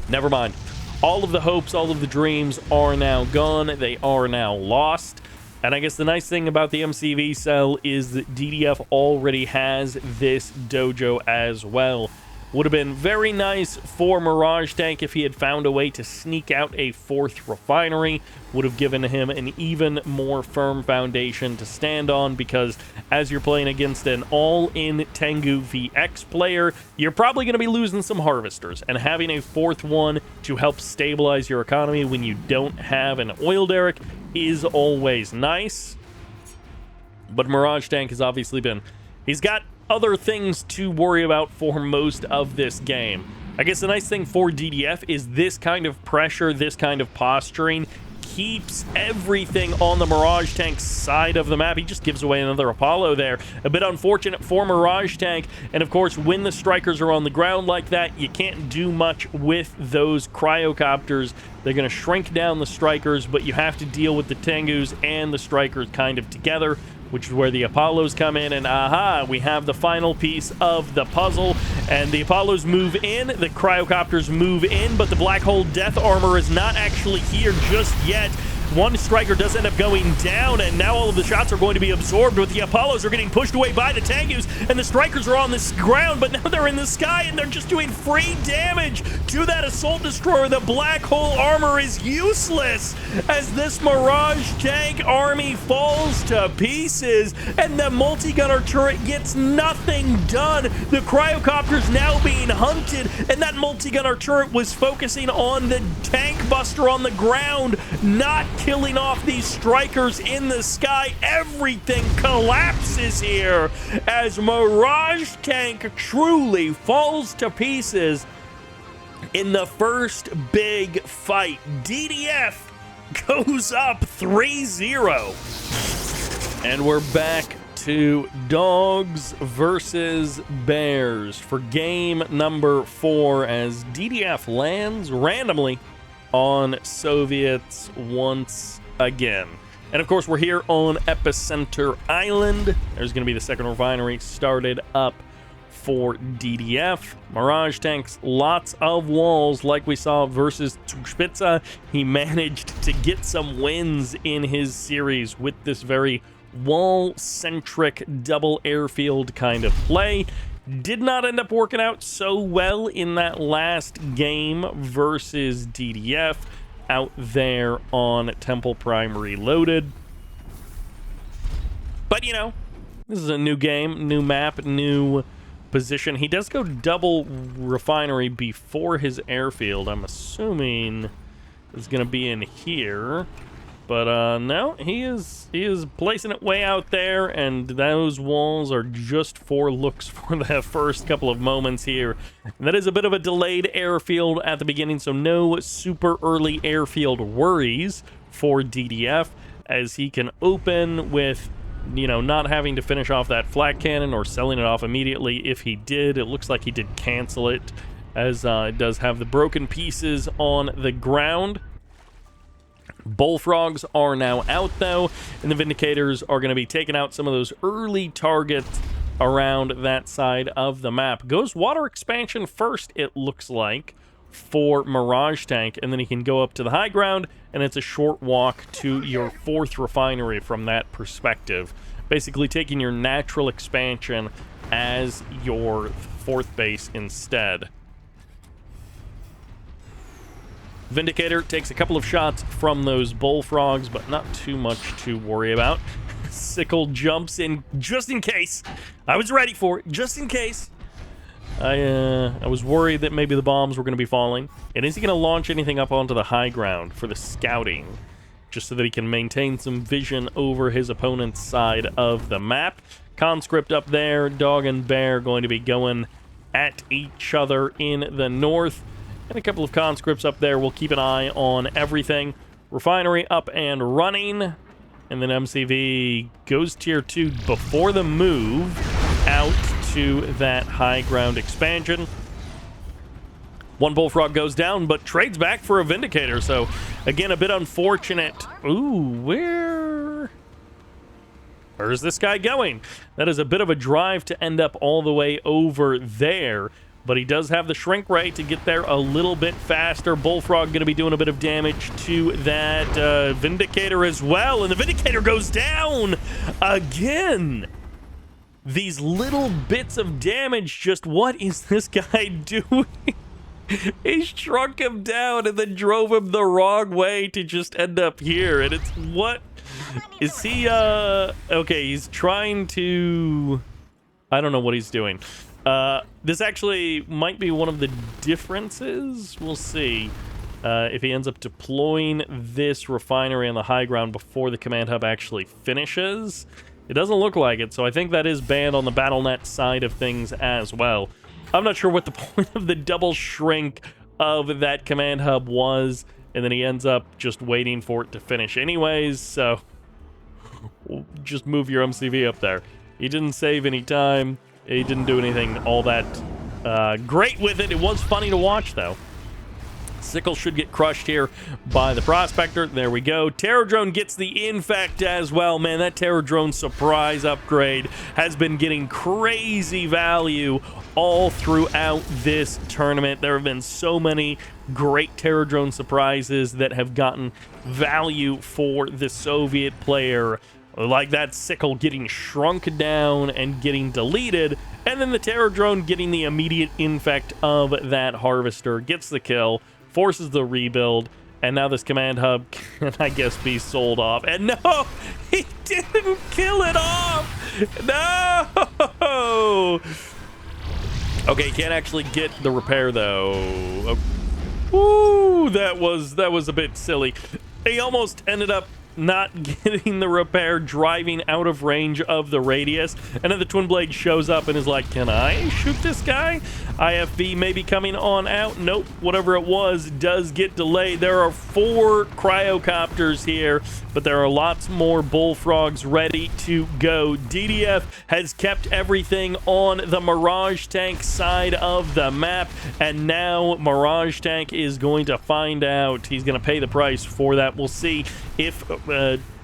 Never mind. All of the hopes, all of the dreams are now gone. They are now lost. And I guess the nice thing about the MCV cell is that DDF already has this dojo as well. Would have been very nice for MirageTank if he had found a way to sneak out a 4th refinery. Would have given him an even more firm foundation to stand on, because as you're playing against an all-in Tengu VX player, you're probably going to be losing some harvesters, and having a 4th one to help stabilize your economy when you don't have an oil derrick is always nice. But MirageTank has obviously been... he's got other things to worry about for most of this game. I guess the nice thing for DDF is this kind of pressure, this kind of posturing keeps everything on the Mirage Tank side of the map. He just gives away another Apollo there. A bit unfortunate for Mirage Tank. And of course, when the strikers are on the ground like that, you can't do much with those cryocopters. They're going to shrink down the strikers, but you have to deal with the Tengus and the strikers kind of together, which is where the Apollos come in. And aha, we have the final piece of the puzzle. And the Apollos move in, the cryocopters move in, but the black hole death armor is not actually here just yet. One striker does end up going down, and now all of the shots are going to be absorbed, but the Apollos are getting pushed away by the Tengus, and the strikers are on this ground, but now they're in the sky, and they're just doing free damage to that assault destroyer. The black hole armor is useless as this Mirage Tank army falls to pieces, and the multi-gunner turret gets nothing done. The cryocopter's now being hunted, and that multi-gunner turret was focusing on the tank buster on the ground, not killing off these strikers in the sky. Everything collapses here as Mirage Tank truly falls to pieces in the first big fight. DDF goes up 3-0. And we're back to dogs versus bears for game number 4 as DDF lands randomly on Soviets once again. And of course, we're here on Epicenter Island. There's going to be the second refinery started up for DDF. Mirage Tanks, lots of walls like we saw versus Zugspitze. He managed to get some wins in his series with this very wall-centric double airfield kind of play. Did not end up working out so well in that last game versus DDF out there on Temple Prime Reloaded. But, you know, this is a new game, new map, new position. He does go double refinery before his airfield. I'm assuming it's going to be in here. But no, he is placing it way out there, and those walls are just for looks for the first couple of moments here. And that is a bit of a delayed airfield at the beginning, so no super early airfield worries for DDF, as he can open with, you know, not having to finish off that flak cannon or selling it off immediately. If he did, it looks like he did cancel it, as it does have the broken pieces on the ground. Bullfrogs are now out, though, and the Vindicators are going to be taking out some of those early targets around that side of the map. Goes water expansion first, it looks like, for Mirage Tank, and then he can go up to the high ground, and it's a short walk to your 4th refinery from that perspective. Basically taking your natural expansion as your 4th base instead. Vindicator takes a couple of shots from those bullfrogs, but not too much to worry about. Sickle jumps in just in case. I was ready for it, just in case. I was worried that maybe the bombs were going to be falling. And is he going to launch anything up onto the high ground for the scouting, just so that he can maintain some vision over his opponent's side of the map? Conscript up there, dog and bear going to be going at each other in the north. And a couple of conscripts up there will keep an eye on everything. Refinery up and running. And then MCV goes tier 2 before the move out to that high ground expansion. One bullfrog goes down, but trades back for a Vindicator. So, again, a bit unfortunate. Ooh, where's this guy going? That is a bit of a drive to end up all the way over there. But he does have the shrink ray to get there a little bit faster. Bullfrog going to be doing a bit of damage to that Vindicator as well. And the Vindicator goes down again. These little bits of damage, just what is this guy doing? He shrunk him down and then drove him the wrong way to just end up here. And it's, what? Is he, okay, he's trying to, I don't know what he's doing. This actually might be one of the differences. We'll see if he ends up deploying this refinery on the high ground before the command hub actually finishes. It doesn't look like it, so I think that is banned on the BattleNet side of things as well. I'm not sure what the point of the double shrink of that command hub was, and then he ends up just waiting for it to finish anyways, so just move your MCV up there. He didn't save any time. He didn't do anything all that great with it. It was funny to watch, though. Sickle should get crushed here by the Prospector. There we go. Terror Drone gets the Infect as well. Man, that Terror Drone surprise upgrade has been getting crazy value all throughout this tournament. There have been so many great Terror Drone surprises that have gotten value for the Soviet player, like that Sickle getting shrunk down and getting deleted, and then the Terror Drone getting the immediate Infect of that Harvester, gets the kill, forces the rebuild, and now this command hub can, I guess, be sold off. And no, he didn't kill it off. No. Okay, can't actually get the repair though. Ooh, that was a bit silly. He almost ended up not getting the repair, driving out of range of the radius, and then the Twin Blade shows up and is like, can I shoot this guy? IFV maybe coming on out. Nope, whatever it was does get delayed. There are 4 cryocopters here, but there are lots more bullfrogs ready to go. DDF has kept everything on the Mirage Tank side of the map, and now Mirage Tank is going to find out. He's going to pay the price for that. We'll see if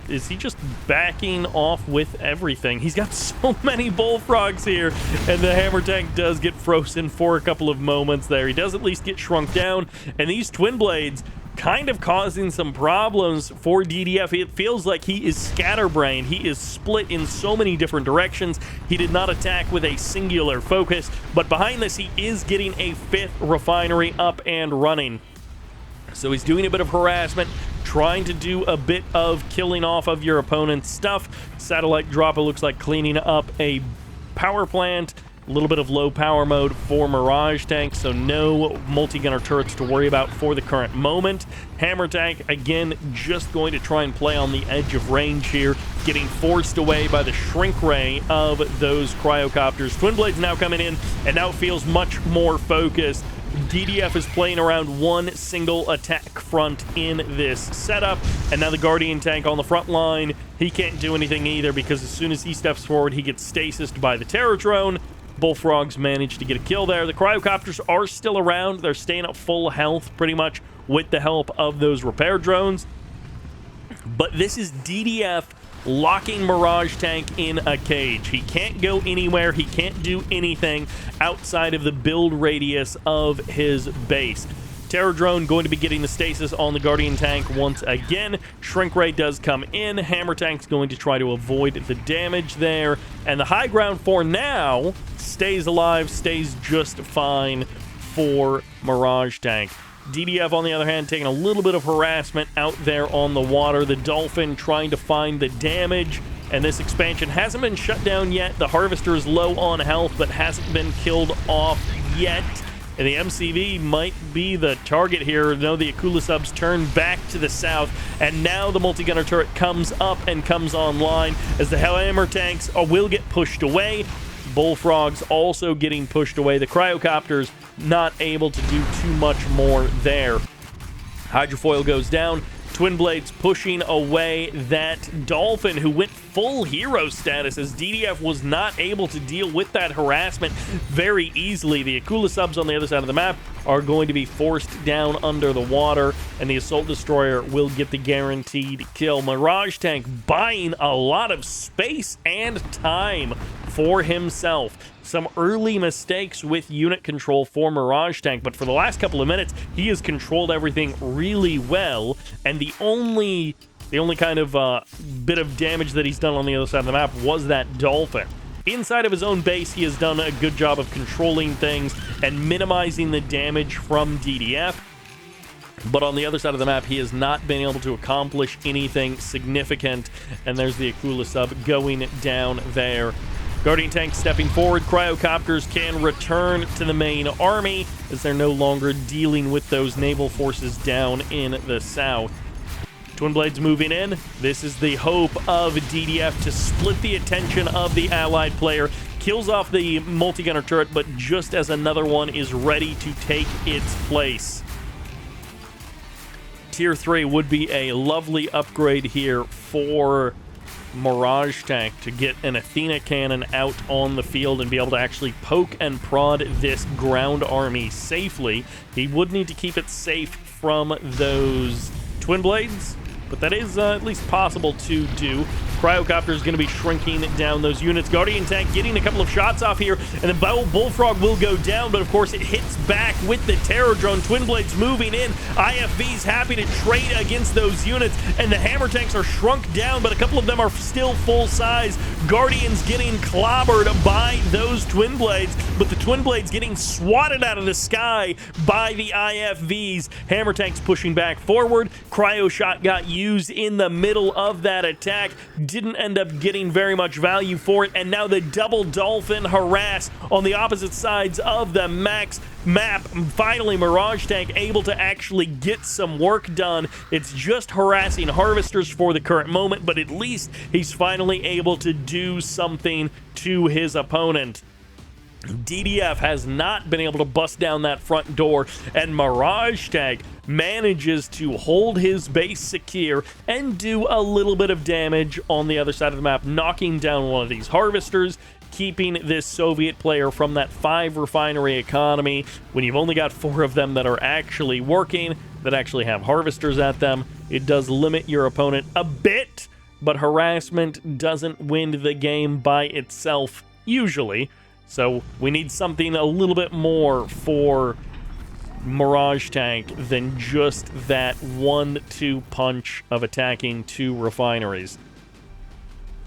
is he just backing off with everything? He's got so many bullfrogs here, and the hammer tank does get frozen for a couple of moments there. He does at least get shrunk down, and these Twin Blades kind of causing some problems for DDF. It feels like he is scatterbrained. He is split in so many different directions. He did not attack with a singular focus, but behind this, he is getting a 5th refinery up and running. So he's doing a bit of harassment, trying to do a bit of killing off of your opponent's stuff. Satellite drop, it looks like cleaning up a power plant. A little bit of low power mode for Mirage Tank, so no multi-gunner turrets to worry about for the current moment. Hammer Tank, again, just going to try and play on the edge of range here, getting forced away by the shrink ray of those cryocopters. Twin Blades now coming in, and now it feels much more focused. DDF is playing around one single attack front in this setup, and now the Guardian Tank on the front line, he can't do anything either, because as soon as he steps forward, he gets stasised by the Terror Drone. Bullfrogs managed to get a kill there. The cryocopters are still around. They're staying at full health pretty much with the help of those repair drones. But this is DDF locking Mirage Tank in a cage. He can't go anywhere. He can't do anything outside of the build radius of his base. Terror Drone going to be getting the stasis on the Guardian Tank once again. Shrink Ray does come in. Hammer Tank's going to try to avoid the damage there. And the high ground for now stays alive, stays just fine for Mirage Tank. DDF, on the other hand, taking a little bit of harassment out there on the water. The Dolphin trying to find the damage, and this expansion hasn't been shut down yet. The Harvester is low on health, but hasn't been killed off yet. And the MCV might be the target here. No, the Akula subs turn back to the south, and now the multi-gunner turret comes up and comes online as the Hammer tanks will get pushed away. Bullfrogs also getting pushed away. The cryocopters not able to do too much more there. Hydrofoil goes down. Twin Blades pushing away that Dolphin, who went full hero status, as DDF was not able to deal with that harassment very easily. The Akula subs on the other side of the map are going to be forced down under the water, and the Assault Destroyer will get the guaranteed kill. Mirage Tank buying a lot of space and time for himself. Some early mistakes with unit control for Mirage Tank, but for the last couple of minutes, he has controlled everything really well, and the only kind of bit of damage that he's done on the other side of the map was that Dolphin. Inside of his own base, he has done a good job of controlling things and minimizing the damage from DDF, but on the other side of the map, he has not been able to accomplish anything significant, and there's the Akula sub going down there. Guardian Tank stepping forward. Cryocopters can return to the main army as they're no longer dealing with those naval forces down in the south. Twin Blades moving in. This is the hope of DDF to split the attention of the allied player. Kills off the multi-gunner turret, but just as another one is ready to take its place. Tier 3 would be a lovely upgrade here for MirageTank to get an Athena cannon out on the field and be able to actually poke and prod this ground army safely. He would need to keep it safe from those twin blades, but that is at least possible to do. Cryocopter is going to be shrinking down those units. Guardian Tank getting a couple of shots off here, and the Bullfrog will go down, but of course it hits back with the Terror Drone. Twin Blades moving in. IFV's happy to trade against those units, and the Hammer Tanks are shrunk down, but a couple of them are still full size. Guardians getting clobbered by those Twin Blades, but the Twin Blades getting swatted out of the sky by the IFVs. Hammer Tanks pushing back forward. Cryo Shot got used in the middle of that attack. Didn't end up getting very much value for it, and now the double Dolphin harass on the opposite sides of the map. Finally, MirageTank able to actually get some work done. It's just harassing harvesters for the current moment, but at least he's finally able to do something to his opponent. DDF has not been able to bust down that front door, and MirageTank manages to hold his base secure and do a little bit of damage on the other side of the map, knocking down one of these harvesters, keeping this Soviet player from that 5 refinery economy. When you've only got 4 of them that are actually working, that actually have harvesters at them, it does limit your opponent a bit, but harassment doesn't win the game by itself, usually. So we need something a little bit more for MirageTank than just that 1-2 punch of attacking 2 refineries.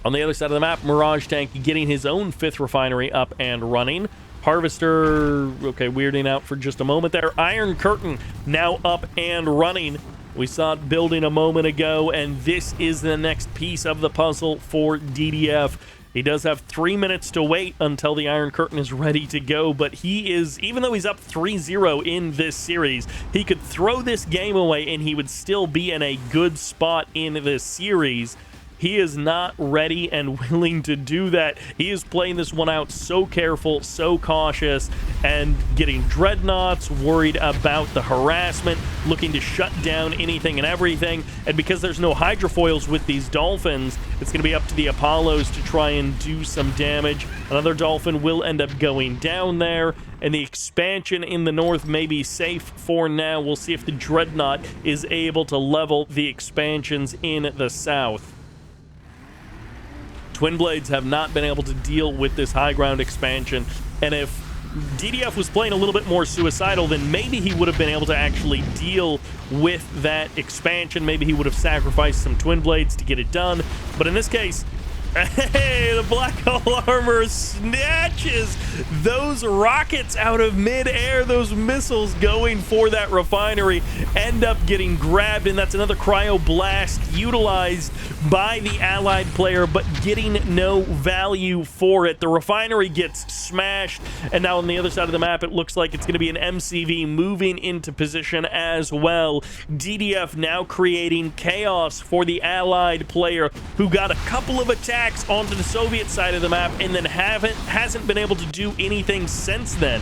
On the other side of the map, MirageTank getting his own 5th refinery up and running. Harvester, okay, weirding out for just a moment there. Iron Curtain now up and running. We saw it building a moment ago, and this is the next piece of the puzzle for DDF. He does have 3 minutes to wait until the Iron Curtain is ready to go, but he is, even though he's up 3-0 in this series, he could throw this game away and he would still be in a good spot in this series. He is not ready and willing to do that. He is playing this one out so careful, so cautious, and getting dreadnoughts, worried about the harassment, looking to shut down anything and everything. And because there's no hydrofoils with these Dolphins, it's going to be up to the Apollos to try and do some damage. Another Dolphin will end up going down there, and the expansion in the north may be safe for now. We'll see if the Dreadnought is able to level the expansions in the south. Twin Blades have not been able to deal with this high ground expansion, and if DDF was playing a little bit more suicidal, then maybe he would have been able to actually deal with that expansion. Maybe he would have sacrificed some Twin Blades to get it done, but in this case, hey, the Black Hole Armor snatches those rockets out of mid-air. Those missiles going for that refinery end up getting grabbed, and that's another Cryo Blast utilized by the allied player, but getting no value for it. The refinery gets smashed, and now on the other side of the map, it looks like it's going to be an MCV moving into position as well. DDF now creating chaos for the allied player, who got a couple of attacks onto the Soviet side of the map and then hasn't been able to do anything since then.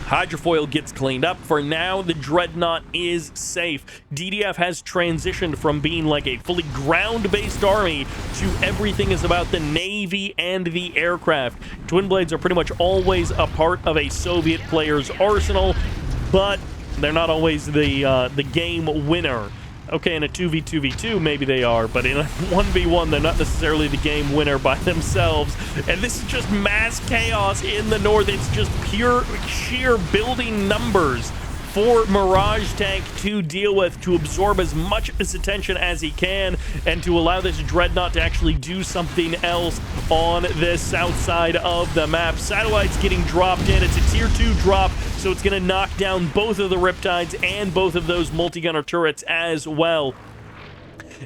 Hydrofoil gets cleaned up. For now, the Dreadnought is safe. DDF has transitioned from being like a fully ground-based army to everything is about the Navy and the aircraft. Twin Blades are pretty much always a part of a Soviet player's arsenal, but they're not always the game winner. Okay, in a 2v2v2, maybe they are, but in a 1v1, they're not necessarily the game winner by themselves. And this is just mass chaos in the north. It's just pure, sheer building numbers for MirageTank to deal with, to absorb as much of his attention as he can, and to allow this Dreadnought to actually do something else on this south side of the map. Satellites getting dropped in. It's a tier 2 drop, so it's going to knock down both of the Riptides and both of those multi-gunner turrets as well.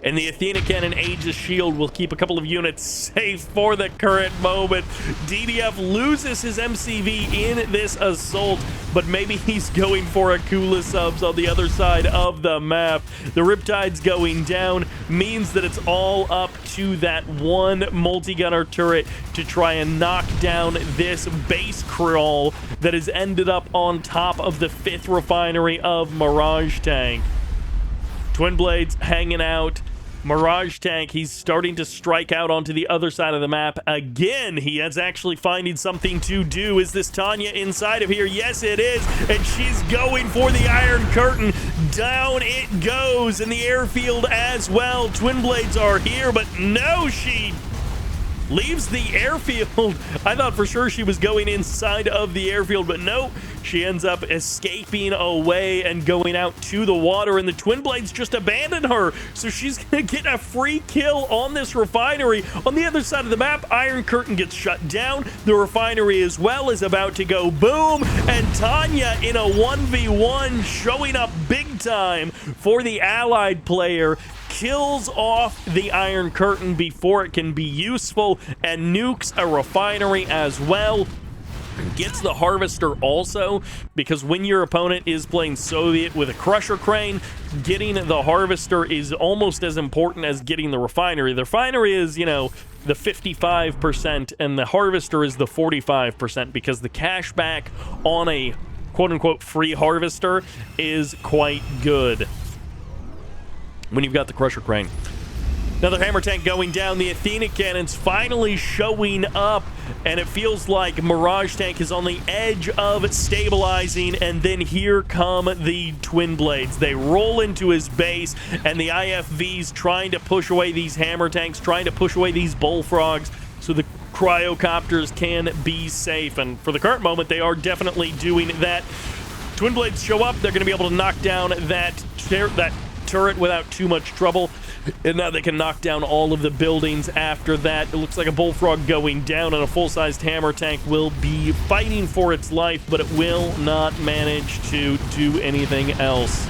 And the Athena Cannon Aegis Shield will keep a couple of units safe for the current moment. DDF loses his MCV in this assault, but maybe he's going for Akula subs on the other side of the map. The Riptides going down means that it's all up to that one multi-gunner turret to try and knock down this base crawl that has ended up on top of the 5th refinery of MirageTank. Twin Blades hanging out. MirageTank, he's starting to strike out onto the other side of the map. Again, he is actually finding something to do. Is this Tanya inside of here? Yes, it is. And she's going for the Iron Curtain. Down it goes in the airfield as well. Twin Blades are here, but no, she leaves the airfield. I thought for sure she was going inside of the airfield, but no, she ends up escaping away and going out to the water, and the Twin Blades just abandon her. So she's gonna get a free kill on this refinery. On the other side of the map, Iron Curtain gets shut down. The refinery as well is about to go boom, and Tanya in a 1v1 showing up big time for the allied player. Kills off the Iron Curtain before it can be useful and nukes a refinery as well. Gets the Harvester also, because when your opponent is playing Soviet with a Crusher Crane, getting the Harvester is almost as important as getting the refinery. The refinery is, you know, the 55%, and the Harvester is the 45%, because the cashback on a quote-unquote free Harvester is quite good when you've got the Crusher Crane. Another hammer tank going down. The Athena cannons finally showing up, and it feels like MirageTank is on the edge of stabilizing, and then here come the Twin Blades. They roll into his base, and the IFVs trying to push away these hammer tanks, trying to push away these bullfrogs so the cryocopters can be safe. And for the current moment, they are definitely doing that. Twin Blades show up. They're going to be able to knock down that turret without too much trouble, and now they can knock down all of the buildings after that. It looks like a bullfrog going down, and a full-sized hammer tank will be fighting for its life, but it will not manage to do anything else.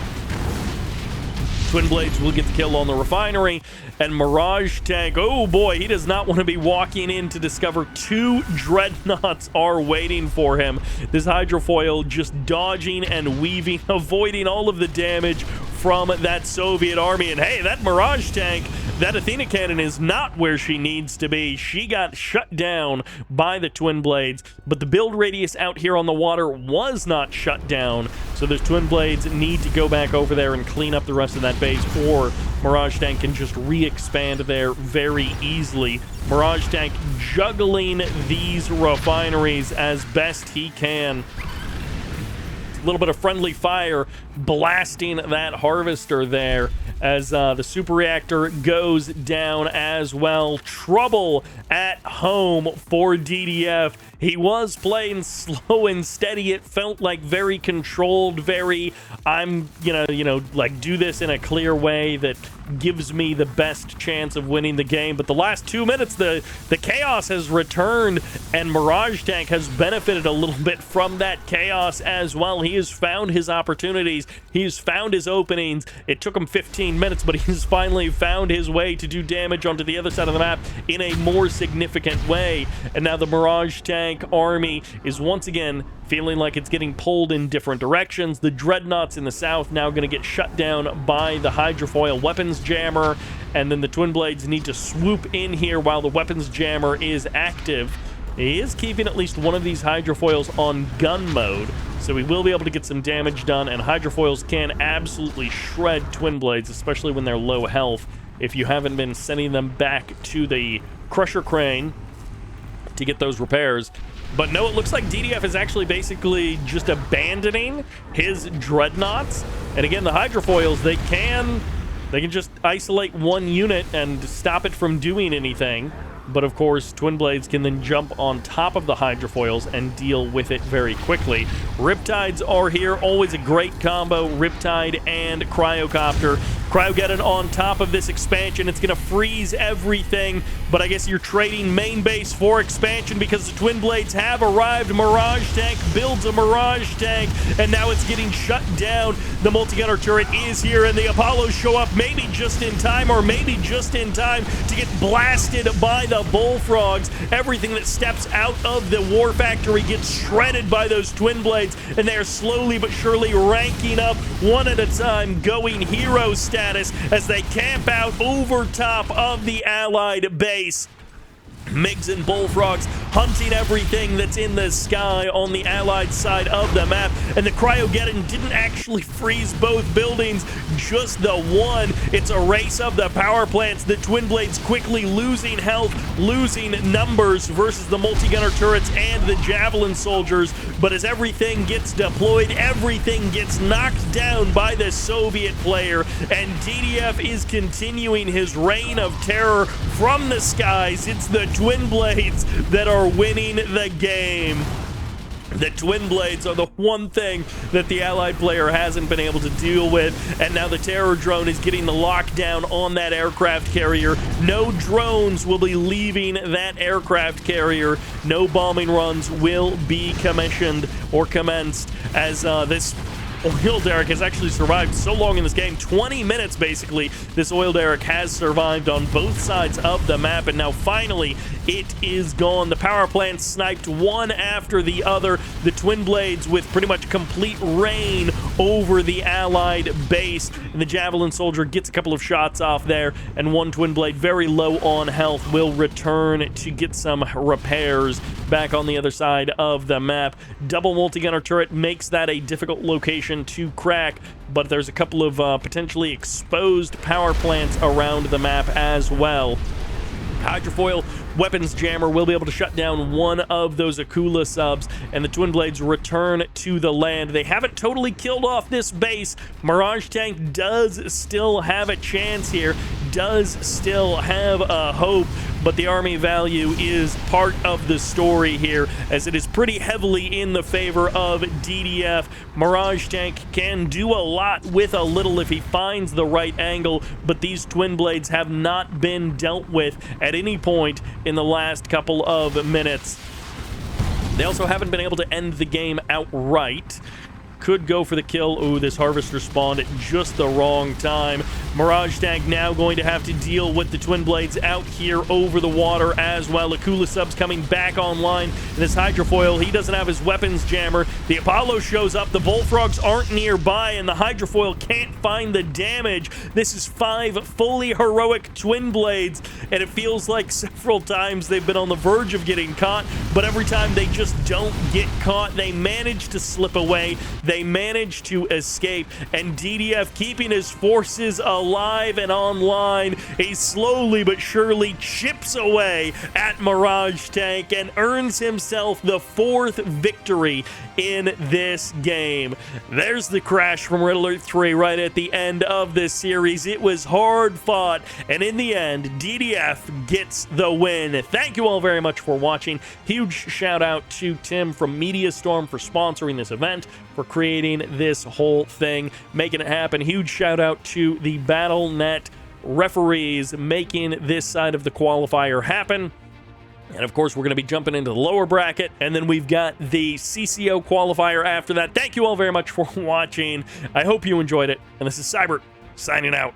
Twin Blades will get the kill on the refinery, and MirageTank, oh boy, he does not want to be walking in to discover two dreadnoughts are waiting for him. This hydrofoil just dodging and weaving, avoiding all of the damage from that Soviet army. And hey, that MirageTank, that Athena cannon is not where she needs to be. She got shut down by the Twin Blades, but the build radius out here on the water was not shut down. So those Twin Blades need to go back over there and clean up the rest of that base, or MirageTank can just re-expand there very easily. MirageTank juggling these refineries as best he can. A little bit of friendly fire blasting that Harvester there as the super reactor goes down as well. Trouble at home for DDF. He was playing slow and steady. It felt like very controlled, very, I'm like do this in a clear way that gives me the best chance of winning the game. But the last 2 minutes, the chaos has returned, and MirageTank has benefited a little bit from that chaos as well. He has found his opportunities. He's found his openings. It took him 15 minutes, but he's finally found his way to do damage onto the other side of the map in a more significant way. And now the MirageTank army is once again feeling like it's getting pulled in different directions. The dreadnoughts in the south now going to get shut down by the hydrofoil weapons jammer, and then the Twin Blades need to swoop in here while the weapons jammer is active. He is keeping at least one of these hydrofoils on gun mode, so we will be able to get some damage done, and hydrofoils can absolutely shred Twin Blades, especially when they're low health, if you haven't been sending them back to the Crusher Crane to get those repairs. But no, it looks like DDF is actually basically just abandoning his dreadnoughts. And again, the hydrofoils, they can just isolate one unit and stop it from doing anything. But of course, Twin Blades can then jump on top of the hydrofoils and deal with it very quickly. Riptides are here, always a great combo. Riptide and Cryocopter. Cryogeddon on top of this expansion. It's going to freeze everything, but I guess you're trading main base for expansion because the Twin Blades have arrived. MirageTank builds a MirageTank, and now it's getting shut down. The multi-gunner turret is here, and the Apollos show up maybe just in time, or maybe just in time to get blasted by the bullfrogs. Everything that steps out of the war factory gets shredded by those Twin Blades, and they are slowly but surely ranking up one at a time, going hero status as they camp out over top of the allied base. MiGs and bullfrogs hunting everything that's in the sky on the Allied side of the map. And the Cryogeddon didn't actually freeze both buildings, just the one. It's a race of the power plants. The Twin Blades quickly losing health, losing numbers versus the multi-gunner turrets and the Javelin soldiers. But as everything gets deployed, everything gets knocked down by the Soviet player, and DDF is continuing his reign of terror from the skies. It's the Twin Blades that are winning the game. The Twin Blades are the one thing that the Allied player hasn't been able to deal with, and now the terror drone is getting the lockdown on that aircraft carrier. No drones will be leaving that aircraft carrier. No bombing runs will be commissioned or commenced, as this oil derrick has actually survived so long in this game. 20 minutes, basically, this oil derrick has survived on both sides of the map, and now finally it is gone. The power plants sniped one after the other. The Twin Blades with pretty much complete reign over the Allied base, and the Javelin soldier gets a couple of shots off there, and one Twin Blade very low on health will return to get some repairs back on the other side of the map. Double multi-gunner turret makes that a difficult location to crack, but there's a couple of potentially exposed power plants around the map as well. Hydrofoil weapons jammer will be able to shut down one of those Akula subs, and the Twin Blades return to the land. They haven't totally killed off this base. MirageTank does still have a chance here, does still have a hope, but the army value is part of the story here, as it is pretty heavily in the favor of DDF. MirageTank can do a lot with a little if he finds the right angle, but these Twin Blades have not been dealt with at any point in the last couple of minutes. They also haven't been able to end the game outright. Could go for the kill. Ooh, this Harvester spawned at just the wrong time. MirageTank now going to have to deal with the Twin Blades out here over the water as well. Akula subs coming back online. And this Hydrofoil, he doesn't have his weapons jammer. The Apollo shows up. The Bullfrogs aren't nearby, and the Hydrofoil can't find the damage. This is 5 fully heroic Twin Blades, and it feels like several times they've been on the verge of getting caught, but every time they just don't get caught. They manage to slip away. They manage to escape, and DDF keeping his forces alive and online. He slowly but surely chips away at MirageTank and earns himself the 4th victory in this game. There's the crash from Red Alert 3 right at the end of this series. It was hard fought, and in the end, DDF gets the win. Thank you all very much for watching. Huge shout out to Tim from MediaStorm for sponsoring this event, for creating this whole thing, making it happen. Huge shout out to the BattleNet referees making this side of the qualifier happen. And of course, we're going to be jumping into the lower bracket, and then we've got the CCO qualifier after that. Thank you all very much for watching. I hope you enjoyed it, and this is Cybert signing out.